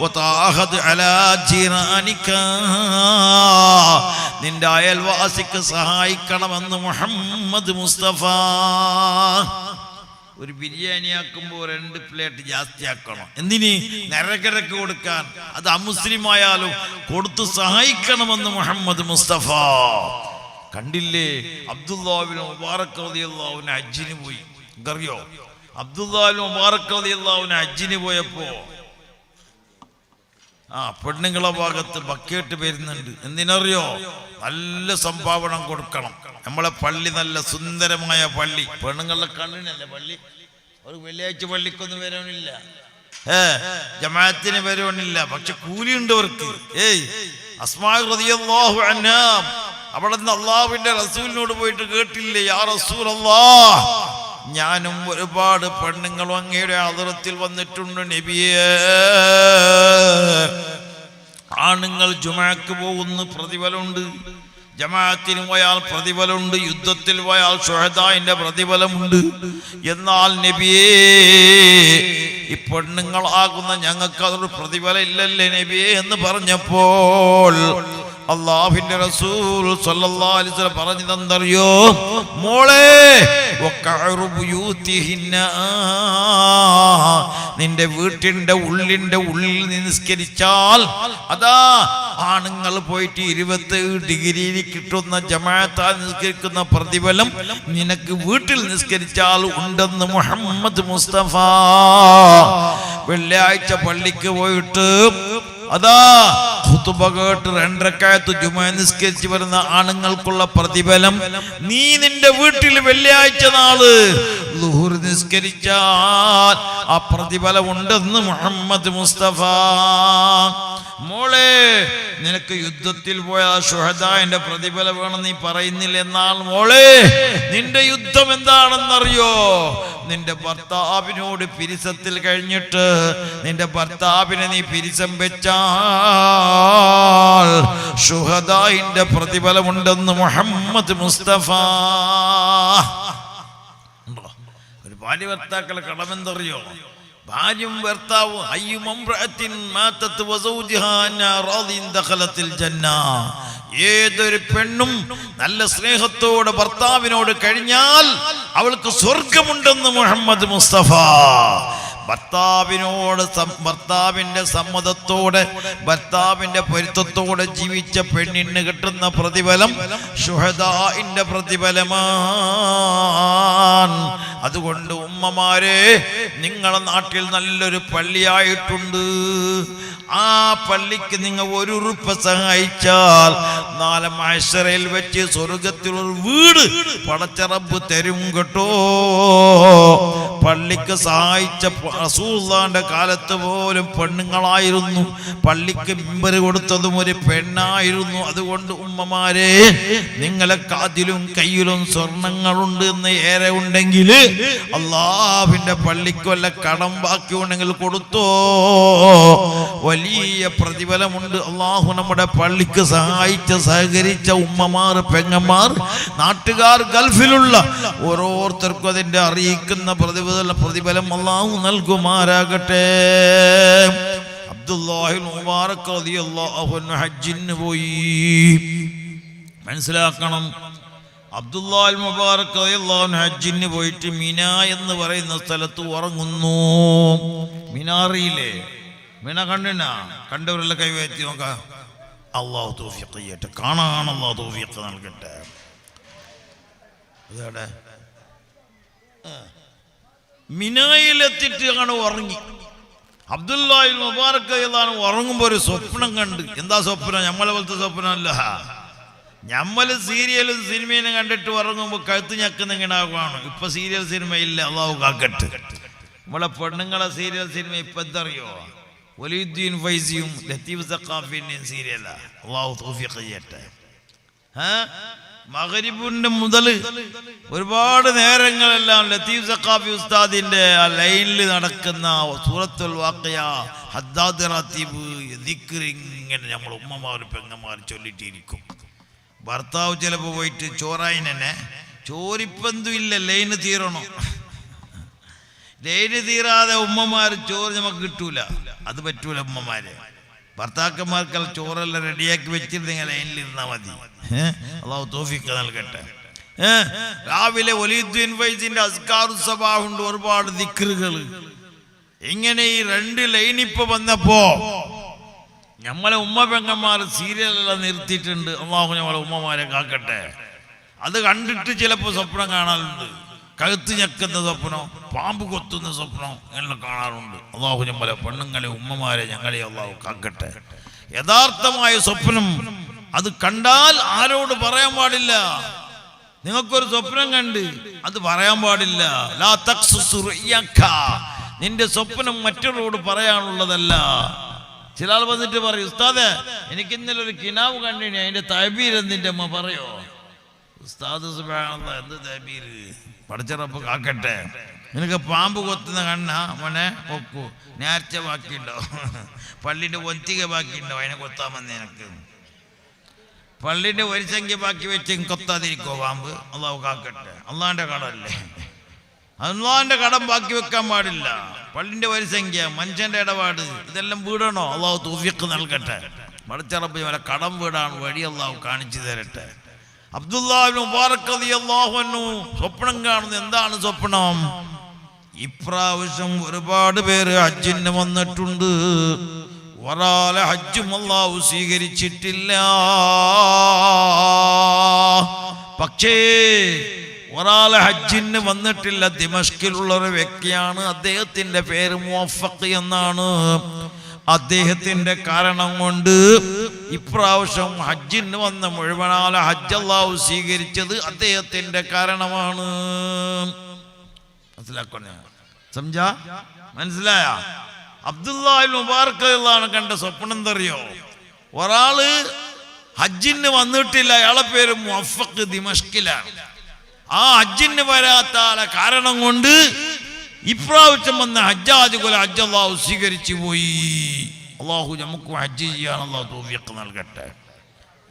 Speaker 1: വതഅഹദ് അലാ ജിറാനിക, നിന്റെ അയൽവാസിക്ക് സഹായിക്കണമെന്ന് മുഹമ്മദ് മുസ്തഫ. ഒരു ബിരിയാണി ആക്കുമ്പോൾ 2 പ്ലേറ്റ് ജാസ്തി ആക്കണം. എന്തിന്? നരകരക്ക് കൊടുക്കാൻ. അത് അമുസ്ലിമായാലും കൊടുത്ത് സഹായിക്കണമെന്ന് മുഹമ്മദ് മുസ്തഫ. കണ്ടില്ലേ, അബ്ദുല്ലാഹ് ഇബ്നു മുബാറക് റളിയല്ലാഹു അൻഹു ഹജ്ജിന് പോയി. അറിയോ, അബ്ദുല്ലാഹ് ഇബ്നു മുബാറക് റളിയല്ലാഹു അൻഹു ഹജ്ജിന് പോയപ്പോ പെണ്ണുങ്ങളെ ഭാഗത്ത് ബക്കറ്റ് വരുന്നുണ്ട്. എന്തിനറിയോ? നല്ല സംഭാവന കൊടുക്കണം. നമ്മളെ പള്ളി നല്ല സുന്ദരമായ പള്ളി, പെണ്ണുങ്ങളുടെ കണ്ണിനല്ലേ പള്ളി. ഒരു വെള്ളിയാഴ്ച പള്ളിക്കൊന്നും വരണില്ല, ജമാഅത്തിന് വരണില്ല, പക്ഷെ കൂലിയുണ്ട് അവർക്ക്. അസ്മാ റളിയല്ലാഹു അൻഹാ അവിടുന്ന് അള്ളാഹുവിന്റെ റസൂലിനോട് പോയിട്ട് കേട്ടില്ലേ, യാ റസൂലല്ലാഹ്, ഞാനും ഒരുപാട് പെണ്ണുങ്ങളും അങ്ങയുടെ ഹദ്റത്തിൽ വന്നിട്ടുണ്ട് നബിയേ. ആണുങ്ങൾ ജുമുഅക്ക് പോകുന്ന പ്രതിഫലമുണ്ട്, ജമാഅത്തിന് പോയാൽ പ്രതിഫലമുണ്ട്, യുദ്ധത്തിൽ പോയാൽ ശുഹദാഇന്റെ പ്രതിഫലമുണ്ട്. എന്നാൽ നബിയേ, ഈ പെണ്ണുങ്ങളാകുന്ന ഞങ്ങൾക്ക് അതൊരു പ്രതിഫലം ഇല്ലല്ലേ നബിയേ എന്ന് പറഞ്ഞപ്പോൾ അല്ലാഹുവിന്റെ റസൂൽ സ്വല്ലല്ലാഹു അലൈഹി വസല്ലം പറഞ്ഞതെന്തറിയോ, മോളെ നിന്റെ വീട്ടിന്റെ ഉള്ളിൽ നിസ്കരിച്ചാൽ അതാ ആണുങ്ങൾ പോയിട്ട് 27 ഡിഗ്രിയിൽ കിട്ടുന്ന ജമാഅത്താൽ നിസ്കരിക്കുന്ന പ്രതിഫലം നിനക്ക് വീട്ടിൽ നിസ്കരിച്ചാൽ ഉണ്ടെന്ന് മുഹമ്മദ് മുസ്തഫ. വെള്ളിയാഴ്ച പള്ളിക്ക് പോയിട്ട് അതാ ഖുതുബ കേട്ട് 2 റക്അത്ത് ജുമുഅ നിസ്കരിച്ച് വരുന്ന ആണുങ്ങൾക്കുള്ള പ്രതിഫലം നീ നിന്റെ വീട്ടിൽ വെള്ളിയാഴ്ച നാള് ളുഹുർ നിസ്കരിച്ചാൽ ആ പ്രതിഫലം ഉണ്ടെന്ന് മുഹമ്മദ് മുസ്തഫ. മോളെ, നിനക്ക് യുദ്ധത്തിൽ പോയ ശുഹദാഇന്റെ പ്രതിഫലം വേണം നീ പറയുന്നില്ല. എന്നാൽ മോളെ, നിന്റെ യുദ്ധം എന്താണെന്നറിയോ? നിന്റെ ഭർത്താവിനോട് പിരിസത്തിൽ കഴിഞ്ഞിട്ട് നിന്റെ ഭർത്താവിനെ നീ പിരിസം വെച്ചാൽ ശുഹദാഇന്റെ പ്രതിഫലമുണ്ടെന്ന് മുഹമ്മദ് മുസ്തഫ. ഒരു ഭാര്യ ഭർത്താക്കളെ കടമെന്തറിയോ? ഭാര്യയും ഭർത്താവും ഏതൊരു പെണ്ണും നല്ല സ്നേഹത്തോടെ ഭർത്താവിനോട് കഴിഞ്ഞാൽ അവൾക്ക് സ്വർഗമുണ്ടെന്ന് മുഹമ്മദ് മുസ്തഫ. ഭർത്താവിന്റെ സമ്മതത്തോടെ ഭർത്താവിന്റെ പൊരുത്തത്തോടെ ജീവിച്ച പെണ്ണിന് കിട്ടുന്ന പ്രതിഫലം ശുഹദാഇന്റെ പ്രതിഫലമാണ്. അതുകൊണ്ട് ഉമ്മമാരെ, നിങ്ങളെ നാട്ടിൽ നല്ലൊരു പള്ളിയായിട്ടുണ്ട്. ആ പള്ളിക്ക് നിങ്ങൾ 1 ഉറുപ്പ സഹായിച്ചാൽ നാളെ മഹ്ശറയിൽ വെച്ച് സ്വർഗത്തിലൊരു വീട് പടച്ച റബ്ബ് തരും കേട്ടോ. പള്ളിക്ക് സഹായിച്ച റസൂലുള്ളാഹിന്റെ കാലത്ത് പോലും പെണ്ണുങ്ങളായിരുന്നു. പള്ളിക്ക് മിമ്പർ കൊടുത്തതും ഒരു പെണ്ണായിരുന്നു. അതുകൊണ്ട് ഉമ്മമാരെ, നിങ്ങളെ കാതിലും കയ്യിലും സ്വർണങ്ങളുണ്ട് എന്ന് ഏറെ ഉണ്ടെങ്കിൽ അല്ലാഹുവിന്റെ പള്ളിക്ക് വല്ല കടം ബാക്കി ഉണ്ടെങ്കിൽ കൊടുത്തോ, വലിയ പ്രതിഫലമുണ്ട്. അള്ളാഹു നമ്മുടെ പള്ളിക്ക് സഹകരിച്ച ഉമ്മമാർ, പെങ്ങന്മാർ, നാട്ടുകാർ, ഗൾഫിലുള്ള ഓരോരുത്തർക്കും അതിന്റെ അറിയിക്കുന്ന പ്രതിഫലം അള്ളാഹു നൽകുമാരാകട്ടെ. അബ്ദുല്ലാഹിൽ മുബാറക് റളിയല്ലാഹു അൻഹു ഹജ്ജിന് പോയി. മനസ്സിലാക്കണം, അബ്ദുല്ലാഹിൽ മുബാറക് റളിയല്ലാഹു അൻഹു ഹജ്ജിന് പോയിട്ട് മിന എന്ന് പറയുന്ന സ്ഥലത്ത് ഉറങ്ങുന്നു. മിനാറിയിലെ മിന കണ്ടവരെല്ലാം കൈവറ്റി നോക്കാം. അള്ളാഹു തൗഫീഖ് ചെയ്യട്ടെ, കാണാൻ അള്ളാഹു തൗഫീഖ് നൽകട്ടെ. അതേടെ മിനായിലെത്തിയിട്ട് ആണ് ഉറങ്ങി. അബ്ദുല്ലാഹിൽ മുബാറക് റളിയല്ലാഹു ഉറങ്ങുമ്പോൾ ഒരു സ്വപ്നം കണ്ട്. എന്താ സ്വപ്നം? നമ്മളെ പോലത്തെ സ്വപ്നമല്ല. നമ്മള് സീരിയലും സിനിമയും കണ്ടിട്ട് ഉറങ്ങുമ്പോൾ കഴുത്ത് ഞെക്കുന്ന ഇങ്ങനാകുവാണ്. ഇപ്പൊ സീരിയൽ സിനിമ ഇല്ല, അള്ളാഹു കാക്കട്ടെ. നമ്മളെ പെണ്ണുങ്ങളെ സീരിയൽ സിനിമ ഇപ്പൊ എന്തറിയോ? വലീദ്ദീൻ ഫൈസിയും ലത്തീഫ് സഖാഫിന്റെയും സീരിയലാ. അള്ളാഹു തൗഫീഖ് ചെയ്യട്ടെ. മഗ്രിബിന്റെ മുതൽ ഒരുപാട് നേരങ്ങളെല്ലാം ലത്തീഫ് സഖാഫി ഉസ്താദിന്റെ ആ ലൈനിൽ നടക്കുന്ന സൂറത്തുൽ വാഖിയ, ഹദ്ദാദ് റാത്തീബ്, ദിക്ർ, ഇങ്ങനെ നമ്മൾ ഉമ്മമാർ പെങ്ങന്മാർ ചൊല്ലിട്ടിരിക്കും. ഭർത്താവ് ചിലപ്പോൾ പോയിട്ട് ചോറായിനെ ചോറിപ്പെന്തും ഇല്ല, ലൈന് തീരണോ. ലൈന് തീരാതെ ഉമ്മമാർ ചോറ് നമുക്ക് കിട്ടൂല, അത് പറ്റൂല. ഉമ്മമാര് ഭർത്താക്കന്മാർക്കെല്ലാം ചോറെല്ലാം റെഡിയാക്കി വെച്ചിരുന്നെങ്കിൽ ലൈനിലിരുന്നാൽ മതി. അള്ളാഹു തൗഫീഖ് നൽകട്ടെ. രാവിലെ വലീദ്ദീൻ ഫൈസിന്റെ അസ്കാറു സബാഹ് ഉണ്ട്, ഒരുപാട് ദിക്റുകൾ. ഇങ്ങനെ ഈ 2 ലൈനിപ്പോ വന്നപ്പോ നമ്മളെ ഉമ്മ പെങ്ങന്മാർ സീരിയലെല്ലാം നിർത്തിയിട്ടുണ്ട്. അള്ളാഹു നമ്മളെ ഉമ്മമാരെ കാക്കട്ടെ. അത് കണ്ടിട്ട് ചിലപ്പോൾ സ്വപ്നം കാണാറുണ്ട്. കഴുത്ത് ഞെക്കുന്ന സ്വപ്നം, പാമ്പ് കൊത്തുന്ന സ്വപ്നം എല്ലാം കാണാറുണ്ട്. അള്ളാഹു നമ്മളെ പെണ്ണുങ്ങളെ ഉമ്മമാരെ ഞങ്ങളെ അള്ളാഹു കാക്കട്ടെ. യഥാർത്ഥമായ സ്വപ്നം അത് കണ്ടാൽ ആരോട് പറയാൻ പാടില്ല. നിങ്ങൾക്കൊരു സ്വപ്നം കണ്ട് അത് പറയാൻ പാടില്ല. ലാ തഖ്സുസ് റുയ്യക, നിന്റെ സ്വപ്നം മറ്റുള്ളവരോട് പറയാനുള്ളതല്ല. ചില ആൾ വന്നിട്ട് പറയും, ഉസ്താദേ എനിക്ക് ഇന്നലെ ഒരു കിനാവ് കണ്ടിനി, അതിന്റെ തബീർ എന്തിന്റെ അമ്മ പറയോ? ഉസ്താദ് സുബ്ഹാനല്ലാഹ്, എന്ത് തബീർ? പടച്ചറപ്പ് കാക്കട്ടെ. നിനക്ക് പാമ്പ് കൊത്തുന്ന കണ്ണ മോനെ കൊക്കൂ, നേർച്ച ബാക്കിയുണ്ടോ? പള്ളിന്റെ ഒത്തിക ബാക്കിയുണ്ടോ? അതിനെ കൊത്താമെന്ന് നിനക്ക് പള്ളിന്റെ ഒരു സംഖ്യ ബാക്കി വെച്ച് കൊത്താതിരിക്കോ പാമ്പ്? അള്ളാഹു കാക്കട്ടെ. അള്ളാന്റെ കടമല്ലേ, അള്ളാന്റെ കടം ബാക്കി വെക്കാൻ പാടില്ല. പള്ളിന്റെ ഒരു സംഖ്യ, മനുഷ്യന്റെ ഇടപാട്, ഇതെല്ലാം വീടണോ? അള്ളാഹു തൗഫീഖ് നൽകട്ടെ. പടച്ചറപ്പ് ഇവരെ കടം വീടാണ് വഴി അള്ളാഹു കാണിച്ചു തരട്ടെ. അബ്ദുല്ലാഹ് ഇബ്നു മുബാറക് റളിയല്ലാഹു അൻഹു സ്വപ്നം കാണുന്നു. എന്താണ് സ്വപ്നം? ഇപ്രാവശ്യം ഒരുപാട് പേര് ഹജ്ജിന് വന്നിട്ടുണ്ട്, ഒരാളെ ഹജ്ജും അല്ലാഹു സ്വീകരിച്ചിട്ടില്ല. പക്ഷേ ഒരാളെ ഹജ്ജിന് വന്നിട്ടില്ല, ദിമഷ്കിലുള്ള ഒരു വ്യക്തിയാണ്. അദ്ദേഹത്തിന്റെ പേര് മുവഫഖ് എന്നാണ്. അദ്ദേഹത്തിന്റെ കാരണം കൊണ്ട് ഇപ്രാവശ്യം ഹജ്ജിന് വന്ന മുഴുവനാളെ ഹജ്ജ് അല്ലാഹു സ്വീകരിച്ചത് അദ്ദേഹത്തിന്റെ കാരണമാണ്. മനസ്സിലാക്കണേ? സംജാ? മനസ്സിലായ? അബ്ദുല്ലാഹ് ഇബ്നു മുബാറക് റളിയല്ലാഹു കണ്ട സ്വപ്നം എന്തറിയോ? ഒരാള് ഹജ്ജിന് വന്നിട്ടില്ല, അയാളെ പേര് മുവഫഖ്, ദിമഷ്കിലാണ്. ആ ഹജ്ജിന് വരാത്ത ആളെ കാരണം കൊണ്ട് ഇപ്രാവശ്യം വന്ന ഹജ്ജാജുകൾ ഹജ്ജ് അല്ലാഹു സ്വീകരിച്ചു പോയി. അള്ളാഹു നമുക്ക് ഹജ്ജ് ചെയ്യാൻ അല്ലാഹു തൗഫീഖ് നൽകട്ടെ.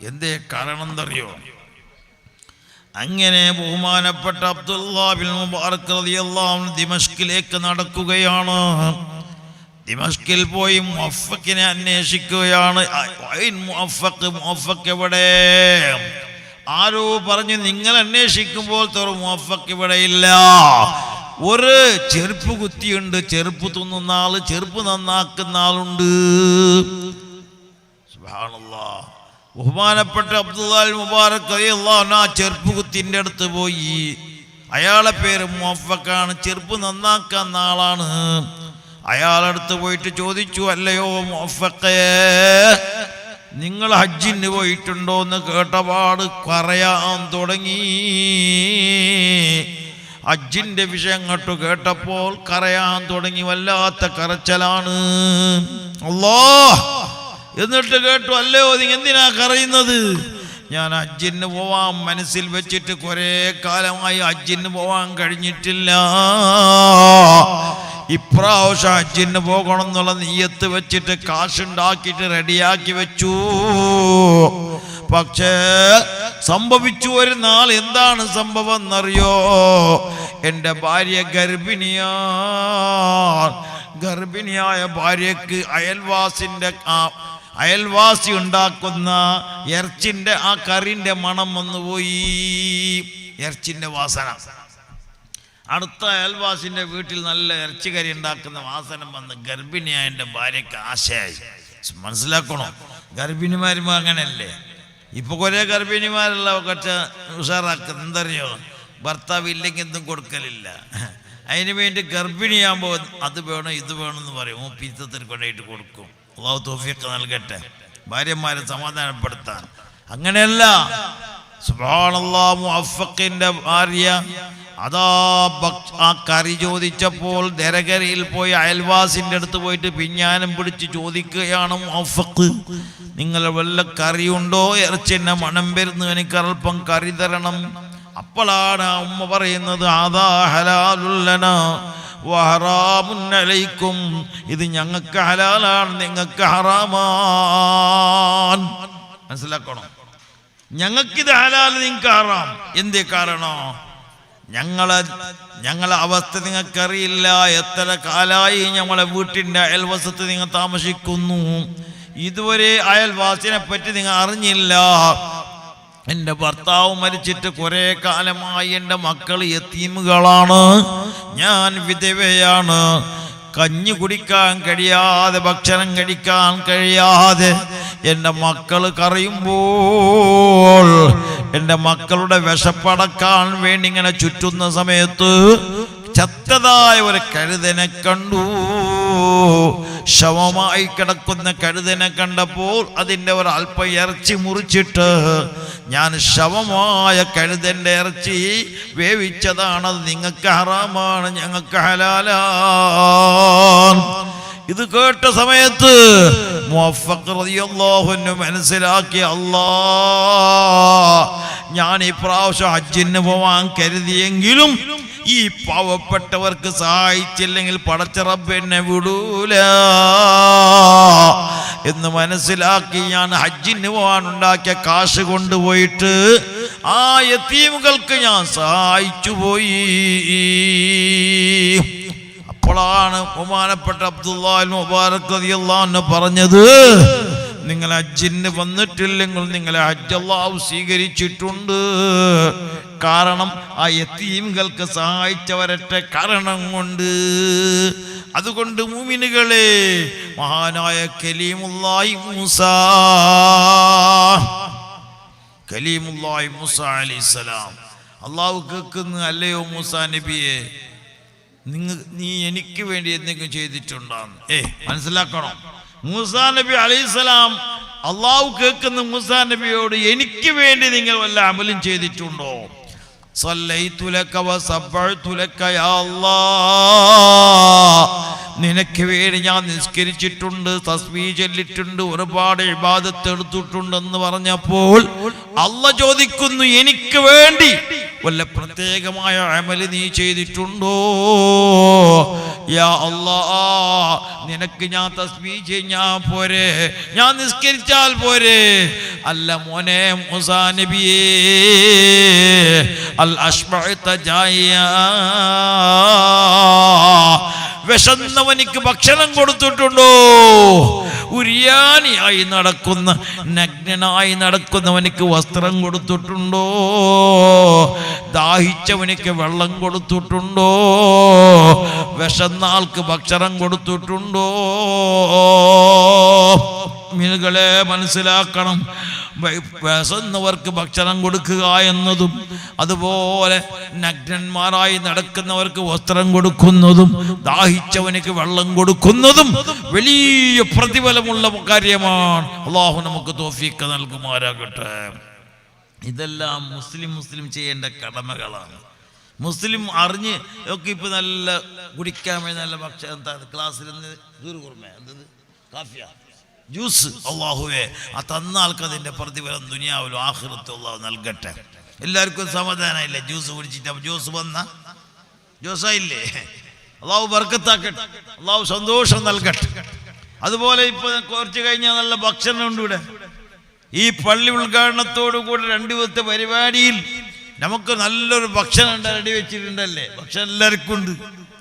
Speaker 1: എന്തേ കാരണം എന്തറിയോ? അങ്ങനെ ബഹുമാനപ്പെട്ട അബ്ദുല്ലാഹ് ഇബ്നു മുബാറക് റളിയല്ലാഹു അൻഹു ദിമഷ്കിലേക്ക് നടക്കുകയാണ്. ദിമഷ്കിൽ പോയി മുവഫഖിനെ അന്വേഷിക്കുകയാണ്. മുവഫഖ് എവിടെ? ആരോ പറഞ്ഞു, നിങ്ങൾ അന്വേഷിക്കുമ്പോൾ മുവഫഖ് ഇവിടെ ഇല്ല. ഒരു ചെരുപ്പ് കുത്തിയുണ്ട്, ചെരുപ്പ് തിന്നുന്ന ആള്, ചെരുപ്പ് നന്നാക്കുന്ന ആളുണ്ട്. സുബ്ഹാനല്ലാഹ്. ബഹുമാനപ്പെട്ട അബ്ദുല്ലാഹ് മുബാറക് റളിയല്ലാഹു അൻഹു ആ ചെരുപ്പ് കുത്തിന്റെ അടുത്ത് പോയി. അയാളെ പേര് മുവഫഖാണ്, ചെരുപ്പ് നന്നാക്കുന്ന ആളാണ്. അയാളടുത്ത് പോയിട്ട് ചോദിച്ചു, അല്ലയോ മുവഫഖേ, നിങ്ങൾ ഹജ്ജിന് പോയിട്ടുണ്ടോ എന്ന് കേട്ടപാട് കരയാൻ തുടങ്ങി. ഹജ്ജിന്റെ വിഷയം കേട്ടു കേട്ടപ്പോൾ കരയാൻ തുടങ്ങി, വല്ലാത്ത കരച്ചലാണ്. അല്ലാഹ്. എന്നിട്ട് കേട്ടു, അല്ലയോ നിങ്ങൾ എന്തിനാ കരയുന്നത്? ഞാൻ ഹജ്ജിന് പോവാൻ മനസ്സിൽ വെച്ചിട്ട് കുറെ കാലമായി ഹജ്ജിന് പോവാൻ കഴിഞ്ഞിട്ടില്ല. ഇപ്രാവശ്യം ഹജ്ജിന് പോകണം എന്നുള്ള നിയ്യത്ത് വെച്ചിട്ട് കാശുണ്ടാക്കിയിട്ട് റെഡിയാക്കി വെച്ചു. പക്ഷേ സംഭവിച്ചു ഒരു നാൾ. എന്താണ് സംഭവം എന്നറിയോ? എൻ്റെ ഭാര്യ ഗർഭിണിയായ ഭാര്യക്ക് അയൽവാസി ഉണ്ടാക്കുന്ന ഇറച്ചിന്റെ ആ കറിന്റെ മണം വന്നുപോയി. ഇറച്ചിന്റെ വാസന. അടുത്ത അയൽവാസിന്റെ വീട്ടിൽ നല്ല ഇറച്ചിക്കറി ഉണ്ടാക്കുന്ന വാസന വന്ന് ഗർഭിണിയായ എൻ്റെ ഭാര്യക്ക് ആശയായി. മനസ്സിലാക്കണോ? ഗർഭിണിമാരും അങ്ങനെയല്ലേ? ഇപ്പൊ കുറെ ഗർഭിണിമാരുള്ള കുറച്ച് ഉഷാറാക്കുന്ന എന്തറിയോ? ഭർത്താവ് ഇല്ലെങ്കിൽ എന്തും കൊടുക്കലില്ല. അതിനു വേണ്ടി ഗർഭിണിയാകുമ്പോൾ അത് വേണം ഇത് വേണമെന്ന് പറയും, പിത്തത്തിൽ കൊണ്ടായിട്ട് കൊടുക്കും. അല്ലാഹു തൗഫീഖ് നൽകട്ടെ ഭാര്യമാരെ സമാധാനപ്പെടുത്താൻ. അങ്ങനെയല്ല. സുബ്ഹാനല്ലാഹ്. മുവഫഖിന്റെ ഭാര്യ അതാ ആ കറി ചോദിച്ചപ്പോൾ ദരകരിയിൽ പോയി അയൽവാസിന്റെ അടുത്ത് പോയിട്ട് പിഞ്ഞാനം പിടിച്ച് ചോദിക്കുകയാണ്, മുവഫഖ്, നിങ്ങൾ വല്ല കറിയുണ്ടോ? ഇറച്ചിന്റെ മണം വരുന്നു, എനിക്ക് അല്പം കറി തരണം. അപ്പോഴാണ് ആ ഉമ്മ പറയുന്നത്, ആദാ ഹലാലുൽ ലനാ വഹറാമുൻ അലൈക്കും, ഇത് ഞങ്ങൾക്ക് ഹലാലാണ്, നിങ്ങൾക്ക് ഹറാമാണ്. മനസ്സിലാക്കണം? ഞങ്ങൾക്കിത് ഹലാൽ, നിങ്ങൾക്ക് ഹറാം. എന്തേ കാരണം? ഞങ്ങളെ അവസ്ഥ നിങ്ങൾക്കറിയില്ല. എത്ര കാലായി ഞങ്ങളെ വീട്ടിൻ്റെ അയൽവശത്ത് നിങ്ങൾ താമസിക്കുന്നു, ഇതുവരെ അയൽവാസിനെ പറ്റി നിങ്ങൾ അറിഞ്ഞില്ല. എൻ്റെ ഭർത്താവ് മരിച്ചിട്ട് കുറെ കാലമായി. എൻ്റെ മക്കൾ യതീമുകളാണ്, ഞാൻ വിധവയാണ്. കഞ്ഞി കുടിക്കാൻ കഴിയാതെ, ഭക്ഷണം കഴിക്കാൻ കഴിയാതെ എൻ്റെ മക്കൾ കരയുമ്പോൾ എൻ്റെ മക്കളുടെ വിശപ്പടക്കാൻ വേണ്ടി ഇങ്ങനെ ചുറ്റുന്ന സമയത്ത് ചത്തതായ ഒരു കഴുതനെ കണ്ടു. ശവമായി കിടക്കുന്ന കഴുതനെ കണ്ടപ്പോൾ അതിൻ്റെ ഒരു അല്പം ഇറച്ചി മുറിച്ചിട്ട്, ഞാൻ ശവമായ കഴുതൻ്റെ ഇറച്ചി വേവിച്ചതാണ്, അത് നിങ്ങൾക്ക് ഹറാമാണ്, ഞങ്ങൾക്ക് ഹലാലാണ് ഇത് കേട്ട സമയത്ത് മുവഫഖ് റളിയല്ലാഹു അൻഹു മനസ്സിലാക്കി, ഞാൻ ഈ പ്രാവശ്യം ഹജ്ജിന് പോവാൻ കരുതിയെങ്കിലും ഈ പാവപ്പെട്ടവർക്ക് സഹായിച്ചില്ലെങ്കിൽ പടച്ച റബ്ബ് എന്നെ വിടൂല എന്ന് മനസ്സിലാക്കി ഞാൻ ഹജ്ജിന് പോകാൻ ഉണ്ടാക്കിയ കാശ് കൊണ്ടുപോയിട്ട് ആ യതീമുകൾക്ക് ഞാൻ സഹായിച്ചു പോയി. അപ്പോഴാണ് ബഹുമാനപ്പെട്ട അബ്ദുല്ലാഹ് മുബാറക് റളിയല്ലാഹു അൻഹു പറഞ്ഞത്, നിങ്ങൾ ഹജ്ജിന് വന്നിട്ടില്ലെങ്കിൽ നിങ്ങളെ ഹജ്ജ് അല്ലാഹു സ്വീകരിച്ചിട്ടുണ്ട്. കാരണം ആ യതീമുകൾക്ക് സഹായിച്ചവരൊറ്റ കാരണം കൊണ്ട്. അതുകൊണ്ട് മുഅ്മിനുകളെ, മഹാനായ കലീമുല്ലാഹി മൂസ അലൈഹിസ്സലാം അല്ലാഹു കേൾക്കുന്നു, അല്ലയോ മൂസാ നബിയെ, നീ എനിക്ക് വേണ്ടി എന്തെങ്കിലും ചെയ്തിട്ടുണ്ടാന്ന് മനസ്സിലാക്കണം. മൂസാ നബി അലൈഹിസ്സലാം അല്ലാഹു കേൾക്കുന്ന മൂസാ നബിയോട്, എനിക്ക് വേണ്ടി നിങ്ങൾ വല്ല അമലും ചെയ്തിട്ടുണ്ടോ? സല്ലൈതു ലക വസബ്ബഅതു ലക യാ അല്ലാഹ്, നിനക്ക് വേണ്ടി ഞാൻ നിസ്കരിച്ചിട്ടുണ്ട്, തസ്ബീഹ് ചൊല്ലിട്ടുണ്ട്, ഒരുപാട് ഇബാദത്ത് എടുത്തിട്ടുണ്ടെന്ന് പറഞ്ഞപ്പോൾ അല്ലാഹ് ചോദിക്കുന്നു, എനിക്ക് വേണ്ടി വല്ല പ്രത്യേകമായ അമല് നീ ചെയ്തിട്ടുണ്ടോ? യാ അല്ലാഹ്, നിനക്ക് ഞാൻ തസ്ബീഹ് ചെയ്യാൻ പോരെ, ഞാൻ നിസ്കരിച്ചാൽ പോരെ? അല്ല മോനെ മൂസാ നബിയേ, അൽ അശ്ബഅത ജായ, വിശന്നവനിക്ക് ഭക്ഷണം കൊടുത്തിട്ടുണ്ടോ? ഉരിയാനിയായി നടക്കുന്ന, നഗ്നനായി നടക്കുന്നവനിക്ക് വസ്ത്രം കൊടുത്തിട്ടുണ്ടോ? ദാഹിച്ചവനിക്ക് വെള്ളം കൊടുത്തിട്ടുണ്ടോ? വിശന്ന ആൾക്ക് ഭക്ഷണം കൊടുത്തിട്ടുണ്ടോ? മീനുകളെ മനസ്സിലാക്കണം, വിശന്നവർക്ക് ഭക്ഷണം കൊടുക്കുക എന്നതും അതുപോലെ നഗ്നന്മാരായി നടക്കുന്നവർക്ക് വസ്ത്രം കൊടുക്കുന്നതും ദാഹിച്ചവനിക്ക് വെള്ളം കൊടുക്കുന്നതും വലിയ പ്രതിഫലമുള്ള കാര്യമാണ്. അല്ലാഹു നമുക്ക് തൗഫീഖ് നൽകുമാറാകട്ടെ. ഇതെല്ലാം മുസ്ലിം ചെയ്യേണ്ട കടമകളാണ്. മുസ്ലിം അറിഞ്ഞ് ഒക്കെ ഇപ്പൊ നല്ല കുടിക്കാൻ വേണ്ടി നല്ല ഭക്ഷണം, എന്താ ക്ലാസ്സിൽ കാഫിയ ജ്യൂസ്, അല്ലാഹുവേ ആ തന്ന ആൾക്ക് അതിന്റെ പ്രതിഫലം ദുനിയാവിലും ആഖിറത്തും അല്ലാഹു നൽകട്ടെ. എല്ലാവർക്കും സമാധാനമില്ല ജ്യൂസ് കുടിച്ചിട്ട്. ജ്യൂസ് വന്ന ജ്യൂസായില്ലേ, അല്ലാഹു ബർക്കത്താക്കട്ടെ, അല്ലാഹു സന്തോഷം നൽകട്ടെ. അതുപോലെ ഇപ്പൊ കുറച്ച് കഴിഞ്ഞാൽ നല്ല ഭക്ഷണം ഉണ്ട് ഇവിടെ. ഈ പള്ളി ഉദ്ഘാടനത്തോടു കൂടി 2 ദിവസത്തെ പരിപാടിയിൽ നമുക്ക് നല്ലൊരു ഭക്ഷണം റെഡി വെച്ചിട്ടുണ്ടല്ലേ. ഭക്ഷണം എല്ലാവർക്കും ഉണ്ട്,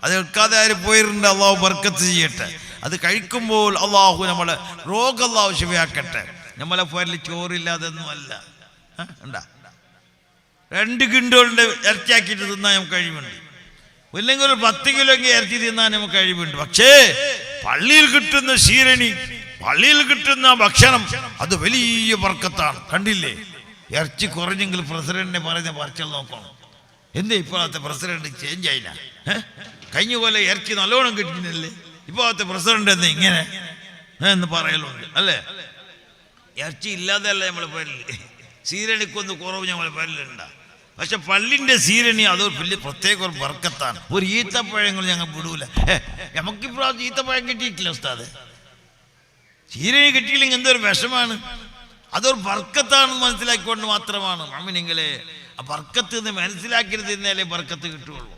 Speaker 1: അത് എടുക്കാതെ ആരും പോയിട്ടുണ്ട്. അല്ലാഹു ബർക്കത്ത് ചെയ്യട്ടെ. അത് കഴിക്കുമ്പോൾ അല്ലാഹു നമ്മളെ രോഗം അല്ലാഹു ശിഫയാക്കട്ടെ. നമ്മളെ പോരിൽ ചോറില്ലാതൊന്നും അല്ല, ഉണ്ടാ 2 കിലോന്റെ ഇറച്ചിയാക്കിയിട്ട് തിന്നാൻ നമുക്ക് കഴിവുണ്ട്, ഇല്ലെങ്കിൽ ഒരു 10 കിലോ ഇറച്ചി തിന്നാൻ നമുക്ക് കഴിവുണ്ട്. പക്ഷേ പള്ളിയിൽ കിട്ടുന്ന ശീരണി, പള്ളിയിൽ കിട്ടുന്ന ഭക്ഷണം അത് വലിയ ബർക്കത്താണ്. കണ്ടില്ലേ, ഇറച്ചി കുറഞ്ഞെങ്കിൽ പ്രസിഡന്റിനെ പറയുന്ന പറിച്ചൽ നോക്കണം. എന്തേ ഇപ്പോഴത്തെ പ്രസിഡന്റ് ചേഞ്ച് ആയില്ല? കഴിഞ്ഞ പോലെ ഇറച്ചി നല്ലോണം കിട്ടുന്നില്ലേ, ഇപ്പോഴത്തെ പ്രസിഡന്റ് എന്താ ഇങ്ങനെ എന്ന് പറയലുണ്ട് അല്ലേ? ഇറച്ചി ഇല്ലാതെയല്ല നമ്മളെ പേരിൽ, സീരണിക്കൊന്ന് കുറവ് നമ്മളെ പേരിലുണ്ടാ. പക്ഷെ പള്ളിന്റെ സീരണി അതൊരു വലിയ പ്രത്യേക ഒരു ബർക്കത്താണ്. ഒരു ഈത്തപ്പഴങ്ങൾ ഞങ്ങൾ വിടൂല. നമുക്കിപ്രാവശ്യം ഈത്തപ്പഴം കിട്ടിയിട്ടില്ല ഉസ്താദ്. സീരണി കിട്ടിയില്ലെങ്കിൽ എന്തൊരു വിഷമാണ്. അതൊരു ബർക്കത്താണെന്ന് മനസ്സിലാക്കിക്കൊണ്ട് മാത്രമാണ്. മുഅ്മിനീങ്ങളെ, ആ ബർക്കത്ത് എന്ന് മനസ്സിലാക്കിയിട്ട് തിന്നാലേ ബർക്കത്ത് കിട്ടുകയുള്ളൂ.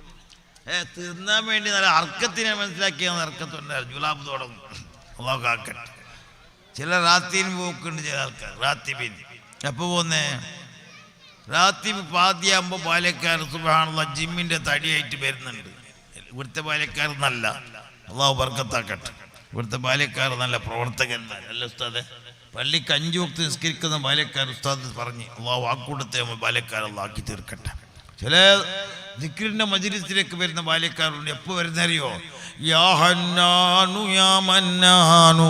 Speaker 1: തിന്നാൻ വേണ്ടി നല്ല അർക്കത്തിനെ മനസ്സിലാക്കിയാൽ അർക്കത്തുണ്ട്, ജുലാബ് തുടങ്ങും. അല്ലാഹു കാക്കട്ടെ. ചില റാത്തീന് പോക്കുണ്ട്, ചില ആൾക്കാർ റാത്തിബീൻ. എപ്പോൾ പോന്നേ? റാത്തിബ് പാതിയാകുമ്പോൾ ബാല്യക്കാർ സുബ്ഹാനല്ലാഹ് ജിമ്മിന്റെ തടിയായിട്ട് വരുന്നുണ്ട്. ഇവിടുത്തെ ബാല്യക്കാർ നല്ല, അല്ലാഹു ബർക്കത്താക്കട്ടെ. ഇവിടുത്തെ ബാല്യക്കാർ നല്ല പ്രവർത്തകന്മാർ അല്ല ഉസ്താദെ. പള്ളിക്ക് 5 വക്ത് നിസ്കരിക്കുന്ന ബാല്യക്കാർ ഉസ്താദ് പറഞ്ഞ് അല്ലാഹു ആക്കൂട്ടത്തെ ബാല്യക്കാർ അല്ലാഹു ആക്കി തീർക്കട്ടെ. ചില ദിക്റിന്റെ മജ്‌ലിസിലേക്ക് വരുന്ന ബാല്യക്കാരുണ്ട്. എപ്പോൾ വരുന്നറിയോ? യാ ഹന്നാനു യാ മന്നാനു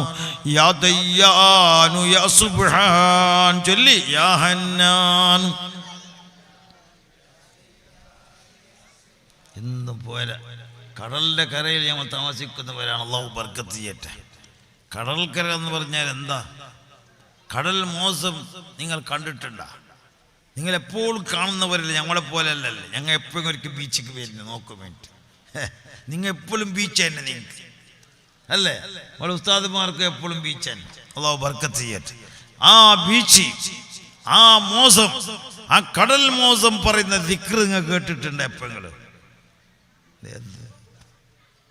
Speaker 1: യാ ദയ്യാനു യാ സുബ്ഹാൻ ചൊല്ലി യാ ഹന്നാനു. എന്നും പോരാ, കടലിന്റെ കരയിൽ ഞങ്ങൾ താമസിക്കുന്നവരാണ്. അല്ലാഹു ബർക്കത്ത് ചെയ്യട്ടെ. കടൽക്കര എന്ന് പറഞ്ഞാൽ എന്താ? കടൽ മോശം നിങ്ങൾ കണ്ടിട്ടുണ്ടോ? നിങ്ങൾ എപ്പോഴും കാണുന്നവരല്ലേ, ഞങ്ങളെ പോലെ അല്ലല്ലേ. ഞങ്ങൾ എപ്പോഴും ഒരിക്കൽ ബീച്ചിക്ക് വരുന്നത് നോക്കാൻ വേണ്ടി. നിങ്ങൾ എപ്പോഴും ബീച്ച് തന്നെ നിങ്ങൾക്ക്. അല്ലേ? നമ്മുടെ ഉസ്താദുമാർക്ക് എപ്പോഴും ബീച്ചൻ. അള്ളാഹു ബർക്കത്ത് ചെയ്യട്ടെ. ആ ബീച്ച്, ആ മോസം, ആ കടൽ മോസം പറയുന്ന ദിക്ർ നിങ്ങൾ കേട്ടിട്ടുണ്ട് എപ്പോഴെങ്കിലും?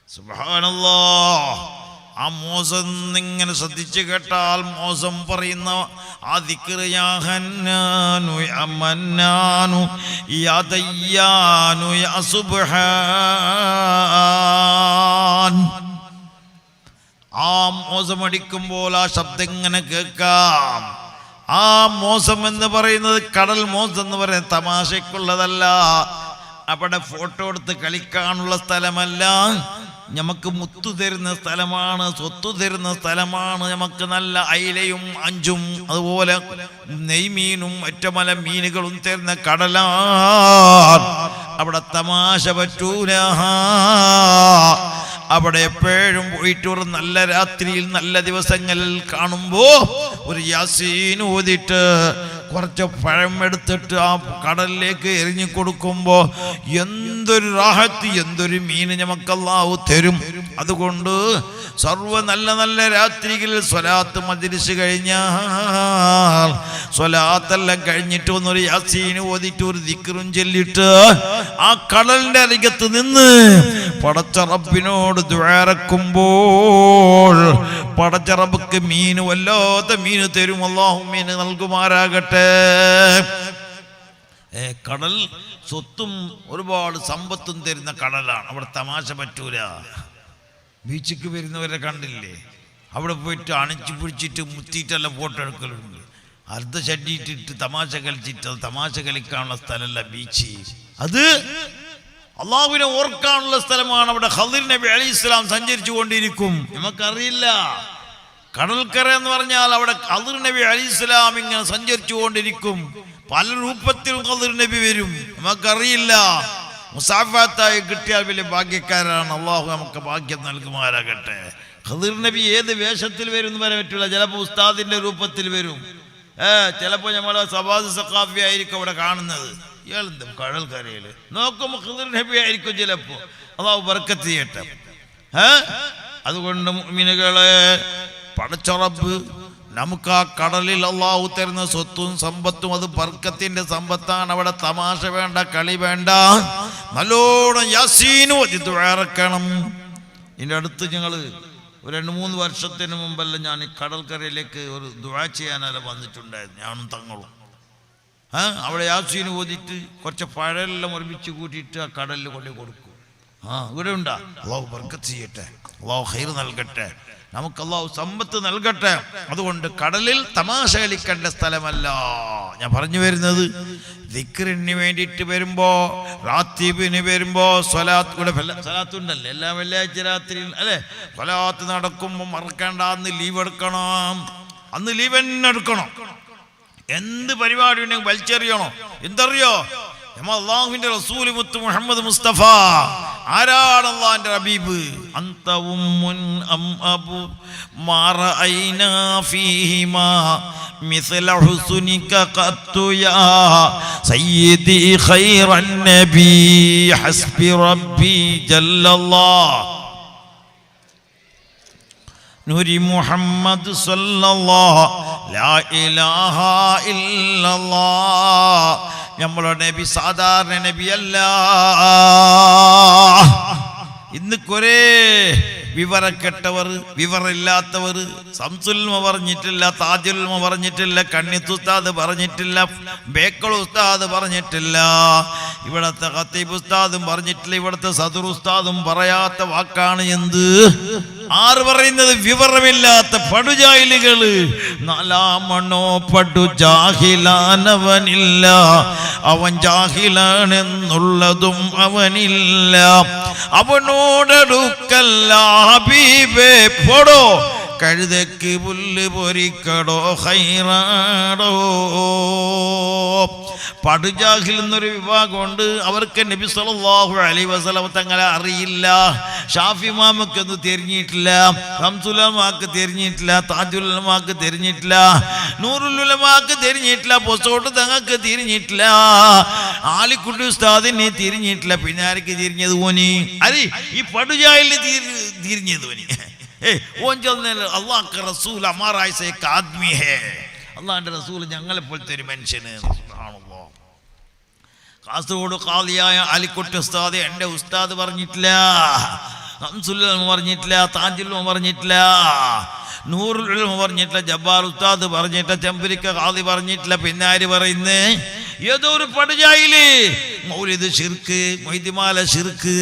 Speaker 1: സുബ്ഹാനല്ലാഹ്. ആ മോസം ഇങ്ങനെ ശ്രദ്ധിച്ച് കേട്ടാൽ മോസം പറയുന്ന ആ ദിക്ർ, യാ ഹന്നാനു യാ മന്നാനു യാ ദയ്യാനു യാ സുബ്ഹാൻ. ആ മോസം അടിക്കുമ്പോൾ ആ ശബ്ദം ഇങ്ങനെ കേൾക്കാം. ആ മോസം എന്ന് പറയുന്നത്, കടൽ മോസം എന്ന് പറയുന്നത് തമാശക്കുള്ളതല്ല. അവിടെ ഫോട്ടോ എടുത്ത് കളിക്കാനുള്ള സ്ഥലമല്ല. നമുക്ക് മുത്തു തരുന്ന സ്ഥലമാണ്, സ്വത്തു തരുന്ന സ്ഥലമാണ്. നമുക്ക് നല്ല അയിലയും അഞ്ചും അതുപോലെ നെയ്മീനും ഒറ്റമല മീനുകളും തരുന്ന കടലാണ്. അവിടെ തമാശ പറ്റൂല. അവിടെ എപ്പോഴും പോയിട്ട് ഒരു നല്ല രാത്രിയിൽ നല്ല ദിവസങ്ങളിൽ കാണുമ്പോ ഒരു യാസീൻ ഓതിട്ട് കുറച്ച് പഴം എടുത്തിട്ട് ആ കടലിലേക്ക് എറിഞ്ഞു കൊടുക്കുമ്പോ എന്തൊരു റാഹത്ത്, എന്തൊരു മീന് നമുക്ക് അല്ലാഹു തരും. അതുകൊണ്ട് സർവ്വ നല്ല നല്ല രാത്രികളിൽ സ്വലാത്ത് മജ്‌ലിസ് കഴിഞ്ഞാൽ സ്വലാത്തെല്ലാം കഴിഞ്ഞിട്ട് ഒന്നൊരു യാസീൻ ഓതിട്ട് ഒരു ദിക്റും ചൊല്ലിട്ട് ആ കടലിന്റെ അരികത്ത് നിന്ന് പടച്ച റബ്ബിനോട് ദുആറക്കുമ്പോൾ പടച്ച റബ്ബിക്ക് മീന് വല്ലാത്ത മീന് തരും. അല്ലാഹു മീന് നൽകുമാറാകട്ടെ. കടൽ സ്വത്തും ഒരുപാട് സമ്പത്തും തരുന്ന കടലാണ്. അവിടെ തമാശ പറ്റൂല. ബീച്ചിക്ക് വരുന്നവരെ കണ്ടില്ലേ? അവിടെ പോയിട്ട് അണിച്ചു പിടിച്ചിട്ട് മുത്തിയിട്ടെല്ലാം ഫോട്ടോ എടുക്കലുണ്ട്. അർദ്ധ ഷഡ്ഡിയിട്ടിട്ട് തമാശ കളിച്ചിട്ട്, അത് തമാശ കളിക്കാനുള്ള സ്ഥലമല്ല ബീച്ച്. അത് അള്ളാഹുവിനെ ഓർക്കാനുള്ള സ്ഥലമാണ്. അവിടെ ഖളിർ നബി അലൈഹിസ്സലാം സഞ്ചരിച്ചു കൊണ്ടിരിക്കും. നമുക്കറിയില്ല. കടൽക്കര എന്ന് പറഞ്ഞാൽ അവിടെ ഖളിർ നബി അലൈഹിസ്സലാം ഇങ്ങനെ സഞ്ചരിച്ചു കൊണ്ടിരിക്കും. പല രൂപത്തിലും ഖളിർ നബി വരും. നമുക്കറിയില്ല. മുസാഫാത്തായി കിട്ടിയാൽ വലിയ ഭാഗ്യക്കാരാണ്. അള്ളാഹു നമുക്ക് ഭാഗ്യം നൽകുമാറാകട്ടെ. ഖളിർ നബി ഏത് വേഷത്തിൽ വരും എന്ന് പറയാൻ പറ്റില്ല. ചിലപ്പോൾ ഉസ്താദിന്റെ രൂപത്തിൽ വരും. ചിലപ്പോൾ നമ്മളെ സബാദ് സഖാഫി ആയിരിക്കും അവിടെ കാണുന്നത്. ഇയാളെന്തും കടൽക്കരയില് നോക്കുമ്പോൾ ഖളിർ നബി ആയിരിക്കും ചിലപ്പോ. അള്ളാഹു ബർക്കത്ത് ചെയ്യട്ടെ. അതുകൊണ്ട് മുഅ്മിനുകളെ, പടച്ച റബ്ബ് നമുക്ക് ആ കടലിൽ അള്ളാഹു തരുന്ന സ്വത്തും സമ്പത്തും അത് ബർക്കത്തിന്റെ സമ്പത്താണ്. അവിടെ തമാശ വേണ്ട, കളി വേണ്ട. നല്ലോണം യാസീൻ ഓതി ദുആറക്കണം. ഇതിൻ്റെ അടുത്ത് ഞങ്ങൾ ഒരു 2-3 വർഷത്തിന് മുമ്പെല്ലാം ഞാൻ ഈ കടൽക്കരയിലേക്ക് ഒരു ദുആ ചെയ്യാനെല്ലാം വന്നിട്ടുണ്ടായിരുന്നു, ഞാനും തങ്ങളും. അവിടെ യാസീൻ ഓതിയിട്ട് കുറച്ച് പഴമെല്ലാം ഒരുമിച്ച് കൂട്ടിയിട്ട് ആ കടലിൽ കൊണ്ടു കൊടുക്കും. ഇവിടെ ഉണ്ടാ. അള്ളാഹു ബർക്കത്ത് ചെയ്യട്ടെ, അള്ളാഹു ഖൈർ നൽകട്ടെ, നമുക്ക് അള്ളാഹു സമ്പത്ത് നൽകട്ടെ. അതുകൊണ്ട് കടലിൽ തമാശ കളിക്കേണ്ട സ്ഥലമല്ല. ഞാൻ പറഞ്ഞു വരുന്നത്, ദിക്റിന് വേണ്ടിയിട്ട് വരുമ്പോ, റാത്തീബിന് വരുമ്പോ സ്വലാത്ത് കൂടെ, സ്വലാത്തുണ്ടല്ലേ എല്ലാ വെള്ളിയാഴ്ച രാത്രിയിൽ അല്ലെ? സ്വലാത്ത് നടക്കുമ്പോൾ മറക്കേണ്ട, അന്ന് ലീവ് എടുക്കണം. അന്ന് ലീവ് തന്നെ എടുക്കണം. എന്ത് പരിപാടി ഉണ്ടെങ്കിൽ വലിച്ചെറിയണോ? എന്തറിയോ? അല്ലാഹുവിന്റെ റസൂല് മുത്ത് മുഹമ്മദ് മുസ്തഫ. ആരാണ് അല്ലാഹുവിന്റെ ഹബീബ്? അന്ത ഉമ്മുൻ അം അബു മാ റഅയ്നാ ഫീഹിമാ മിസ്ല ഹുസ്നിക ഖത്തു യാ സയ്യിദി ഖൈറൻ നബി ഹസ്ബി റബ്ബി ജല്ലല്ലാഹ് നൂരി മുഹമ്മദ് സല്ലല്ലാഹു ലാ ഇലാഹ ഇല്ലല്ലാഹ്. നമ്മുടെ നബി സാധാരണ നബിയല്ല. ഇന്ന് കുറേ വിവരക്കെട്ടവർ, വിവരമില്ലാത്തവർ, സംസുൽമ പറഞ്ഞിട്ടില്ല, താജുൽമ പറഞ്ഞിട്ടില്ല, കണ്ണിത്ത് ഉസ്താദ് പറഞ്ഞിട്ടില്ല, ബേക്കൾ ഉസ്താദ് പറഞ്ഞിട്ടില്ല, ഇവിടത്തെ ഖത്തീബ് ഉസ്താദും പറഞ്ഞിട്ടില്ല, ഇവിടത്തെ സദർ ഉസ്താദും പറയാത്ത വാക്കാണ് എന്ത്? ആറ് പറയുന്നത്? വിവരമില്ലാത്ത പടുജാഹിലുകള്. നാലാമണ്ണോ പടു ജാഹിലാനവനില്ല, അവൻ ജാഹിലാണെന്നുള്ളതും അവനില്ല. അവനോടടുക്കല്ല ഹബീബേ പോടോ, കഴുതക്ക് പുല്ല് പൊരിക്കടോ ഹൈറാടോ. പടുജാഹിൽ എന്നൊരു വിഭാഗമുണ്ട്. അവർക്ക് നബി സല്ലല്ലാഹു അലൈഹി വസല്ലം തങ്ങളെ അറിയില്ല. ഷാഫി ഇമാമക്കൊന്നും തിരിഞ്ഞിട്ടില്ല, ഹംസുലമാക്ക് തിരിഞ്ഞിട്ടില്ല, താജുലമാക്ക് തിരിഞ്ഞിട്ടില്ല, നൂറുലുലമാക്ക് തിരിഞ്ഞിട്ടില്ല, പൊസോട്ട് തങ്ങൾക്ക് തിരിഞ്ഞിട്ടില്ല, ആലിക്കുട്ടി ഉസ്താദിന് തിരിഞ്ഞിട്ടില്ല. പിന്നെ ആർക്ക് തിരിഞ്ഞത്? ഓനി അരി ഈ പടുജാഹിലിന് തിരിഞ്ഞത് ഓനി. ഓൻ ചെന്ന അള്ളാഹ് റസൂൽ ഹമാരാ ഐസ ഏക് ആദ്മി ഹേ, അള്ളാഹിന്റെ റസൂൽ ഞങ്ങളെ പോലത്തെ ഒരു മനുഷ്യന്. സുബ്ഹാനല്ലാഹ്. കാസർഗോഡ് ഖാദിയായ അലിക്കുട്ടി ഉസ്താദ് എൻ്റെ ഉസ്താദ് പറഞ്ഞിട്ടില്ല, ഹംസുൽ ഉലമ പറഞ്ഞിട്ടില്ല, താജുൽ ഉലമ പറഞ്ഞിട്ടില്ല, നൂറുൽ ഉലമ പറഞ്ഞിട്ടില്ല, ജബ്ബാർ ഉസ്താദ് പറഞ്ഞിട്ടില്ല, ചെമ്പരിക്ക ഖാദി പറഞ്ഞിട്ടില്ല. പിന്നെ ആര് പറയുന്നേ? ഏതോ ഒരു പടുജായില് മൗലിദ് ശിർക്ക്, മൊയ്തിമാല ശിർക്ക്,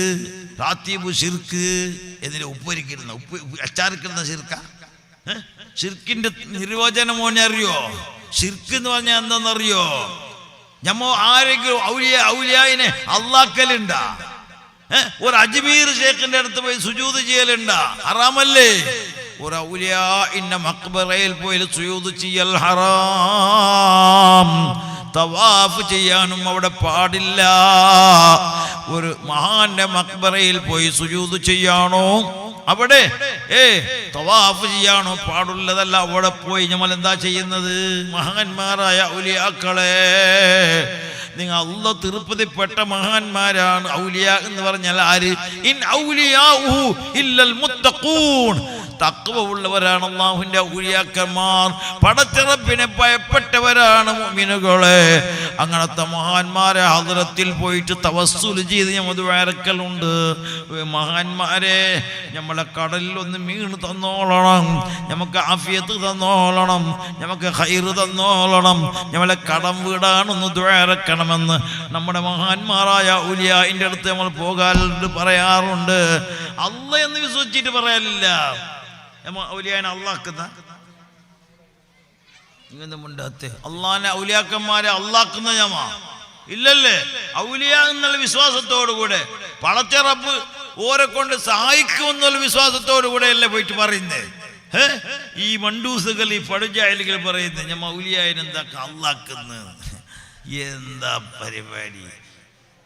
Speaker 1: റാത്തീബ് ശിർക്ക്, എന്നിട്ട് ഉപ്പൊരിക്കിടുന്ന അച്ചാറിക്കിടുന്ന ശിർക്ക. ഷിർക്കിന്റെ നിർവചനം മോനെ അറിയോ? ഷിർക്ക് എന്ന് പറഞ്ഞാൽ എന്താണെന്നറിയോ? ഞമ്മ ആരെങ്കിലും ഔലിയായിനെ അള്ളാക്കലുണ്ടാ? ഒരു അജ്മീർ ഷേഖിന്റെ അടുത്ത് പോയി സുജൂദ് ചെയ്യലുണ്ടാ? ഹറാമല്ലേ? ഒരു ഔലിയാഇന്റെ മഖ്ബറയിൽ പോയി സുജൂദ് ചെയ്യൽ ഹറാം. തവാഫ് ചെയ്യാനും അവിടെ പാടില്ല. ഒരു മഹാന്റെ മഖ്ബറയിൽ പോയി സുജൂദ് ചെയ്യാണോ? അവിടെ തവാഫ് ചെയ്യാണോ? പാടുള്ളതല്ല. അവിടെ പോയി നമ്മൾ എന്താ ചെയ്യുന്നത്? മഹാന്മാരായ ഔലിയാക്കളെ, നിങ്ങൾ അല്ലാഹ് തൃപ്തിപ്പെട്ട മഹാന്മാരാണ് ഔലിയ എന്ന് പറഞ്ഞാൽ ആര്? ഇൻ ഔലിയാഉ ഇല്ലൽ മുത്തഖൂൻ, തഖ്വ ഉള്ളവരാണ് അല്ലാഹുവിന്റെ ഔലിയാക്കന്മാർ. പടച്ചറബിനെ ഭയപ്പെട്ടവരാണ് മുഅ്മിനുകളെ. അങ്ങനത്തെ മഹാന്മാരെ ഹദ്റത്തിൽ പോയിട്ട് തവസ്സുൽ ചെയ്ത് നമ്മൾ ദുആറക്കലുണ്ട്. മഹാന്മാരെ, നമ്മളെ കടലിൽ ഒന്ന് മീൻ തന്നോളണം, നമുക്ക് ആഫിയത്ത് തന്നോളണം, നമുക്ക് ഖൈറ് തന്നോളണം, നമ്മളെ കടം വീടാനൊന്ന് ദുആറക്കണമെന്ന് നമ്മുടെ മഹാന്മാരായ ഔലിയാഇന്റെ അടുത്ത് നമ്മൾ പോകാറുണ്ട്, പറയാറുണ്ട്. അല്ലാഹ് എന്ന് വിശ്വസിച്ചിട്ട് പറയാനില്ല. ഔലിയാനെ അള്ളാക്കുന്ന ഇങ്ങനെമുണ്ടാത്തെ അള്ളാഹിനെ ഔലിയാക്കന്മാരെ അള്ളാക്കുന്ന ഞമ ഇല്ലല്ലേ? ഔലിയ എന്നുള്ള വിശ്വാസത്തോടുകൂടെ പടച്ച റബ്ബ് ഓരെ കൊണ്ട് സഹായിക്കുമെന്നുള്ള വിശ്വാസത്തോടുകൂടെ അല്ലേ പോയിട്ട് പറയുന്നേ. ഈ മണ്ടൂസുകൾ, ഈ പടുജായലുകൾ പറയുന്നത് ഞമ്മ ഔലിയായനെ എന്താ അള്ളാക്കുന്ന? എന്താ പരിപാടി?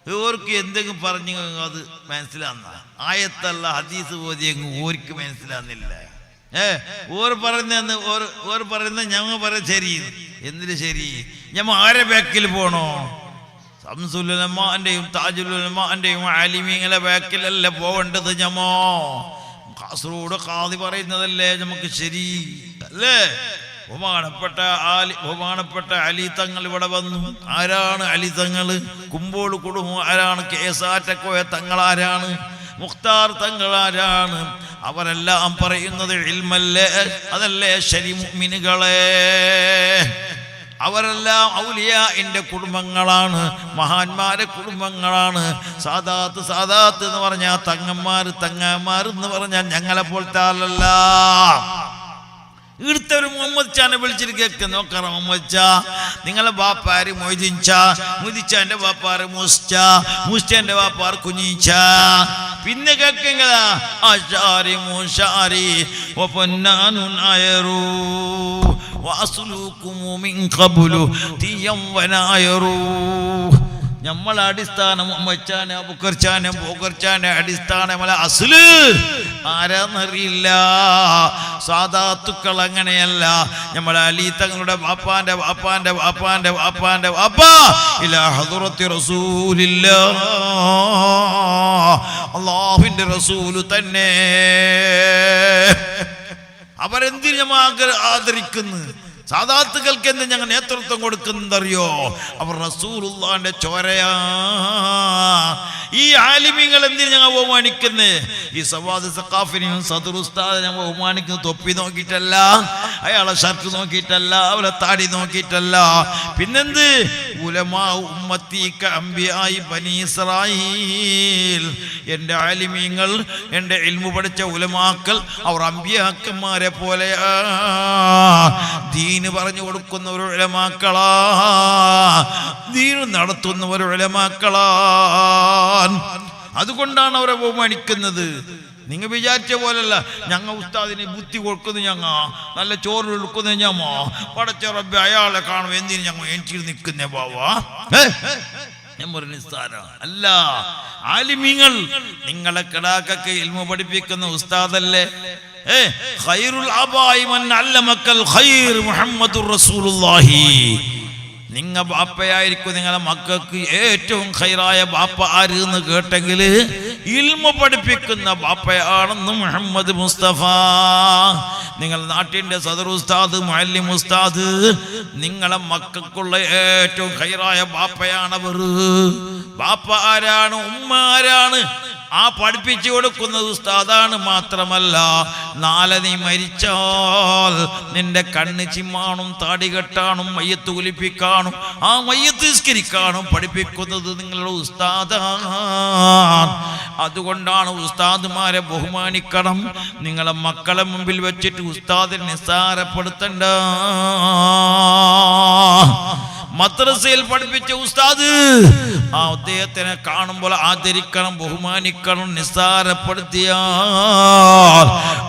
Speaker 1: ഓർക്ക് എന്തെങ്കിലും പറഞ്ഞു അത് മനസ്സിലാന്ന ആയത്തല്ല ഹദീസ് ഓതിയെങ്കിൽ ഓർക്ക് മനസ്സിലാകുന്നില്ല. ഓർ പറയുന്ന ഞങ്ങൾ പറയാം ശരി. എന്തിന് ശരി? ഞമ്മ ആരെ ബാക്കിൽ പോണോ? ശംസുൽ ഉലമാന്റെയും താജുൽ ഉലമാന്റെയും ആലിമീങ്ങളെ ബാക്കിലല്ല പോവേണ്ടത്. ഞമ്മോ കാസർഗോഡ് ഖാദി പറയുന്നതല്ലേ നമുക്ക് ശരി അല്ലേ? ബഹുമാനപ്പെട്ട അലി തങ്ങൾ ഇവിടെ വന്നു. ആരാണ് അലി തങ്ങൾ? കുമ്പോള് കുടുംബം ആരാണ്? കേസാറ്റക്കോയ തങ്ങൾ ആരാണ്? മുഖ്താർ തങ്ങൾ ആരാണ്? അവരെല്ലാം പറയുന്നത് ഇൽമല്ലേ, അതല്ലേ ശരി മുഅ്മിനുകളെ? അവരെല്ലാം ഔലിയാഇന്റെ കുടുംബങ്ങളാണ്, മഹാന്മാരെ കുടുംബങ്ങളാണ്. സാദാത്ത് എന്ന് പറഞ്ഞാൽ തങ്ങന്മാർ എന്ന് പറഞ്ഞാൽ ഞങ്ങളെ പോലത്തെ ആളല്ല. ഇവിടുത്തെ ഒരു മുഹമ്മദ് ചാനെ വിളിച്ചിട്ട് കേൾക്ക നോക്കാം. മുഹമ്മദ് ചാ, നിങ്ങളെ ബാപ്പാര് മൊയ്തീൻച, മൊയ്തിച്ചാന്റെ ബാപ്പാറ് മൂസ്റ്റാന്റെ ബാപ്പാർ കുഞ്ഞീച്ച. പിന്നെ കേൾക്കെങ്കിലാ ആശാരി മൂശാരി വപന്നാനുൻ അയറൂ വഅസ്ലൂകും മിൻ ഖബ്ലു തിയം വനായറൂ. നമ്മളെ അടിസ്ഥാനം മുഹമ്മദ് അബൂബക്കർ ബോക്കർച്ചാനെ അടിസ്ഥാനം അസ്ല് ആരാന്നറിയില്ല. സാദാത്തുക്കൾ അങ്ങനെയല്ല. നമ്മളെ അലി തങ്ങളുടെ വാപ്പാന്റെ വാപ്പാ ഇലാ ഹദ്റത്തി റസൂലില്ലാഹ്, അല്ലാഹുവിന്റെ റസൂൽ തന്നെ. അവരെന്തിന് നമ്മൾ ആദരിക്കുന്നു? സാദാത്തുകൾക്ക് എന്ത് ഞങ്ങൾ നേതൃത്വം കൊടുക്കുന്നറിയോ? അവർ റസൂലുള്ളാഹിന്റെ ചോരയാ. ഈ ആലിമീങ്ങൾ എന്തിന് ഞങ്ങൾ ബഹുമാനിക്കുന്നേ? ഈ സവാദ് സഖാഫിനെയും സദർ ഉസ്താദ് ഞങ്ങൾ ബഹുമാനിക്കുന്നത് തൊപ്പി നോക്കിയിട്ടല്ല, അയാളെ ഷർട്ട് നോക്കിയിട്ടല്ല, അവരെ താടി നോക്കിയിട്ടല്ല. പിന്നെന്ത്? ഉലമാ ഉമ്മത്തി കഅംബിയായി ബനി ഇസ്രായീൽ. എൻ്റെ ആലിമീങ്ങൾ, എൻ്റെ ഇൽമു പഠിച്ച ഉലമാക്കൾ അവർ അമ്പിയാക്കന്മാരെ പോലെയാ. ദീന് പറഞ്ഞു കൊടുക്കുന്നവർ ഉലമാക്കളാ, ദീന് നടത്തുന്നവർ ഉലമാക്കളാ. അതുകൊണ്ടാണ് അവരെ ബഹുമാനിക്കുന്നത്. നിങ്ങൾ വിചാരിച്ച പോലല്ല. ഞങ്ങ ഉസ്താദിന് ബുദ്ധി കൊടുക്കുന്നു, ഞങ്ങ നല്ല ചോറ് കൊടുക്കുന്നു. ഞമ്മ പടച്ച റബ്ബേ അയാളെ കാണും എന്തിന് ഞങ്ങൾ എനിക്ക് നിൽക്കുന്നേ ബാവാ അല്ല. ആലിമീങ്ങൾ നിങ്ങളെ കിടാക്കൊക്കെ ഇൽമു പഠിപ്പിക്കുന്ന ഉസ്താദല്ലേ? ഖൈറുൽ ആബായി മൻ അല്ലമക്കൽ ഖൈർ മുഹമ്മദുർ റസൂലുള്ളാഹി. നിങ്ങ ബാപ്പയായിരിക്കും നിങ്ങളെ മക്കൾക്ക് ഏറ്റവും ഖൈറായ ബാപ്പ ആര് എന്ന് കേട്ടെങ്കിൽ ഇൽമു പഠിപ്പിക്കുന്ന ബാപ്പയാണെന്ന് മുഹമ്മദ് മുസ്തഫ. നിങ്ങൾ നാട്ടിൻ്റെ സദർ ഉസ്താദ് മുഅല്ലിം ഉസ്താദ് നിങ്ങളെ മക്കൾക്കുള്ള ഏറ്റവും ഖൈറായ ബാപ്പയാണവർ. ബാപ്പ ആരാണ്, ഉമ്മ ആരാണ്? ആ പഠിപ്പിച്ചു കൊടുക്കുന്നത് ഉസ്താദാണ്. മാത്രമല്ല നാളെ നീ മരിച്ചാൽ നിന്റെ കണ്ണ് ചിമ്മാണും താടി കെട്ടാണും മയ്യത്ത് കുലിപ്പിക്കാനും ആ മയ്യത്ത് നിസ്കരിക്കാനും പഠിപ്പിക്കുന്നത് നിങ്ങളുടെ ഉസ്താദാണ്. അതുകൊണ്ടാണ് ഉസ്താദുമാരെ ബഹുമാനിക്കണം. നിങ്ങളെ മക്കളെ മുമ്പിൽ വെച്ചിട്ട് ഉസ്താദിനെ നിസ്സാരപ്പെടുത്തണ്ട. മദ്രസയിൽ പഠിപ്പിച്ച ഉസ്താദ് ആ അദ്ദേഹത്തിനെ കാണുമ്പോൾ ആദരിക്കണം, ബഹുമാനിക്കണം. നിസ്സാരപ്പെടുത്തിയാൽ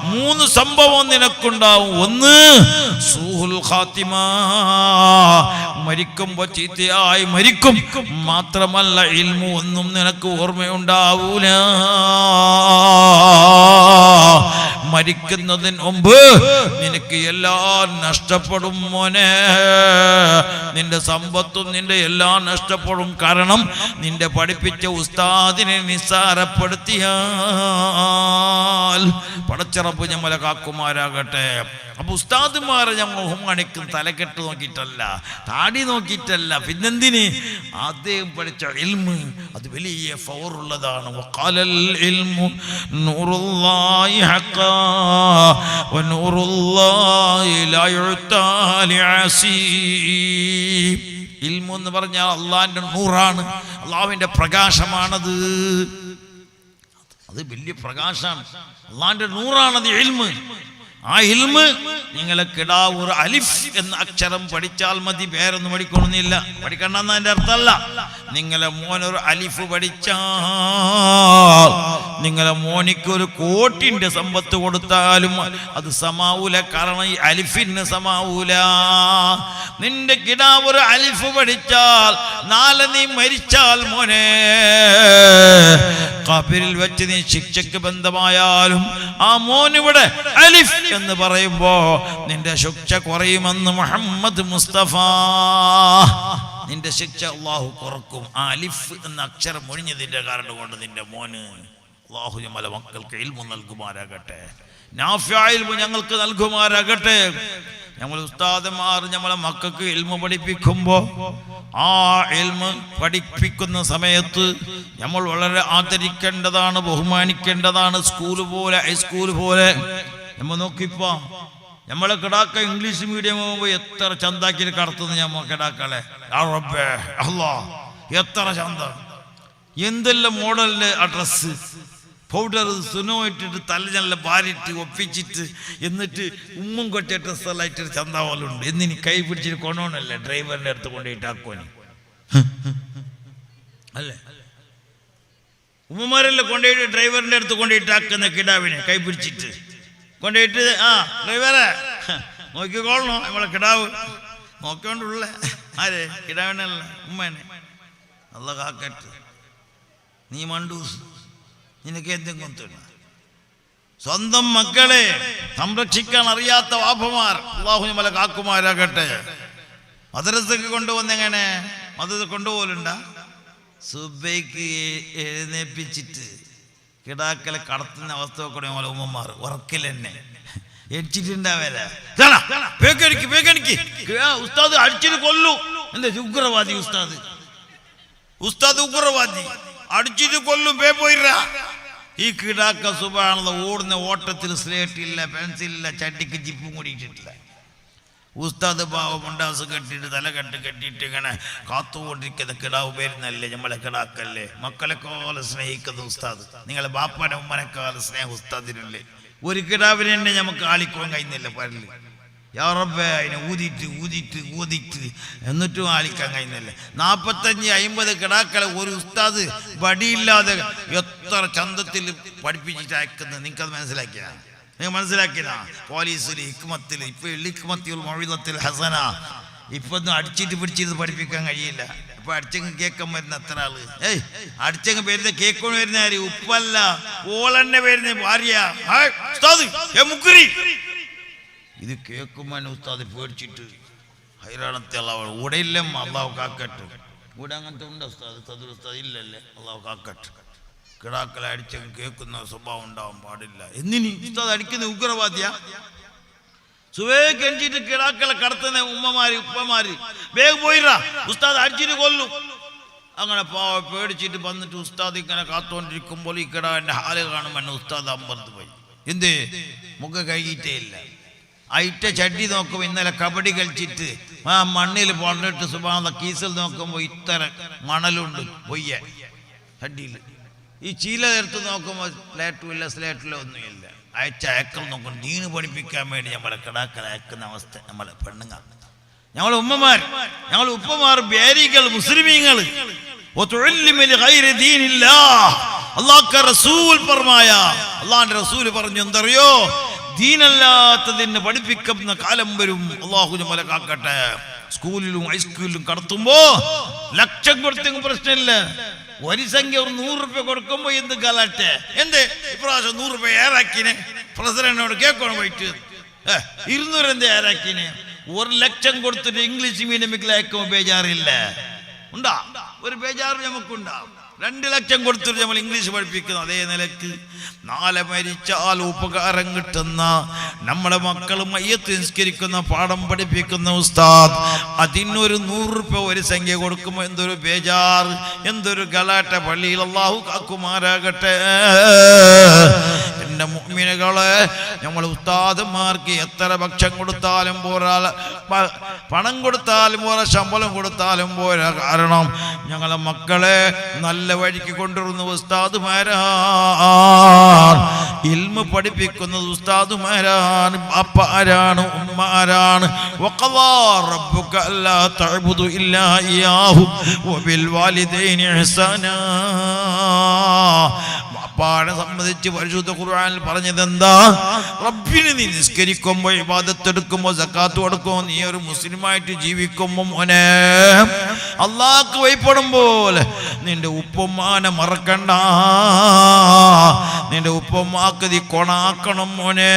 Speaker 1: 3 സംഭവം നിനക്കുണ്ടാവും. ഒന്ന് സൂഹുൽ ഖാത്തിമ, മരിക്കുമ്പോ ചീത്തയായി മരിക്കും. മാത്രമല്ല ഇൽമു ഒന്നും നിനക്ക് ഓർമ്മയുണ്ടാവൂല. മരിക്കുന്നതിന് മുമ്പ് നിനക്ക് എല്ലാം നഷ്ടപ്പെടും മോനെ. നിന്റെ സമ്പത്തും നിന്റെ എല്ലാം നഷ്ടപ്പെടും. കാരണം നിന്റെ പഠിപ്പിച്ച ഉസ്താദിനെ നിസ്സാരപ്പെടുത്തിയാൽ. പടച്ചിറപ്പ് ഞമ്മലെ കാക്കുമാരാകട്ടെ. അപ്പൊ ഉസ്താദുമാരെ ഞമ്മൾ ബഹുമാനിക്കും തലക്കെട്ട് നോക്കിയിട്ടല്ല, താടി നോക്കിയിട്ടല്ല, പിന്നെന്തിന്? അദ്ദേഹം പഠിച്ച ഇൽമ് അത് വലിയ ഫൗറുള്ളതാണ്. വഖാലൽ ഇൽമു നൂറുല്ലാഹി ഹഖാ വനൂറുല്ലാഹി ലാ യുഅതാ ലിഅസീ. ഇൽമു എന്ന് പറഞ്ഞാൽ അള്ളാഹിന്റെ നൂറാണ്, അള്ളാഹുവിന്റെ പ്രകാശമാണത്. അത് വലിയ പ്രകാശമാണ്, അള്ളാഹിന്റെ നൂറാണത് ഇൽമ്. ആ ഇൽമ് നിങ്ങളെ കിടാവൂർ അലിഫ് എന്ന അക്ഷരം പഠിച്ചാൽ മതി, വേറൊന്നും പഠിക്കണമെന്നില്ല. പഠിക്കണ്ടെന്ന് അതിന്റെ അർത്ഥമല്ല. നിങ്ങളെ മോനൊരു അലിഫ് പഠിച്ചാൽ നിങ്ങളെ മോനിക്ക് 1 കോടിന്റെ സമ്പത്ത് കൊടുത്താലും അത് സമാവൂല. കാരണം ഈ അലിഫിന് സമാവൂല. നിന്റെ കിടാവൂർ അലിഫ് പഠിച്ചാൽ നാളെ നീ മരിച്ചാൽ മോനെ ഖബറിൽ വെച്ച് നീ ശിക്ഷയ്ക്ക് ബന്ധമായാലും ആ മോനിവിടെ അലിഫ് എന്ന് പറയുമ്പോ നിന്റെ ശിക്ഷ കുറയുമെന്ന് മുഹമ്മദ് മുസ്തഫ. നിന്റെ ശിക്ഷ അള്ളാഹു കുറക്കും. ആ അലിഫ് എന്ന അക്ഷരം ഒഴിഞ്ഞതിന്റെ കാരണം കൊണ്ട് നിന്റെ മോന് അള്ളാഹു ഞമ്മലെ മക്കൾക്ക് ഇൽമു നൽകുമാരാകട്ടെ. നാഫിഅ ഇൽമു ഞങ്ങൾക്ക് നൽകുമാരാകട്ടെ. നമ്മൾ ഉസ്താദന്മാർ നമ്മളെ മക്കൾക്ക് ഇൽമു പഠിപ്പിക്കുമ്പോ ആ ഇൽമു പഠിപ്പിക്കുന്ന സമയത്ത് നമ്മൾ വളരെ ആദരിക്കേണ്ടതാണ്, ബഹുമാനിക്കേണ്ടതാണ്. സ്കൂള് പോലെ ഹൈസ്കൂൾ പോലെ നമ്മൾ നോക്കിപ്പോ നമ്മളെ കിടാക്ക ഇംഗ്ലീഷ് മീഡിയം പോകുമ്പോ എത്ര ചന്താക്കി കടത്തുന്നു ഞമ്മ കിടാക്കളെ. എത്ര ചന്ത, എന്തെല്ലാം മോഡലിന്റെ ആ ഡ്രസ്സ്, പൗഡർ സുനോ ഇട്ടിട്ട് തലഞ്ഞല്ല ഭാരിട്ട് ഒപ്പിച്ചിട്ട് എന്നിട്ട് ഉമ്മും കൊറ്റ ഡ്രസ്സെല്ലാം ഇട്ടിട്ട് ചന്ത പോലെ ഉണ്ട്. എന്നിനി കൈ പിടിച്ചിട്ട് കൊണ്ടോണല്ലേ ഡ്രൈവറിന്റെ അടുത്ത് കൊണ്ടുപോയിട്ടാക്കോനി അല്ലേ? ഉമ്മമാരെല്ലാം കൊണ്ടുപോയിട്ട് ഡ്രൈവറിന്റെ അടുത്ത് കൊണ്ടുപോയിട്ടാക്കുന്ന കിടാവിനെ കൈ പിടിച്ചിട്ട് കൊണ്ടുപോയിട്ട് ആ ഡ്രൈവറെ നോക്കിക്കോളണോ നമ്മളെ കിടാവ് നോക്കിക്കൊണ്ടുള്ള ആരെ കിടാവിനല്ല ഉമ്മേനെ. അല്ല കാക്കട്ട് നീ മണ്ടൂസ്, നിനക്ക് എന്തെങ്കിലും തോന്നുന്നു. സ്വന്തം മക്കളെ സംരക്ഷിക്കാൻ അറിയാത്ത വാപ്പമാർ അല്ലാഹു നമ്മളെ കാക്കുമാരാകട്ടെ. മദ്രസക്ക് കൊണ്ടുവന്നെങ്ങനെ മദ്രസ കൊണ്ടുപോലുണ്ട? സുബൈക്ക് എഴുന്നേപ്പിച്ചിട്ട് കിടാക്കളെ കടത്തുന്ന അവസ്ഥ കൂടെ പോലെ ഉമ്മമാർ ഉറക്കിലെന്നെ എടിച്ചിട്ടുണ്ടാവല. ഉസ്താദ് അടിച്ചിട്ട് കൊല്ലു. എന്താ ഉഗ്രവാദി ഉസ്താദ്? ഉസ്താദ് ഉഗ്രവാദി അടിച്ചിട്ട് കൊല്ലും. പോയില്ല ഈ കിടാക്ക സുബ്ഹാനല്ലാഹ് ഓടുന്ന ഓട്ടത്തിൽ സ്ലേറ്റ് ഇല്ല, പെൻസിലില്ല, ചട്ടിക്ക് ജിപ്പും കൂടി ഇട്ടിട്ടില്ല. ഉസ്താദ് പാവം മുണ്ടാസ് കെട്ടിയിട്ട് തലകെട്ട് കെട്ടിയിട്ട് ഇങ്ങനെ കാത്തുകൊണ്ടിരിക്കുന്ന കിടാവ് വരുന്നല്ലേ നമ്മളെ കിടാക്കല്ലേ. മക്കളെക്കാൾ സ്നേഹിക്കുന്ന ഉസ്താദ്, നിങ്ങളെ ബാപ്പാനെ ഉമ്മനെക്കാൾ സ്നേഹം ഉസ്താദിനല്ലേ. ഒരു കിടാവിനെ തന്നെ നമുക്ക് ആളിക്കോൻ കഴിയുന്നില്ല പരല്. യാ റബ്ബേ അതിനെ ഊതിയിട്ട് ഊതിയിട്ട് ഊതിയിട്ട് എന്നിട്ടും ആളിക്കാൻ കഴിയുന്നില്ല. 45-50 കിടാക്കളെ ഒരു ഉസ്താദ് വടിയില്ലാതെ എത്ര ചന്തത്തിൽ പഠിപ്പിച്ചിട്ട് അയക്കുന്നത് നിങ്ങൾക്കത് മനസ്സിലാക്കിയാ? നിങ്ങൾ മനസ്സിലാക്കിയതാ? പോലീസിൽ ഹിക്മത്തിൽ ഇപ്പൊ ഹിക്മത്തിൽ മൗഇദത്തുൽ ഹസന ഇപ്പൊ ഒന്നും അടിച്ചിട്ട് പിടിച്ചിട്ട് പഠിപ്പിക്കാൻ കഴിയില്ല. ഇപ്പൊ അടിച്ചങ്ങ് കേൾക്കാൻ വരുന്ന എത്ര ആള്. അടിച്ചങ്ങ് വരുന്ന കേൾക്കൊണ്ട് വരുന്ന ആര്? ഉപ്പല്ല, ഓളെന്നെ വരുന്ന ഭാര്യ. ഇത് കേൾക്കുമ്പോൾ ഉസ്താദ് പേടിച്ചിട്ട് ഹൈറാണത്തെ അള്ളാഹു ഇവിടെ ഇല്ല അള്ളാഹു കാക്കട്ടെ. ഇവിടെ അങ്ങനത്തെ ഉണ്ട് ഉസ്താദ്, സദുർ ഉസ്താദ് ഇല്ലല്ലേ, അള്ളാഹു കാക്കട്ടെ. കിടാക്കളെ അടിച്ച് കേൾക്കുന്ന സ്വഭാവം ഉണ്ടാവാൻ പാടില്ല. എന്തിന് ഉസ്താദ് അടിക്കുന്ന ഉഗ്രവാദിയാ? സുവേ കെഞ്ചിട്ട് കിടാക്കളെ കടത്തുന്ന ഉമ്മമാര് ഉപ്പമാര് വേഗം പോയിരാ, ഉസ്താദ് അടിച്ചിട്ട് കൊല്ലും. അങ്ങനെ പേടിച്ചിട്ട് വന്നിട്ട് ഉസ്താദ് ഇങ്ങനെ കാത്തോണ്ടിരിക്കുമ്പോൾ ഈ കിടാവിന്റെ ഹാല് കാണുമ്പോൾ ഉസ്താദ് അമ്പലത്ത് പോയി. എന്ത് മുഖ കഴുകിയിട്ടേ ഇല്ല. അയിറ്റ ചട്ടി നോക്കുമ്പോൾ ഇന്നലെ കബഡി കളിച്ചിട്ട് ആ മണ്ണിൽ പൊണ്ടിട്ട് സുബാന കീസിൽ നോക്കുമ്പോൾ ഇത്ര മണലുണ്ട് പൊയ്യ ചട്ടിയിൽ. ഈ ചീല എടുത്ത് നോക്കുമ്പോൾ സ്ലേറ്റും ഇല്ല, സ്ലേറ്റിലോ ഒന്നുമില്ല. അയച്ച അയക്കൾ നോക്കും. ദീന് പഠിപ്പിക്കാൻ വേണ്ടി നമ്മളെ കിടാക്കൾ അയക്കുന്ന അവസ്ഥ നമ്മളെ പെണ്ണുങ്ങൾ, ഞങ്ങളെ ഉമ്മമാർ, ഞങ്ങൾ ഉപ്പമാർ, ബേരികൾ, മുസ്ലിമീങ്ങൾ. അള്ളാന്റെ റസൂൽ പറഞ്ഞു എന്തറിയോ? ദീനല്ലാത്തതിന് പഠിപ്പിക്കുന്ന കാലം വരും. അള്ളാഹു നമ്മളെ കാക്കട്ടെ. സ്കൂളിലും ഹൈസ്കൂളിലും കടത്തുമ്പോ ലക്ഷം കൊടുത്തെങ്കിൽ പ്രശ്നമില്ല. ഒരു സംഖ്യ ഒരു 100 രൂപ കൊടുക്കുമ്പോ എന്ത് കാലട്ടെ, എന്ത് ഇപ്രാവശ്യം 100 രൂപ ഏറാക്കിനെ പ്രസിഡന്റിനോട് കേൾക്കണം പോയിട്ട് 200 എന്ത് ഏറാക്കിനെ. 1 ലക്ഷം കൊടുത്തിട്ട് ഇംഗ്ലീഷ് മീഡിയമിൽ അയക്കുമ്പോ ബേജാറില്ല, ഉണ്ടാ? ഒരു ബേജാറ് നമുക്കുണ്ടാവും. 2 ലക്ഷം കൊടുത്തിട്ട് നമ്മൾ ഇംഗ്ലീഷ് പഠിപ്പിക്കുന്നു. അതേ നിലക്ക് നാളെ മരിച്ചാൽ ഉപകാരം കിട്ടുന്ന നമ്മളെ മക്കൾ മയ്യത്ത് നിസ്കരിക്കുന്ന പാഠം പഠിപ്പിക്കുന്ന ഉസ്താദ് അതിനൊരു 100 രൂപ ഒരു സംഖ്യ കൊടുക്കുമ്പോൾ എന്തൊരു ബേജാർ, എന്തൊരു ഗലാട്ട. പള്ളിയിൽ അല്ലാഹു കാക്കുമാരാകട്ടെ. എൻ്റെ മുഅ്മിനുകളെ, നമ്മൾ ഉസ്താദന്മാർക്ക് എത്ര ഭക്ഷണം കൊടുത്താലും പോരാ, പണം കൊടുത്താലും പോരാ, ശമ്പളം കൊടുത്താലും പോരാ. കാരണം ഞങ്ങളെ മക്കളെ നല്ല വഴിക്ക് കൊണ്ടുവരുന്ന ഉസ്താദുമാരാണ്, ഇൽമ പഠിപ്പിക്കുന്നത് ഉസ്താദുമാരാണ്, ബാപ്പ ആരാണ്, ഉമ്മ ആരാണ്. വഖദാ റബ്ബുക അല്ലാ തഅബുദു ഇല്ലാ ഇയ്യാഹു വബിൽ വാലിദൈനി ഇഹ്സാനാ. ബാപ്പാനെ സംബന്ധിച്ച് പരിശുദ്ധ ഖുർആനിൽ പറഞ്ഞതെന്താ? റബ്ബിനെ നീ നിസ്കരിക്കുമ്പോ, ഇബാദത്ത് എടുക്കുമ്പോ, സക്കാത്ത് കൊടുക്കുമ്പോ, നീ ഒരു മുസ്ലിമായിട്ട് ജീവിക്കുമ്പോ മോനെ അല്ലാഹുക്ക് ഭയപ്പെടുമ്പോൾ നിന്റെ ഉപ്പുമ്മാനെ മറക്കണ്ട. നിന്റെ ഉപ്പുമ്മാക്ക് നീ കൊണാക്കണം മോനെ.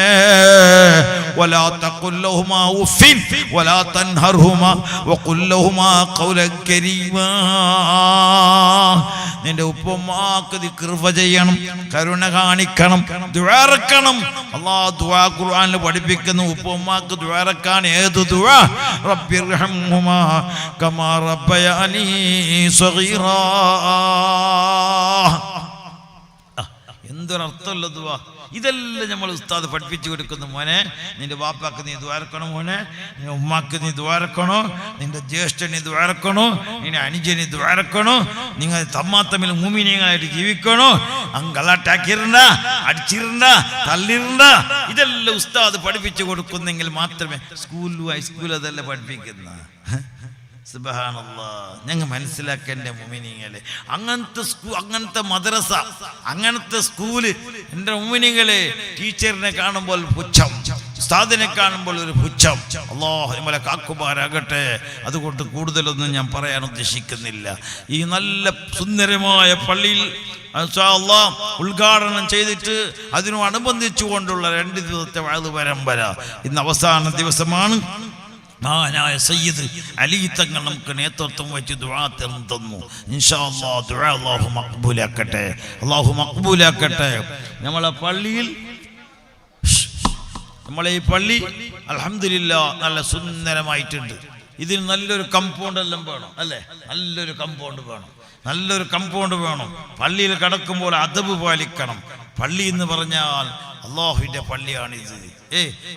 Speaker 1: വലാ തഖുൽ ലഹുമാ ഉഫിൻ വലാ തൻഹർഹുമാ വഖുൽ ലഹുമാ ഖൗലൻ കരീമാ. നിന്റെ ഉപ്പുമ്മാക്ക് നീ കൃപ ചെയ്യണം, കരുണ കാണിക്കണം, ദുആ ഇറക്കണം. അല്ലാഹു ദുആ ഖുർആനിൽ പഠിപ്പിക്കുന്നു. ഉപ്പുമ്മാക്ക് ദുആ ഇറക്കാൻ ഏത് ദുആ? റബ്ബിർഹംഹുമാ കമാ റബ്ബയാനി സഗീറാ. എന്തൊരർത്ഥമുള്ള ദുആ! ഇതെല്ലാം നമ്മൾ ഉസ്താദ് പഠിപ്പിച്ചു കൊടുക്കുന്നു. മോനെ നിന്റെ ബാപ്പാക്ക് നീ ദ്വാരക്കണോ, മോനെ നിന്റെ ഉമ്മാക്ക് നീ ദ്വാരക്കണോ, നിന്റെ ജ്യേഷ്ഠന് ദ്വാരക്കണോ, നിന്റെ അനുജന് ദ്വാരക്കണോ, നിങ്ങൾ തമ്മാത്തമ്മിൽ മുഅ്മിനീങ്ങളായിട്ട് ജീവിക്കണോ, അങ്കളാട്ടാക്കിരണ്ട, അടിച്ചിരണ്ട, തള്ളിരണ്ട. ഇതെല്ലാം ഉസ്താദ് പഠിപ്പിച്ചു കൊടുക്കുന്നെങ്കിൽ മാത്രമേ സ്കൂളിലും ഹൈസ്കൂളും അതെല്ലാം പഠിപ്പിക്കുന്ന. സുബ്ഹാനല്ലാഹ്, ഞങ്ങൾ മനസ്സിലാക്കേണ്ട മുഅ്മിനീങ്ങളെ, അങ്ങനത്തെ മദ്രസ, അങ്ങനത്തെ സ്കൂള്. എൻ്റെ മുഅ്മിനീങ്ങളെ, ടീച്ചറിനെ കാണുമ്പോൾ പുച്ഛം, ഉസ്താദിനെ കാണുമ്പോൾ ഒരു പുച്ഛം. അല്ലാഹു നമ്മളെ കാക്കുമാരാകട്ടെ. അതുകൊണ്ട് കൂടുതലൊന്നും ഞാൻ പറയാൻ ഉദ്ദേശിക്കുന്നില്ല. ഈ നല്ല സുന്ദരമായ പള്ളിയിൽ ഇൻഷാ അല്ലാഹ് ഉദ്ഘാടനം ചെയ്തിട്ട് അതിനോടനുബന്ധിച്ചുകൊണ്ടുള്ള 2 ദിവസത്തെ വഅദ് പരമ്പര ഇന്ന് അവസാന ദിവസമാണ്. മഹാനായ സയ്യിദ് അലി തങ്ങൾ നമുക്ക് നേതൃത്വം വെച്ച് ദുആ തന്നു. ഇൻഷാ അല്ലാഹ് ദുആ അല്ലാഹു മഖ്ബൂലാക്കട്ടെ, അല്ലാഹു മഖ്ബൂലാക്കട്ടെ. നമ്മളെ പള്ളിയിൽ, നമ്മളെ ഈ പള്ളി അൽഹംദുലില്ലാഹ് നല്ല സുന്ദരമായിട്ടുണ്ട്. ഇതിന് നല്ലൊരു കമ്പൗണ്ട് എല്ലാം വേണം, അല്ലേ? നല്ലൊരു കമ്പൗണ്ട് വേണം, നല്ലൊരു കമ്പൗണ്ട് വേണം. പള്ളിയിൽ കടക്കുമ്പോൾ അദബ് പാലിക്കണം. പള്ളി എന്ന് പറഞ്ഞാൽ അല്ലാഹുവിന്റെ പള്ളിയാണിത്.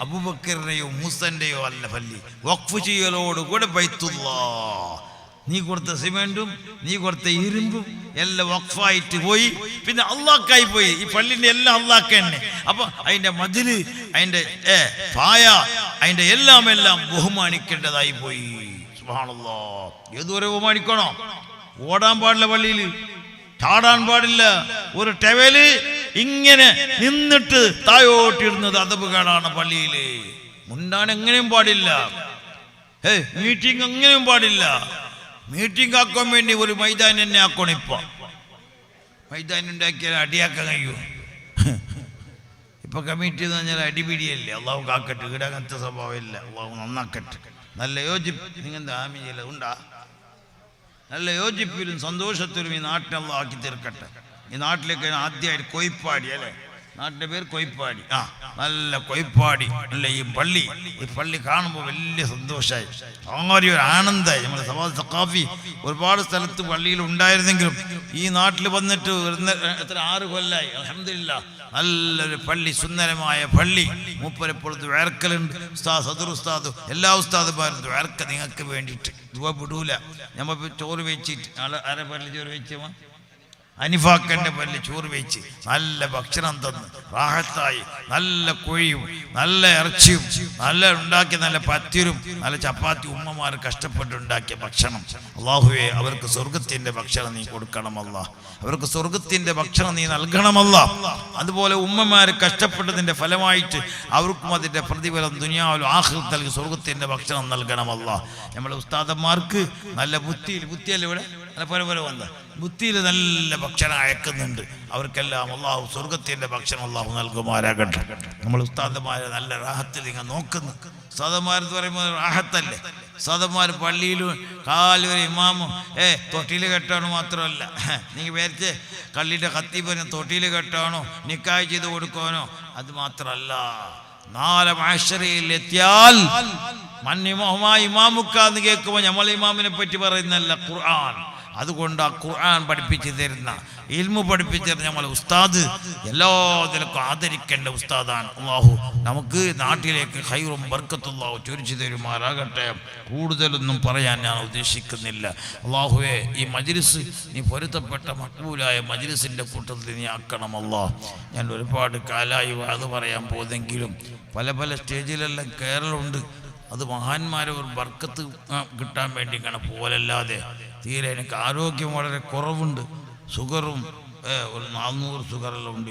Speaker 1: അബൂബക്കറിന്റെയോ മൂസന്റെയോ അല്ല പള്ളി. വഖഫ് ചെയ്യലോടുകൂടെ ബൈത്തുല്ലാഹ്. നീ കൊടുത്ത സിമെന്റും നീ കൊടുത്ത ഇരുമ്പും എല്ലാം വഖഫായിട്ട് പോയി, പിന്നെ അള്ളാഹ്ക്കായി പോയി. ഈ പള്ളിന്റെ എല്ലാം അള്ളാഹ്ക്ക് തന്നെ. അപ്പൊ അതിന്റെ മതില്, അതിന്റെ പായ, അതിന്റെ എല്ലാം ബഹുമാനിക്കേണ്ടതായി പോയി. സുബ്ഹാനല്ലാഹ്. ഏതുവരെ ബഹുമാനിക്കണോ? ഓടാൻ പാടില്ല, പള്ളിയിൽ ചാടാൻ പാടില്ല. ഒരു ടെവല് ഇങ്ങനെ നിന്നിട്ട് തായോട്ടിടുന്നത് അദബുകളാണ് പള്ളിയില്. മുണ്ടാൻ എങ്ങനെയും പാടില്ല. മീറ്റിംഗ് എങ്ങനെയും പാടില്ല. മീറ്റിംഗ് ആക്കാൻ വേണ്ടി ഒരു മൈതാൻ തന്നെ ആക്കണം. ഇപ്പൊ മൈതാൻ ഉണ്ടാക്കിയാൽ അടിയാക്കാൻ കഴിയൂ. ഇപ്പൊ കമ്മിറ്റി എന്ന് പറഞ്ഞാൽ അടിപിടിയല്ലേ. അള്ളാഹു കാക്കട്ടെ, ഇവിടെ അങ്ങനത്തെ സ്വഭാവം ഇല്ല. അള്ളാഹു നന്നാക്കട്ടെ. നല്ല യോജിപ്പ്. നിങ്ങളുടെ ആമീനില്ല ഉണ്ടാ? നല്ല യോജിപ്പിലും സന്തോഷത്തിലും ഈ നാട്ടിനെ അല്ലാഹു ആക്കി തീർക്കട്ടെ. ഈ നാട്ടിലേക്ക് ആദ്യമായിട്ട് കൊയ്പ്പാടി അല്ലേ, നാട്ടിൻ്റെ പേര് കൊയ്പ്പാടി. നല്ല കൊയ്പ്പാടി അല്ല ഈ പള്ളി കാണുമ്പോൾ വലിയ സന്തോഷമായി, അങ്ങനെ ഒരു ആനന്ദമായി. നമ്മുടെ സവാദ് സഖാഫി ഒരുപാട് സ്ഥലത്ത് പള്ളിയിൽ ഉണ്ടായിരുന്നെങ്കിലും ഈ നാട്ടിൽ വന്നിട്ട് എത്ര 6 കൊല്ലമായി. അൽഹംദുലില്ലാഹ് നല്ലൊരു പള്ളി, സുന്ദരമായ പള്ളി. മൂപ്പരെപ്പോൾ ദ്വാരക്കലുണ്ട്. ഉസ്താദ് സദർ ഉസ്താദ് എല്ലാ ഉസ്താദുമാരും ദ്വാരക്ക നിങ്ങൾക്ക് വേണ്ടിയിട്ട് ദുആ വിടൂല. നമ്മൾ ചോറ് വെച്ചിട്ട് ആരെ പള്ളി ചോറ് വെച്ചോ, അനിഫാക്കൻ്റെ പള്ളി ചോറ് വെച്ച് നല്ല ഭക്ഷണം തന്ന് റാഹത്തായി, നല്ല കോഴിയും നല്ല ഇറച്ചിയും നല്ല ഉണ്ടാക്കിയ നല്ല പത്തിരും നല്ല ചപ്പാത്തി ഉമ്മമാർ കഷ്ടപ്പെട്ടുണ്ടാക്കിയ ഭക്ഷണം. അല്ലാഹുവേ അവർക്ക് സ്വർഗത്തിൻ്റെ ഭക്ഷണം നീ കൊടുക്കണമല്ല, അവർക്ക് സ്വർഗത്തിൻ്റെ ഭക്ഷണം നീ നൽകണമല്ല. അതുപോലെ ഉമ്മമാർ കഷ്ടപ്പെട്ടതിൻ്റെ ഫലമായിട്ട് അവർക്കും അതിൻ്റെ പ്രതിഫലം ദുനിയാവിലും ആഖിറത്തിൽ നൽകി സ്വർഗത്തിൻ്റെ ഭക്ഷണം നൽകണമല്ല. നമ്മളെ ഉസ്താദന്മാർക്ക് നല്ല ബുദ്ധിയല്ലേ ഇവിടെ പരപര വന്ന ബുദ്ധിയിൽ നല്ല ഭക്ഷണം അയക്കുന്നുണ്ട്. അവർക്കെല്ലാം അല്ലാഹു സ്വർഗത്തിൻ്റെ ഭക്ഷണം അല്ലാഹു നൽകുമാരാകട്ടെ. നമ്മൾ ഉസ്താദന്മാരെ നല്ല റാഹത്തിൽ നിങ്ങൾ നോക്കുന്നു. ഉസ്താദന്മാരെന്ന് പറയുമ്പോൾ റാഹത്തല്ലേ. ഉസ്താദന്മാർ പള്ളിയിലും കാലൊരു ഇമാമും തൊട്ടിയിൽ കെട്ടാണോ മാത്രമല്ല, നിങ്ങൾ വിചാരിച്ച് കള്ളിൻ്റെ ഖത്തീബിനെ തൊട്ടിയിൽ കെട്ടാണോ നിക്കാഹ് ചെയ്ത് കൊടുക്കാനോ അത് മാത്രമല്ല. നാളെ മഹ്ശറിൽ എത്തിയാൽ ഇമാമുക്കാന്ന് കേൾക്കുമ്പോൾ നമ്മൾ ഇമാമിനെ പറ്റി പറയുന്നല്ല ഖുർആൻ. അതുകൊണ്ട് ആ ഖുർആൻ പഠിപ്പിച്ചു തരുന്ന ഇൽമു പഠിപ്പിച്ചു തരുന്ന നമ്മളെ ഉസ്താദ് എല്ലാത്തിലും ആദരിക്കേണ്ട ഉസ്താദാണ്. അല്ലാഹു നമുക്ക് നാട്ടിലേക്ക് ഖൈറും ബർക്കത്തും അല്ലാഹു ചൊരിച്ചു തരുമാറാകട്ടെ. കൂടുതലൊന്നും പറയാൻ ഞാൻ ഉദ്ദേശിക്കുന്നില്ല. അല്ലാഹുവേ ഈ മജ്ലിസ് നീ പൊരുത്തപ്പെട്ട മഖ്ബൂലായ മജ്ലിസിൻ്റെ കൂട്ടത്തിൽ നീ ആക്കണം. അല്ലാഹ് ഞാൻ ഒരുപാട് കാലമായി അത് പറയാൻ പോതെങ്കിലും പല സ്റ്റേജിലെല്ലാം കയറലുണ്ട്. അത് മഹാന്മാരെ ഒരു ബർക്കത്ത് കിട്ടാൻ വേണ്ടി കാണാൻ പോലല്ലാതെ തീരെ എനിക്ക് ആരോഗ്യം വളരെ കുറവുണ്ട്. ഷുഗറും ഒരു 400 ഷുഗറെല്ലാം ഉണ്ട്.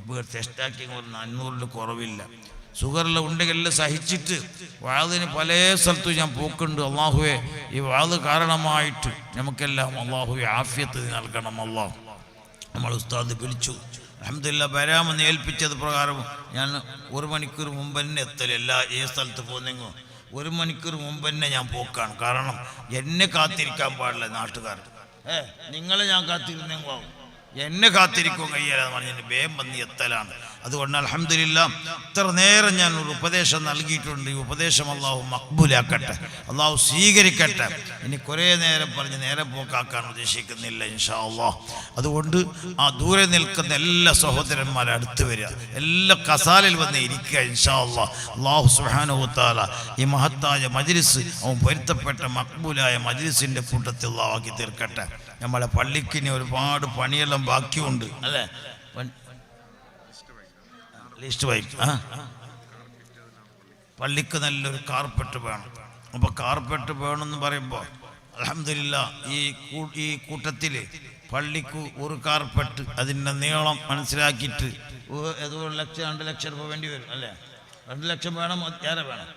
Speaker 1: ഇപ്പോൾ ടെസ്റ്റാക്കി ഒരു 400 കുറവില്ല. ഷുഗറെല്ലാം ഉണ്ടെങ്കിൽ സഹിച്ചിട്ട് വാതിന് പല സ്ഥലത്തും ഞാൻ പോക്കുണ്ട്. അല്ലാഹുവേ ഈ വാത് കാരണമായിട്ട് നമുക്കെല്ലാം അല്ലാഹുവേ ആഫിയത്ത് നൽകണം. അല്ലാഹ് നമ്മൾ ഉസ്താദ് വിളിച്ചു അൽഹംദുലില്ലാഹ് വരാമെന്ന് ഏൽപ്പിച്ചത് പ്രകാരം ഞാൻ 1 മണിക്കൂർ മുമ്പ് തന്നെ എത്തൽ. ഏത് സ്ഥലത്ത് പോകുന്നെങ്കിലും 1 മണിക്കൂർ മുമ്പ് തന്നെ ഞാൻ പോക്കാണ്. കാരണം എന്നെ കാത്തിരിക്കാൻ പാടില്ല നാട്ടുകാർ. നിങ്ങളെ ഞാൻ കാത്തിരുന്നെങ്കിൽ എന്നെ കാത്തിരിക്കും കഴിയാലെന്ന് പറഞ്ഞ് വേഗം വന്ന് എത്തലാണ്. അതുകൊണ്ട് അൽഹംദുലില്ലാഹ് ഇത്ര നേരം ഞാൻ ഒരു ഉപദേശം നൽകിയിട്ടുണ്ട്. ഈ ഉപദേശം അല്ലാഹു മഖ്ബൂലാക്കട്ടെ, അല്ലാഹു സ്വീകരിക്കട്ടെ. ഇനി കുറേ നേരം പറഞ്ഞ് നേരെ പോക്കാക്കാൻ ഉദ്ദേശിക്കുന്നില്ല ഇൻഷാ അല്ലാഹ്. അതുകൊണ്ട് ആ ദൂരെ നിൽക്കുന്ന എല്ലാ സഹോദരന്മാരും അടുത്ത് വരിക, എല്ലാ കസാലിൽ വന്ന് ഇരിക്കുക ഇൻഷാ അല്ലാഹ്. അല്ലാഹു സുബ്ഹാനഹു വ തആല ഈ മഹത്തായ മജ്ലിസ് അവൻ പൊരുത്തപ്പെട്ട മഖ്ബൂലായ മജ്ലിസിൻ്റെ കൂട്ടത്തിൽ അല്ലാഹു ആക്കി തീർക്കട്ടെ. നമ്മളെ പള്ളിക്ക് ഇനി ഒരുപാട് പണിയെല്ലാം ബാക്കിയുണ്ട് അല്ലേ. ലിസ്റ്റ് വായിക്കും. പള്ളിക്ക് നല്ലൊരു കാർപ്പറ്റ് വേണം. അപ്പോൾ കാർപ്പറ്റ് വേണമെന്ന് പറയുമ്പോൾ അൽഹംദുലില്ലാഹ് ഈ കൂട്ടത്തിൽ പള്ളിക്ക് ഒരു കാർപ്പറ്റ് അതിൻ്റെ നീളം മനസ്സിലാക്കിയിട്ട് ഏതോ 1 ലക്ഷം 2 ലക്ഷം രൂപ വേണ്ടി വരും അല്ലേ. 2 ലക്ഷം വേണം, ഏറെ വേണം,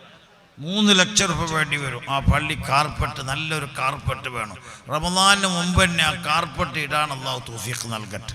Speaker 1: 3 ലക്ഷം രൂപ വേണ്ടി വരും. ആ പള്ളി കാർപ്പറ്റ് നല്ലൊരു കാർപ്പറ്റ് വേണം. റമദാനിന് മുമ്പ് തന്നെ ആ കാർപ്പറ്റ് ഇടാൻ അല്ലാഹു തൗഫീഖ് നൽകട്ടെ.